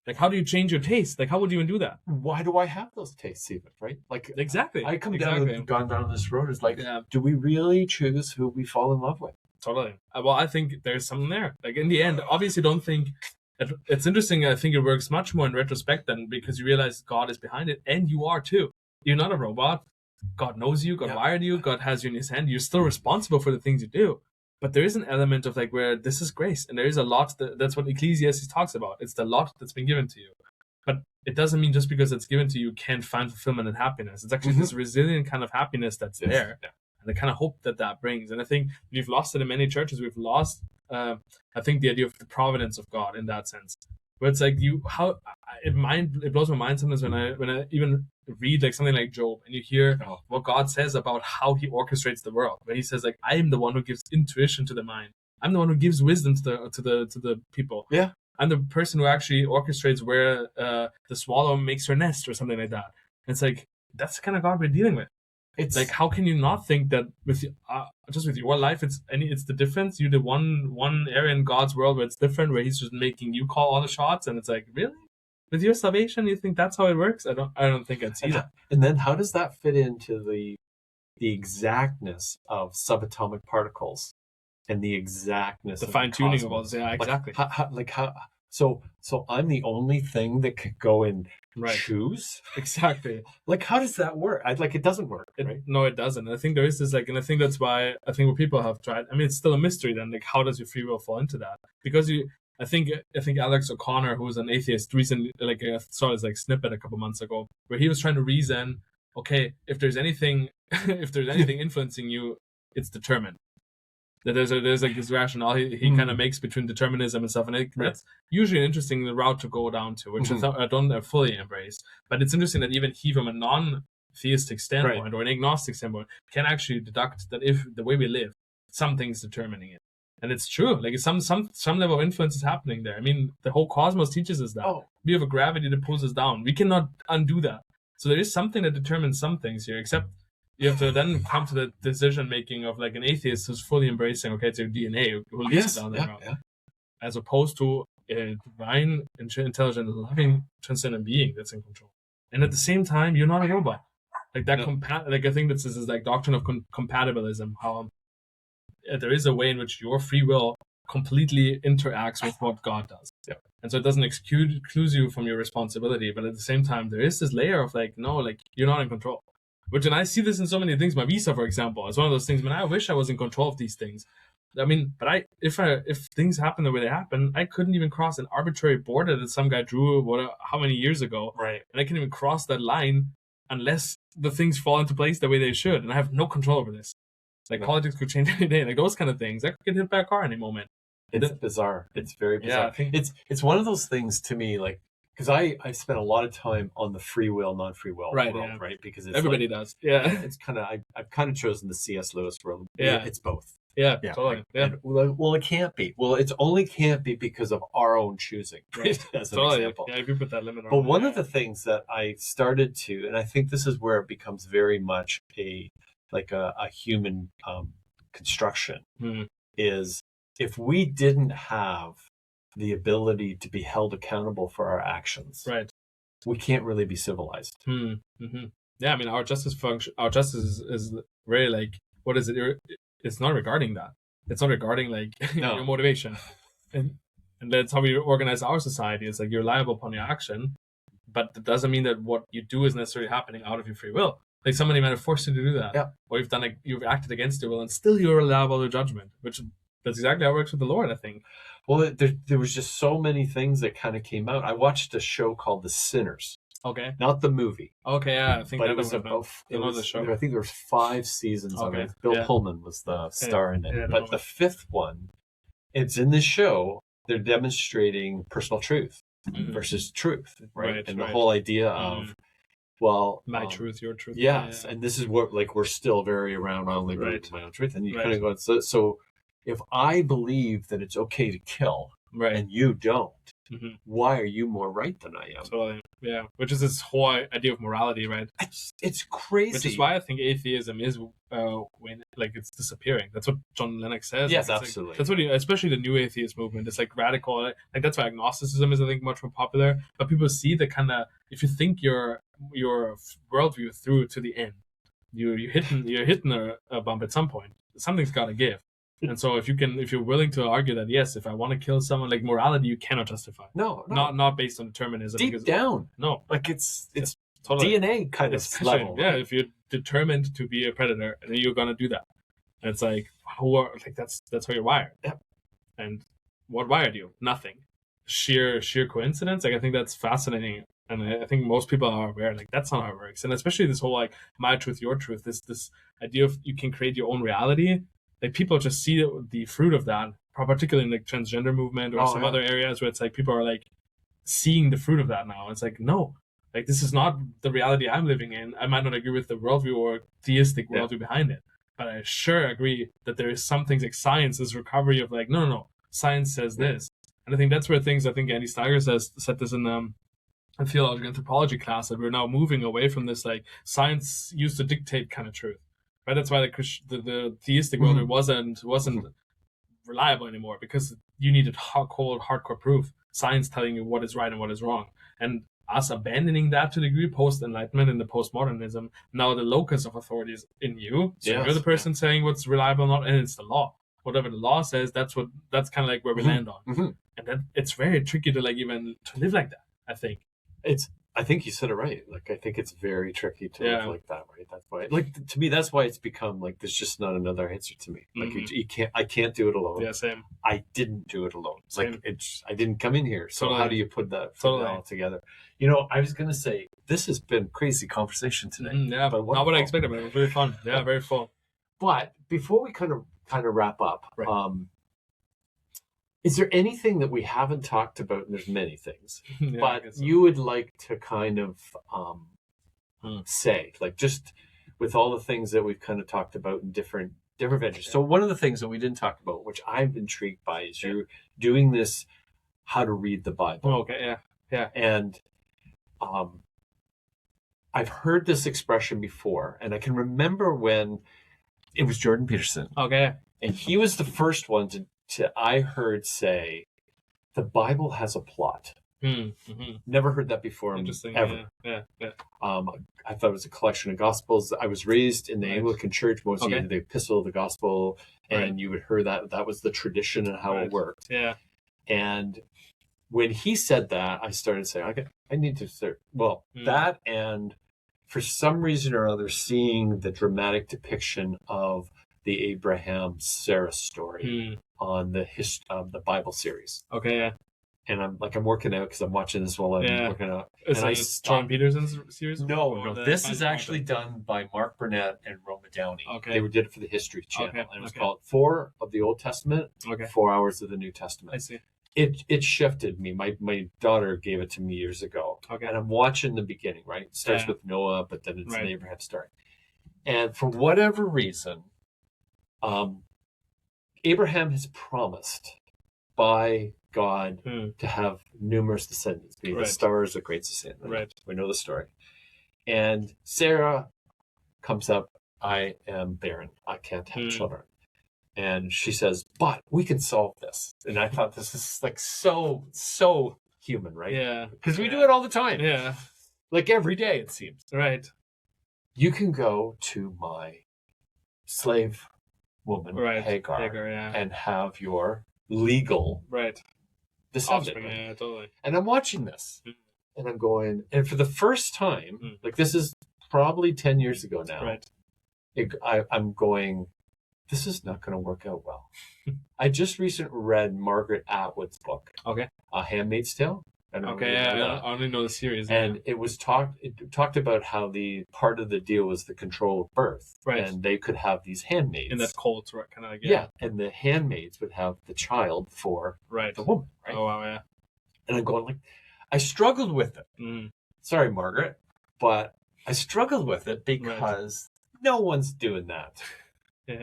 Like, how do you change your taste? Like, how would you even do that? Why do I have those tastes even, right? Like, exactly. I gone down this road. It's like, do we really choose who we fall in love with? Totally. Well, I think there's something there. Like, in the end, obviously don't think... It's interesting. I think it works much more in retrospect then, because you realize God is behind it, and you are too. You're not a robot. God knows you. God wired you. God has you in his hand. You're still responsible for the things you do. But there is an element of like where this is grace, and there is a lot that's what Ecclesiastes talks about. It's the lot that's been given to you, but it doesn't mean just because it's given to you, you can't find fulfillment and happiness. It's actually this resilient kind of happiness that's there, and the kind of hope that brings. And I think we've lost it in many churches. We've lost, I think, the idea of the providence of God in that sense. Where it's like it blows my mind sometimes when I even read like something like Job, and you hear what God says about how he orchestrates the world, where he says like, I am the one who gives intuition to the mind. I'm the one who gives wisdom to the people. Yeah. I'm the person who actually orchestrates where the swallow makes her nest or something like that. And it's like, that's the kind of God we're dealing with. It's like, how can you not think that with just with your life, it's the difference? You're the one area in God's world where it's different, where he's just making you call all the shots, and it's like, really? With your salvation, you think that's how it works? I don't think I'd see that. And then how does that fit into the exactness of subatomic particles and the exactness The of fine tuning of cosmos? all, yeah, exactly. So I'm the only thing that could go and choose? Exactly. Like, how does that work? It doesn't work, right? No, it doesn't. I think there is this and I think that's why I think what people have tried. I mean, it's still a mystery then. Like, how does your free will fall into that? Because I think Alex O'Connor, who was an atheist, recently, like I saw his like snippet a couple months ago, where he was trying to reason, okay, if there's anything influencing you, it's determined. That there's like this rationale he kind of makes between determinism and stuff, and that's usually an interesting route to go down to, which I don't fully embrace. But it's interesting that even he, from a non-theistic standpoint or an agnostic standpoint, can actually deduct that if the way we live, something's determining it, and it's true. Like some level of influence is happening there. I mean, the whole cosmos teaches us that we have a gravity that pulls us down. We cannot undo that. So there is something that determines some things here, except you have to then come to the decision making of like an atheist who's fully embracing, okay, it's your DNA who leads down that route, as opposed to a divine, intelligent, loving, transcendent being that's in control. And at the same time, you're not a robot. Like that, I think this is like doctrine of compatibilism. How there is a way in which your free will completely interacts with what God does. Yeah. And so it doesn't exclude you from your responsibility, but at the same time, there is this layer of like, no, like you're not in control. Which, and I see this in so many things. My visa, for example, is one of those things. Man, I wish I was in control of these things. I mean, but if things happen the way they happen, I couldn't even cross an arbitrary border that some guy drew how many years ago, right? And I can't even cross that line unless the things fall into place the way they should, and I have no control over this. Like politics could change any day, like those kind of things. I could get hit by a car any moment. It's bizarre. It's very bizarre. Yeah, it's one of those things to me, like. Because I spent a lot of time on the free will, non-free will world, right? Because it's everybody does. Yeah. It's kind of I've kind of chosen the C.S. Lewis world. Yeah. It's both. Yeah, totally. Yeah. And, well, it can't be. Well, it only can't be because of our own choosing, right? As an example. Yeah, if you put that limit on. But one of the things that I started to, and I think this is where it becomes very much a human construction, is if we didn't have the ability to be held accountable for our actions, right, we can't really be civilized. Mm-hmm. Yeah, I mean, our justice is really like, what is it? It's not regarding that. It's not regarding like your motivation, and that's how we organize our society. It's like you're liable upon your action, but that doesn't mean that what you do is necessarily happening out of your free will. Like somebody might have forced you to do that, or you've acted against your will, and still you're liable to judgment. Which that's exactly how it works with the Lord, I think. Well, there was just so many things that kind of came out. I watched a show called The Sinners. Okay. Not the movie. Okay, yeah. I think but that it was the show. I think there were 5 seasons of it. Bill Pullman was the star in it. Yeah, but the 5th one, it's in this show, they're demonstrating personal truth versus truth, right? And the whole idea of, well, my truth, your truth. Yes, and this is what, like, we're still very around, I only believe my own truth. And you kind of go, so if I believe that it's okay to kill, and you don't, why are you more right than I am? Totally. Yeah. Which is this whole idea of morality, right? It's crazy. Which is why I think atheism is when it's disappearing. That's what John Lennox says. Yes, absolutely. That's what especially the new atheist movement. It's like radical. Like that's why agnosticism is, I think, much more popular. But people see the kind of, if you think your worldview through to the end, you're hitting a bump at some point. Something's got to give. And so if you're willing to argue that, yes, if I want to kill someone, like morality, you cannot justify. No. Not based on determinism. Deep down. No. Like it's totally DNA kind of level. Yeah, if you're determined to be a predator, then you're going to do that. And it's like, that's how you're wired. Yep. And what wired you? Nothing. Sheer coincidence. Like I think that's fascinating, and I think most people are aware. Like that's not how it works. And especially this whole like my truth, your truth. This idea of you can create your own reality. Like people just see the fruit of that, particularly in the transgender movement or some other areas where it's like people are like seeing the fruit of that now. It's like no, like this is not the reality I'm living in. I might not agree with the worldview or theistic worldview behind it, but I sure agree that there is some things like science is recovery of like no, science says this. And I think that's where things, I think Andy Steiger said this in a theological anthropology class, that we're now moving away from this like science used to dictate kind of truth, right? That's why the theistic world wasn't reliable anymore, because you needed cold hardcore proof, science telling you what is right and what is wrong. And us abandoning that to the degree post enlightenment and the postmodernism, now the locus of authority is in you. So you're the person saying what's reliable or not, and it's the law. Whatever the law says, that's kind of like where we land on. And then it's very tricky to like even to live like that. I think I think you said it right. Like I think it's very tricky to live like that, right? That's why, like to me, that's why it's become like there's just not another answer to me. Like I can't do it alone. Yeah, same. I didn't do it alone. Same. Like I didn't come in here. So how do you put that all together? I was gonna say this has been crazy conversation today. Yeah, but not what I expected, but it was really fun. Yeah, very full. But before we kind of wrap up, is there anything that we haven't talked about? And there's many things, but you would like to kind of say, like, just with all the things that we've kind of talked about in different ventures. So one of the things that we didn't talk about, which I'm intrigued by, is you're doing this, how to read the Bible. Oh, okay, yeah. And I've heard this expression before, and I can remember when it was Jordan Peterson. Okay. And he was the first one to I heard say, the Bible has a plot. Never heard that before. Interesting. Ever. Yeah. I thought it was a collection of gospels. I was raised in the Anglican Church. Most of the epistle, the gospel, and you would hear that was the tradition and how it worked. Yeah. And when he said that, I started saying, okay, I need to start. Well, that, and for some reason or other, seeing the dramatic depiction of the Abraham-Sarah story on the Bible series. Okay, yeah. And I'm working out because I'm watching this while I'm working out. Is it John Peterson's series? No. This is actually done by Mark Burnett and Roma Downey. Okay. They did it for the History Channel. Okay. And it was called 4 of the Old Testament, 4 hours of the New Testament. I see. It shifted me. My daughter gave it to me years ago. Okay. And I'm watching the beginning, right? It starts with Noah, but then it's an Abraham story. And for whatever reason, Abraham has promised by God to have numerous descendants, be the stars of great descendants. Right. We know the story. And Sarah comes up, I am barren. I can't have children. And she says, but we can solve this. And I thought this is like so human, right? Yeah. Because we do it all the time. Yeah. Like every day, it seems. Right. You can go to my slave woman, Hagar, and have your legal descendant. Yeah, totally. And I'm watching this, and I'm going, and for the first time, like this is probably 10 years ago now, I'm going, this is not going to work out well. I just recently read Margaret Atwood's book, A Handmaid's Tale. I only know the series. And it talked about how the part of the deal was the control of birth. Right. And they could have these handmaids. And that's cult, right? Kind of like, yeah. And the handmaids would have the child for the woman, right? Oh, wow, yeah. And I'm going like, I struggled with it. Sorry, Margaret, but I struggled with it because no one's doing that.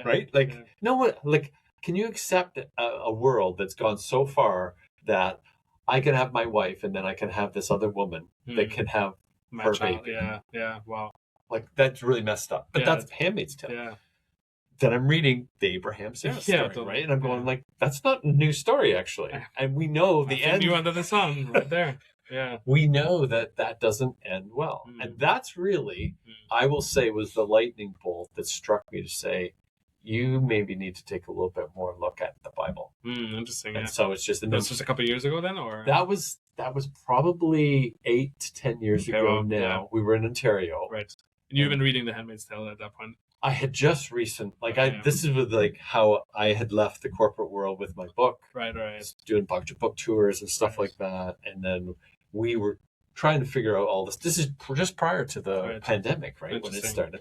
Right? Like, no one, like, can you accept a world that's gone so far that I can have my wife, and then I can have this other woman that can have her baby. Yeah, wow. Like, that's really messed up. But that's Handmaid's Tale. Yeah. Then I'm reading the Abraham Sarah story, right? And I'm going like, that's not a new story, actually. And we know the end. You under the sun, right there. Yeah. We know that doesn't end well. And that's really, I will say, was the lightning bolt that struck me to say, you maybe need to take a little bit more look at the Bible. Interesting. And so it's just... That was just a couple of years ago then, or? That was probably 8 to 10 years ago now. Yeah. We were in Ontario. Right. And you've been reading The Handmaid's Tale at that point? I had just this is with like how I had left the corporate world with my book, Right. doing a bunch of book tours and stuff like that. And then we were trying to figure out all this. This is just prior to the pandemic, right? When it started.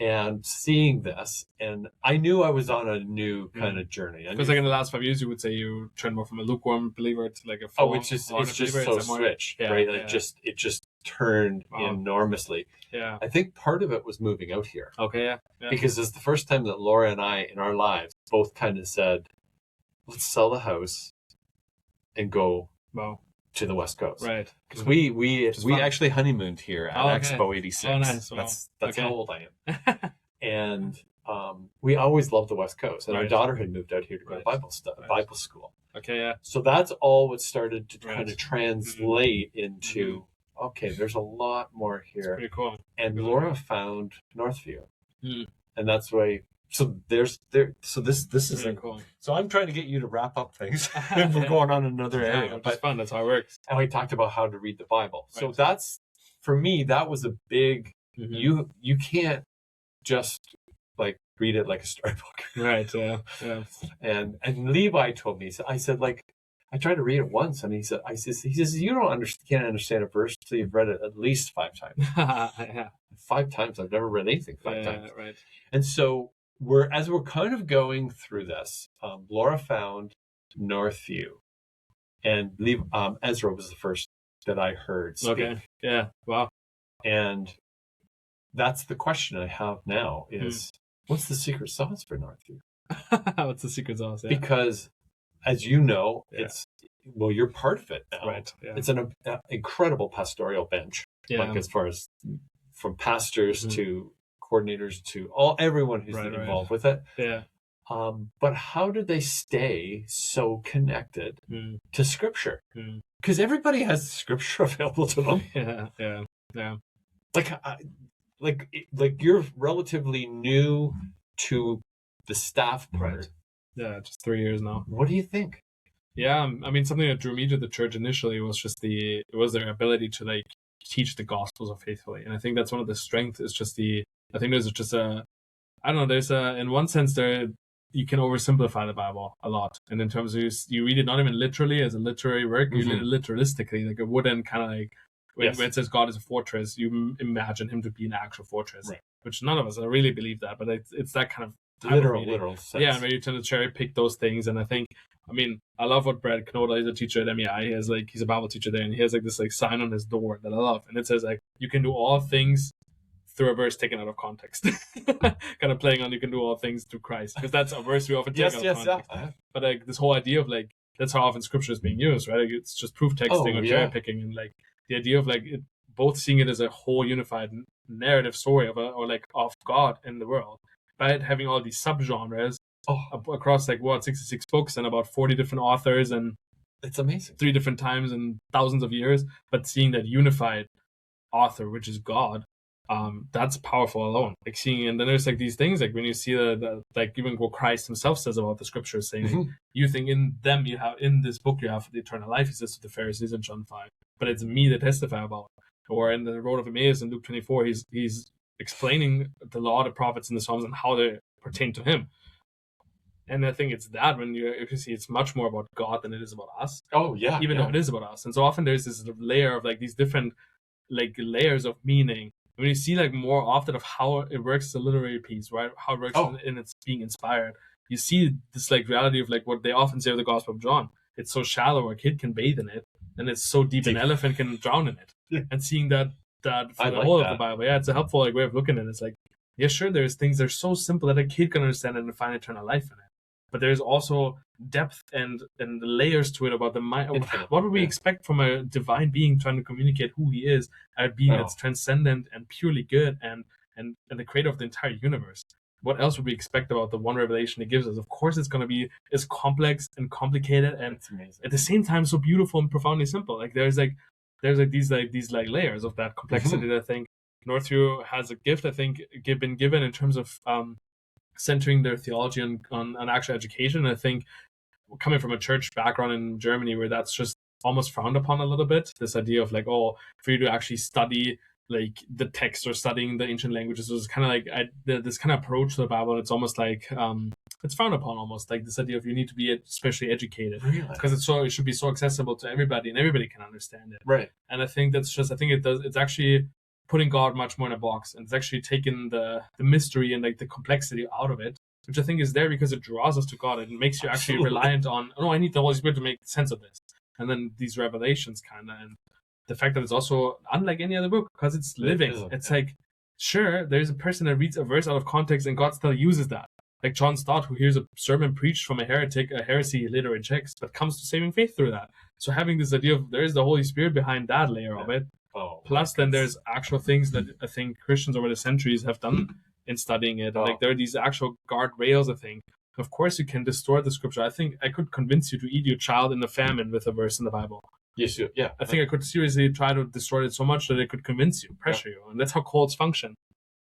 And seeing this, and I knew I was on a new kind of journey. Because like in the last 5 years, you would say you turned more from a lukewarm believer to like a full it's just so switched, right? Like it just turned enormously. Yeah. I think part of it was moving out here. Okay, yeah. Because it's the first time that Laura and I in our lives both kind of said, let's sell the house and go to the West Coast. Right. Because we actually honeymooned here at Expo 86. Oh, nice. Wow. That's how old I am. And we always loved the West Coast. And our daughter had moved out here to go to Bible school. Okay, yeah. So that's all what started to kind of translate into, okay, there's a lot more here. That's pretty cool. And Laura found Northview. And that's why. So this is cool. So I'm trying to get you to wrap up things. We're going on another area, but it's fun. That's how it works. And we talked about how to read the Bible. So that's, for me, that was a big. You can't just like read it like a storybook, right? Yeah. And Levi told me. I said, like, I tried to read it once, and he says you can't understand a verse until you've read it at least 5 times. Yeah. 5 times. I've never read anything 5 times. Right. And so as we're kind of going through this, Laura found Northview, and Ezra was the first that I heard speak. Okay. Yeah. Wow. And that's the question I have now is, what's the secret sauce for Northview? What's the secret sauce? Yeah. Because, as you know, you're part of it now. Right. Yeah. It's an incredible pastoral bench. Yeah. Like as far as from pastors to coordinators to everyone who's involved with it. Yeah. But how do they stay so connected to Scripture? Because everybody has Scripture available to them. Yeah. Like you're relatively new to the staff part. Right. Yeah, just 3 years now. What do you think? Yeah, I mean, something that drew me to the church initially was just their ability to like teach the Gospels of faithfully, and I think that's one of the strengths. Is just I think there's just in one sense you can oversimplify the Bible a lot, and in terms of you read it not even literally as a literary work, you read it literalistically, like a wooden kind of like when it says God is a fortress, you imagine him to be an actual fortress, which none of us really believe that, but it's that kind of literal sense. Yeah, and where you tend to cherry pick those things, and I love what Brad Knoda, he's a teacher at MEI, he's a Bible teacher there, and he has like this like sign on his door that I love, and it says like, you can do all things through a verse taken out of context. Kind of playing on you can do all things through Christ, because that's a verse we often take out of context. But like this whole idea of like, that's how often Scripture is being used, right? Like, it's just proof texting or cherry picking, and like the idea of like both seeing it as a whole unified narrative story of God in the world, but having all these subgenres across 66 books and about 40 different authors, and it's amazing, 3 different times and thousands of years, but seeing that unified author, which is God, that's powerful alone. Like seeing, and then there's like these things like when you see the like even what Christ himself says about the Scriptures, saying like, you think in this book you have the eternal life, he says to the Pharisees in John 5, but it's me that testify about it. Or in the Road of Emmaus in Luke 24, he's explaining the law, the prophets, and the Psalms and how they pertain to him. And I think it's that if you see, it's much more about God than it is about us. Oh yeah, even though it is about us. And so often there's this layer of like these different like layers of meaning. When you see like more often of how it works as a literary piece, right? How it works in its being inspired. You see this like reality of like what they often say of the Gospel of John. It's so shallow a kid can bathe in it, and it's so deep an elephant can drown in it. Yeah. And seeing that for the whole of the Bible, it's a helpful like way of looking at it. It's like, yeah, sure, there's things that are so simple that a kid can understand and find eternal life in it. But there's also depth and layers to it about the mind. What would we expect from a divine being trying to communicate who he is, a being that's transcendent and purely good and the creator of the entire universe? What else would we expect about the one revelation it gives us? Of course, it's going to be as complex and complicated, and at the same time so beautiful and profoundly simple. Like there's these layers of that complexity that I think Northview has a gift. I think been given in terms of centering their theology on actual education. And I think coming from a church background in Germany, where that's just almost frowned upon a little bit, this idea of like, for you to actually study the text or studying the ancient languages. So it's kind of like this kind of approach to the Bible. It's almost like it's frowned upon, almost like this idea of you need to be especially educated, Really? because it should be so accessible to everybody and everybody can understand it. Right. And I think it's actually putting God much more in a box, and it's actually taking the mystery and like the complexity out of it, which I think is there because it draws us to God. It makes you actually reliant on, I need the Holy Spirit to make sense of this, and then these revelations kind of, and the fact that it's also unlike any other book because it's living. It's like, sure, there's a person that reads a verse out of context and God still uses that. Like John Stott, who hears a sermon preached from a heretic, a heresy he later rejects, but comes to saving faith through that. So having this idea of there is the Holy Spirit behind that layer of it. Plus, then there's actual things that I think Christians over the centuries have done in studying it. Like there are these actual guardrails, I think. Of course, you can distort the scripture. I think I could convince you to eat your child in the famine with a verse in the Bible. Yes, yeah. I think I could seriously try to distort it so much that it could convince you, pressure you, and that's how cults function.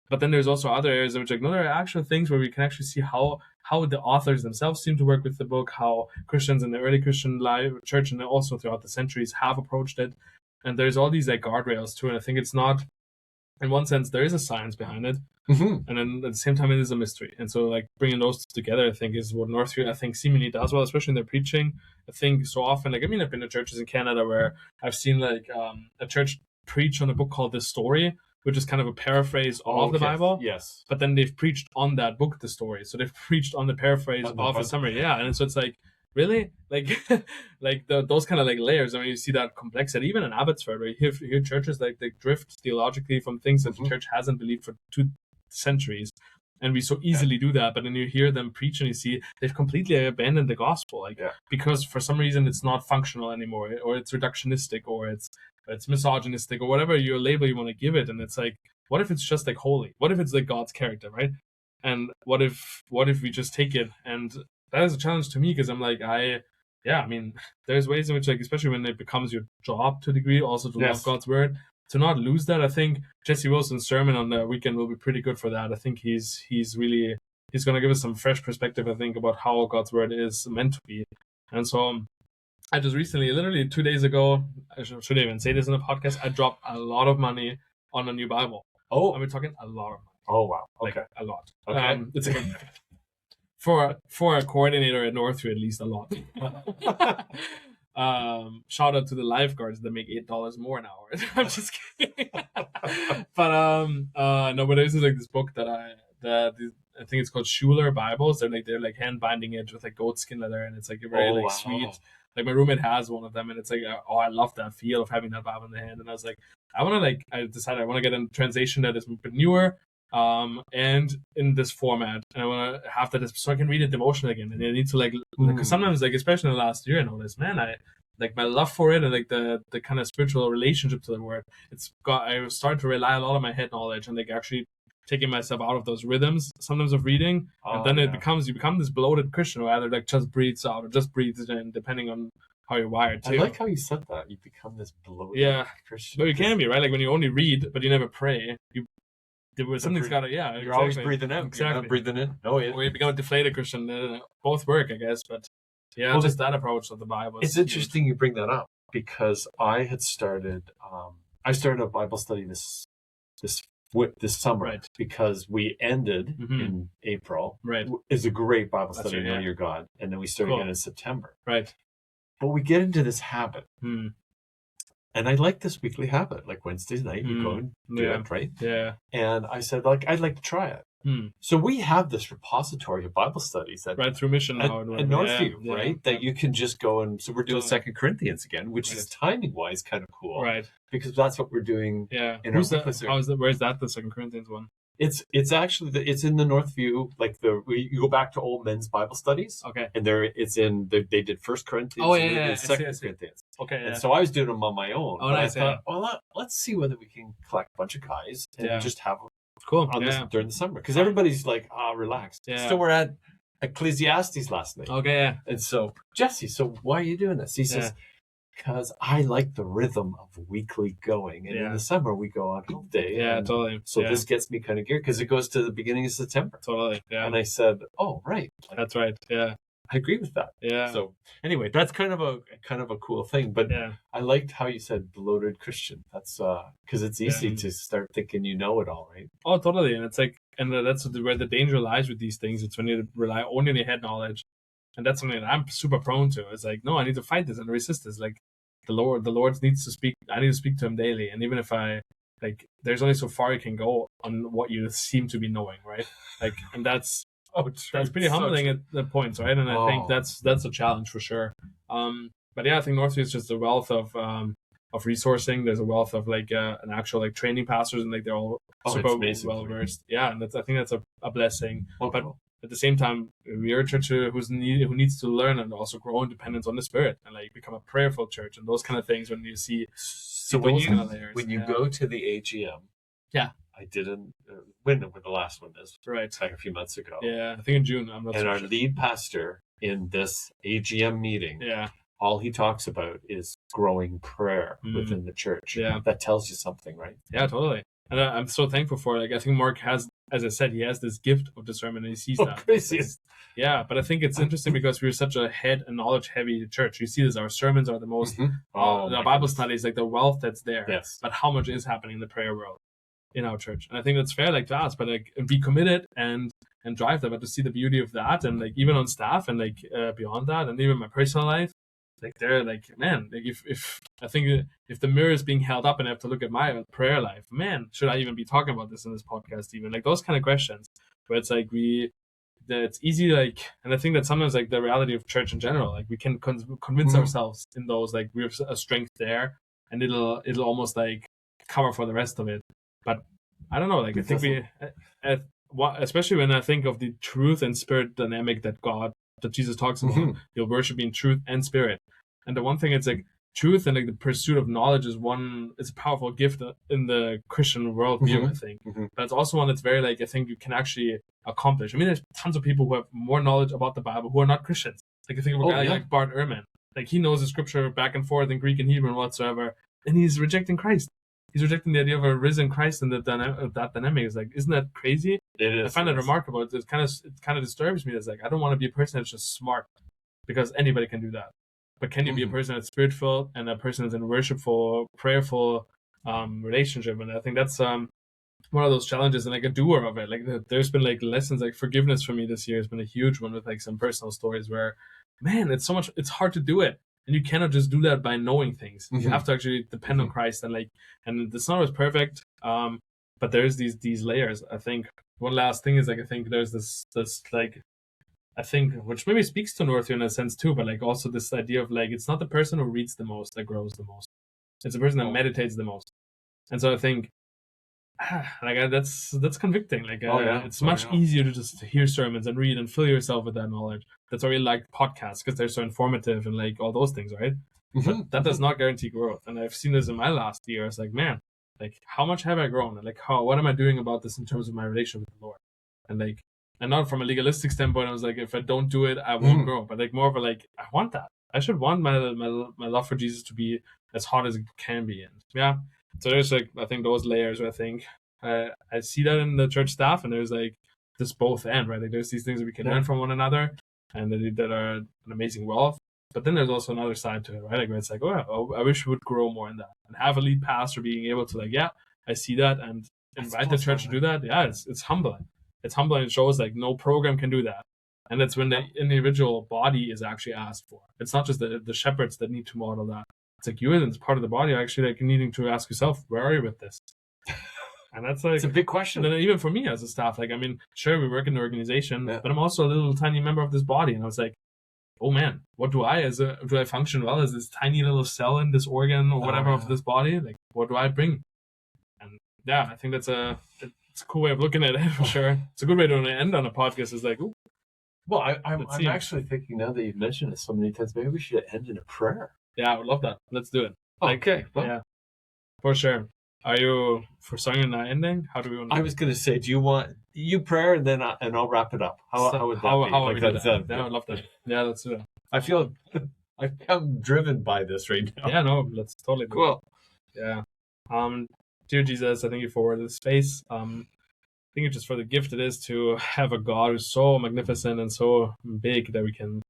But then there's also other areas in which, like, no, there are actual things where we can actually see how the authors themselves seem to work with the book, how Christians in the early Christian church and also throughout the centuries have approached it. And there's all these like guardrails too. And I think it's not, in one sense, there is a science behind it. Mm-hmm. And then at the same time, it is a mystery. And so like bringing those together, I think, is what Northview, I think, seemingly does well, especially in their preaching. I think so often, like, I mean, I've been to churches in Canada where I've seen like a church preach on a book called The Story, which is kind of a paraphrase of the Bible. Yes. But then they've preached on that book, The Story. So they've preached on the paraphrase of a summary. Yeah. And so it's like, really? Like, those kind of like layers. I mean, you see that complexity, even in Abbotsford, where you hear churches like they drift theologically from things that the church hasn't believed for 2 centuries. And we so easily do that. But then you hear them preach and you see they've completely abandoned the gospel. Because for some reason it's not functional anymore, or it's reductionistic, or it's misogynistic, or whatever your label you want to give it. And it's like, what if it's just like holy? What if it's like God's character, right? And what if we just take it? And that is a challenge to me, because I'm like, I mean, there's ways in which, like, especially when it becomes your job to a degree, also to love God's word, to not lose that. I think Jesse Wilson's sermon on the weekend will be pretty good for that. I think he's going to give us some fresh perspective, I think, about how God's word is meant to be. And so I just recently, literally 2 days ago, I should even say this in a podcast, I dropped a lot of money on a new Bible. Oh. And we're talking a lot of money. Oh, wow. Okay. Like, a lot. Okay. It's like for a coordinator at Northview, at least a lot. Shout out to the lifeguards that make $8 more an hour. I'm just kidding. But no, but this is like this book that I think it's called Schuler Bibles. They're like hand binding it with like goat skin leather, and it's like a very sweet. Like my roommate has one of them, and it's like, oh, I love that feel of having that Bible in the hand. And I was like, I decided I want to get a translation that is a bit newer, and in this format, and I want to have that so I can read it devotional again. And I need to because sometimes, like, especially in the last year and all this, man, I like my love for it and like the kind of spiritual relationship to the word. I started to rely a lot on my head knowledge and like actually taking myself out of those rhythms sometimes of reading, and then you become this bloated Christian who either like just breathes out or just breathes in, depending on how you're wired too. I like how you said that. You become this bloated Christian. But you can be, right? Like when you only read but you never pray, something's got to, you're always breathing out. Exactly. You're not breathing in. No, or you become a deflated Christian. Both work, I guess. But just that approach of the Bible. It's interesting you bring that up, because I had started. I started a Bible study this summer, right, because we ended in April. Right, it's a great Bible study, Know Your God, and then we started again in September. Right, but we get into this habit. And I like this weekly habit, like Wednesday night, you go and do it, right? Yeah. And I said, like, I'd like to try it. So we have this repository of Bible studies that right through Mission now at Northview, right? That you can just go and, so we're doing 2 Corinthians again, which is timing wise kind of cool, right? Because that's what we're doing. Yeah. In where's that? The 2 Corinthians one? It's actually it's in the Northview, like you go back to old men's Bible studies. Okay. And they did 1 Corinthians. Oh yeah, and 2 Corinthians. Okay. And so I was doing them on my own. Oh, nice. I thought, well, let's see whether we can collect a bunch of guys and just have cool during the summer, because everybody's like, relaxed. Yeah. So we're at Ecclesiastes last night. Okay. Yeah. And so Jesse, why are you doing this? He says, because I like the rhythm of weekly going, and in the summer we go on home day. Yeah, totally. So this gets me kind of geared because it goes to the beginning of September. Totally. Yeah. And I said, oh, right. That's right. Yeah. I agree with that. Yeah. So anyway, that's kind of a cool thing. But Yeah. I liked how you said bloated Christian. That's because it's easy to start thinking you know it all, right? Oh, totally. And it's like, and that's where the danger lies with these things. It's when you rely only on your head knowledge, and that's something that I'm super prone to. It's like, no, I need to fight this and resist this. Like the Lord needs to speak. I need to speak to Him daily, and even if I like, there's only so far you can go on what you seem to be knowing, right? Like, and that's pretty humbling at the points, right? And I think that's a challenge for sure. But yeah, I think Northview is just a wealth of resourcing. There's a wealth of like an actual like training pastors, and like they're all super well versed. Yeah, and I think that's a blessing. But cool. At the same time, we are a church who needs to learn and also grow in dependence on the Spirit and like become a prayerful church and those kind of things. When you see when you go to the AGM, yeah, I didn't when the last one is right, like a few months ago. Yeah, I think in June. I'm not. And so our sure. lead pastor in this AGM meeting, all he talks about is growing prayer within the church. Yeah, that tells you something, right? Yeah, totally. And I'm so thankful for it. Like I think Mark has, as I said, he has this gift of discernment, and he sees that. Crazy. Yeah, but I think it's interesting because we're such a head and knowledge heavy church. You see this, our sermons are the most, the Bible studies, like the wealth that's there. Yes. But how much is happening in the prayer world in our church? And I think that's fair, like to ask, but like be committed and drive that, but to see the beauty of that, and like even on staff and like beyond that, and even my personal life. Like they're like, man, like if I think if the mirror is being held up and I have to look at my prayer life, man, should I even be talking about this in this podcast? Even like those kind of questions, where it's like it's easy, like, and I think that sometimes like the reality of church in general, like we can convince ourselves in those, like we have a strength there, and it'll almost like cover for the rest of it. But I don't know, like I think especially when I think of the truth and spirit dynamic that Jesus talks about, you'll worship in truth and spirit. And the one thing, it's like truth and like the pursuit of knowledge it's a powerful gift in the Christian worldview, I think. But it's also one that's very like, I think you can actually accomplish. I mean, there's tons of people who have more knowledge about the Bible who are not Christians. Like I think of a guy like Bart Ehrman. Like he knows the scripture back and forth in Greek and Hebrew and whatsoever, and he's rejecting Christ. He's rejecting the idea of a risen Christ, and that dynamic is like, isn't that crazy? It is. I find that remarkable. It kind of disturbs me. It's like I don't want to be a person that's just smart, because anybody can do that. But can you be a person that's spiritual and a person that's in worshipful, prayerful relationship? And I think that's one of those challenges, and like a doer of it. Like there's been like lessons, like forgiveness for me this year has been a huge one, with like some personal stories where, man, it's hard to do it. And you cannot just do that by knowing things. You have to actually depend on Christ, and it's not always perfect. But there's these layers. I think one last thing is like, I think there's this like, I think, which maybe speaks to Northview in a sense too, but like also this idea of like, it's not the person who reads the most that grows the most. It's the person that meditates the most. And so I think, like that's convicting. Like it's much easier to just hear sermons and read and fill yourself with that knowledge. That's why we like podcasts, because they're so informative and like all those things, right? But that does not guarantee growth. And I've seen this in my last year. It's like, man, like how much have I grown? And like what am I doing about this in terms of my relationship with the Lord? And like, and not from a legalistic standpoint, I was like, if I don't do it, I won't grow. But like more of a like, I want that. I should want my love for Jesus to be as hot as it can be. And yeah. So there's like, I think those layers where I think I see that in the church staff, and there's like this both end, right? Like there's these things that we can learn from one another, and that are an amazing wealth. But then there's also another side to it, right? Like where it's like, oh, I wish we would grow more in that, and have a lead pastor being able to like, yeah, I see that, and invite the church to do that. Yeah, it's humbling. It's humbling. It shows like no program can do that. And that's when the individual body is actually asked for. It's not just the shepherds that need to model that. It's like you, as part of the body, are actually like needing to ask yourself, where are you with this? And that's like, it's a big question. And then even for me as a staff, like, I mean, sure, we work in an organization, but I'm also a little tiny member of this body. And I was like, oh man, what do I function well as this tiny little cell in this organ or whatever of this body? Like, what do I bring? And yeah, I think it's a cool way of looking at it, for sure. It's a good way to end on a podcast. Is like, ooh. Well, I'm actually thinking, now that you've mentioned it so many times, maybe we should end in a prayer. Yeah, I would love that. Let's do it. Okay. Well, yeah, for sure. Are you for starting and ending? How do we want to I was going to say, do you want you prayer, and then I'll wrap it up? How would that be? How would we do that? Yeah, I would love that. Yeah, let's do that. I feel I'm driven by this right now. Yeah, no, let's totally do cool. It. Yeah. Dear Jesus, I thank you for this space. Thank you just for the gift it is to have a God who's so magnificent and so big that we can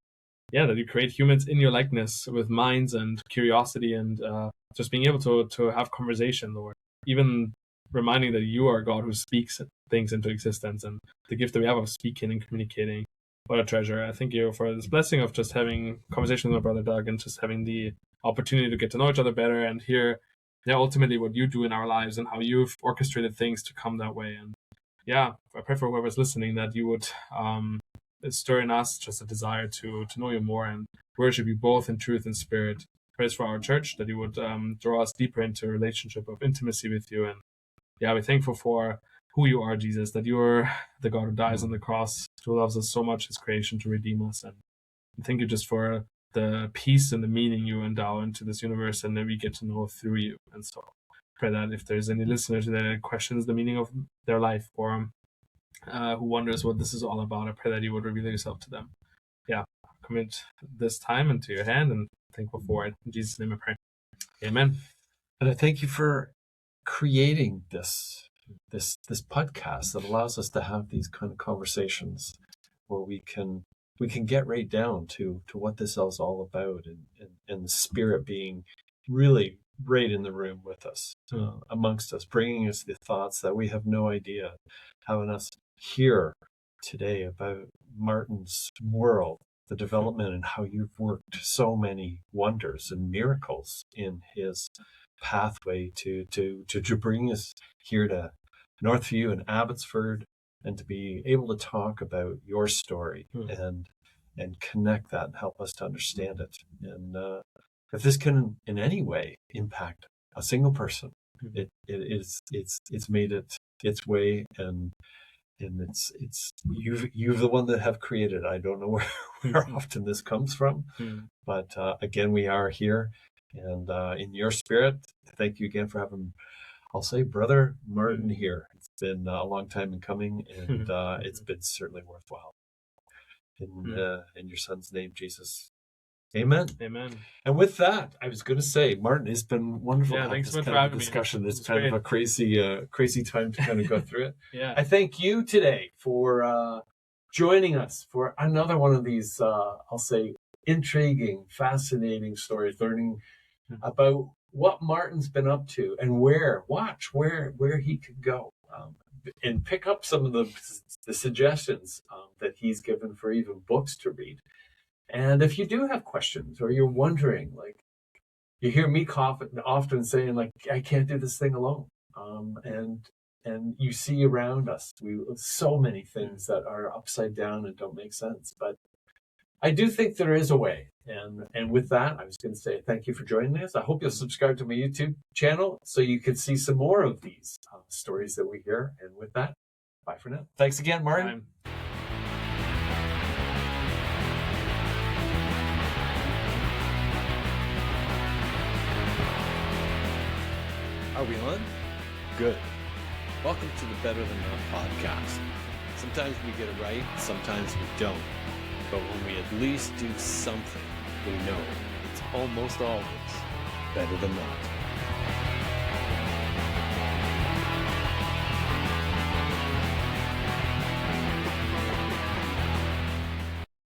that you create humans in your likeness with minds and curiosity and just being able to have conversation, Lord. Even reminding that you are God who speaks things into existence, and the gift that we have of speaking and communicating. What a treasure. I thank you for this blessing of just having conversation with my brother Doug and just having the opportunity to get to know each other better and hear ultimately what you do in our lives and how you've orchestrated things to come that way. And I pray for whoever's listening that you would stir in us just a desire to know you more and worship you both in truth and spirit. Praise for our church, that you would draw us deeper into a relationship of intimacy with you. And we're thankful for who you are, Jesus, that you are the God who dies on the cross, who loves us so much, his creation, to redeem us. And thank you just for the peace and the meaning you endow into this universe and that we get to know through you. And so pray that if there's any listeners that questions the meaning of their life or who wonders what this is all about, I pray that you would reveal yourself to them. Commit this time into your hand and thankful for it. In Jesus' name I pray. Amen. And I thank you for creating this podcast that allows us to have these kind of conversations where we can get right down to what this is all about, and the Spirit being really right in the room with us, amongst us, bringing us the thoughts that we have no idea, having us hear today about Martin's world, the development, and how you've worked so many wonders and miracles in his pathway to bring us here to Northview and Abbotsford, and to be able to talk about your story and connect that and help us to understand it. And if this can in any way impact a single person, it's made it its way, and it's you've the one that have created. I don't know where often this comes from, but again, we are here, and in your spirit, thank you again for having, I'll say, Brother Martin here. It's been a long time in coming, and it's been certainly worthwhile. In your son's name, Jesus. Amen. Amen. And with that, I was going to say, Martin, it's been wonderful to have thanks this for kind having of discussion. me. It's kind great. of a crazy time to kind of go through it. I thank you today for joining us for another one of these, I'll say, intriguing, fascinating stories, learning about what Martin's been up to and where he could go, and pick up some of the suggestions that he's given for even books to read. And if you do have questions, or you're wondering, like, you hear me often saying, like, I can't do this thing alone. And you see around us, so many things that are upside down and don't make sense. But I do think there is a way. And with that, I was going to say thank you for joining us. I hope you'll subscribe to my YouTube channel so you can see some more of these stories that we hear. And with that, bye for now. Thanks again, Martin. Are we on? Good. Welcome to the Better Than Not podcast. Sometimes we get it right, sometimes we don't. But when we at least do something, we know it's almost always better than not.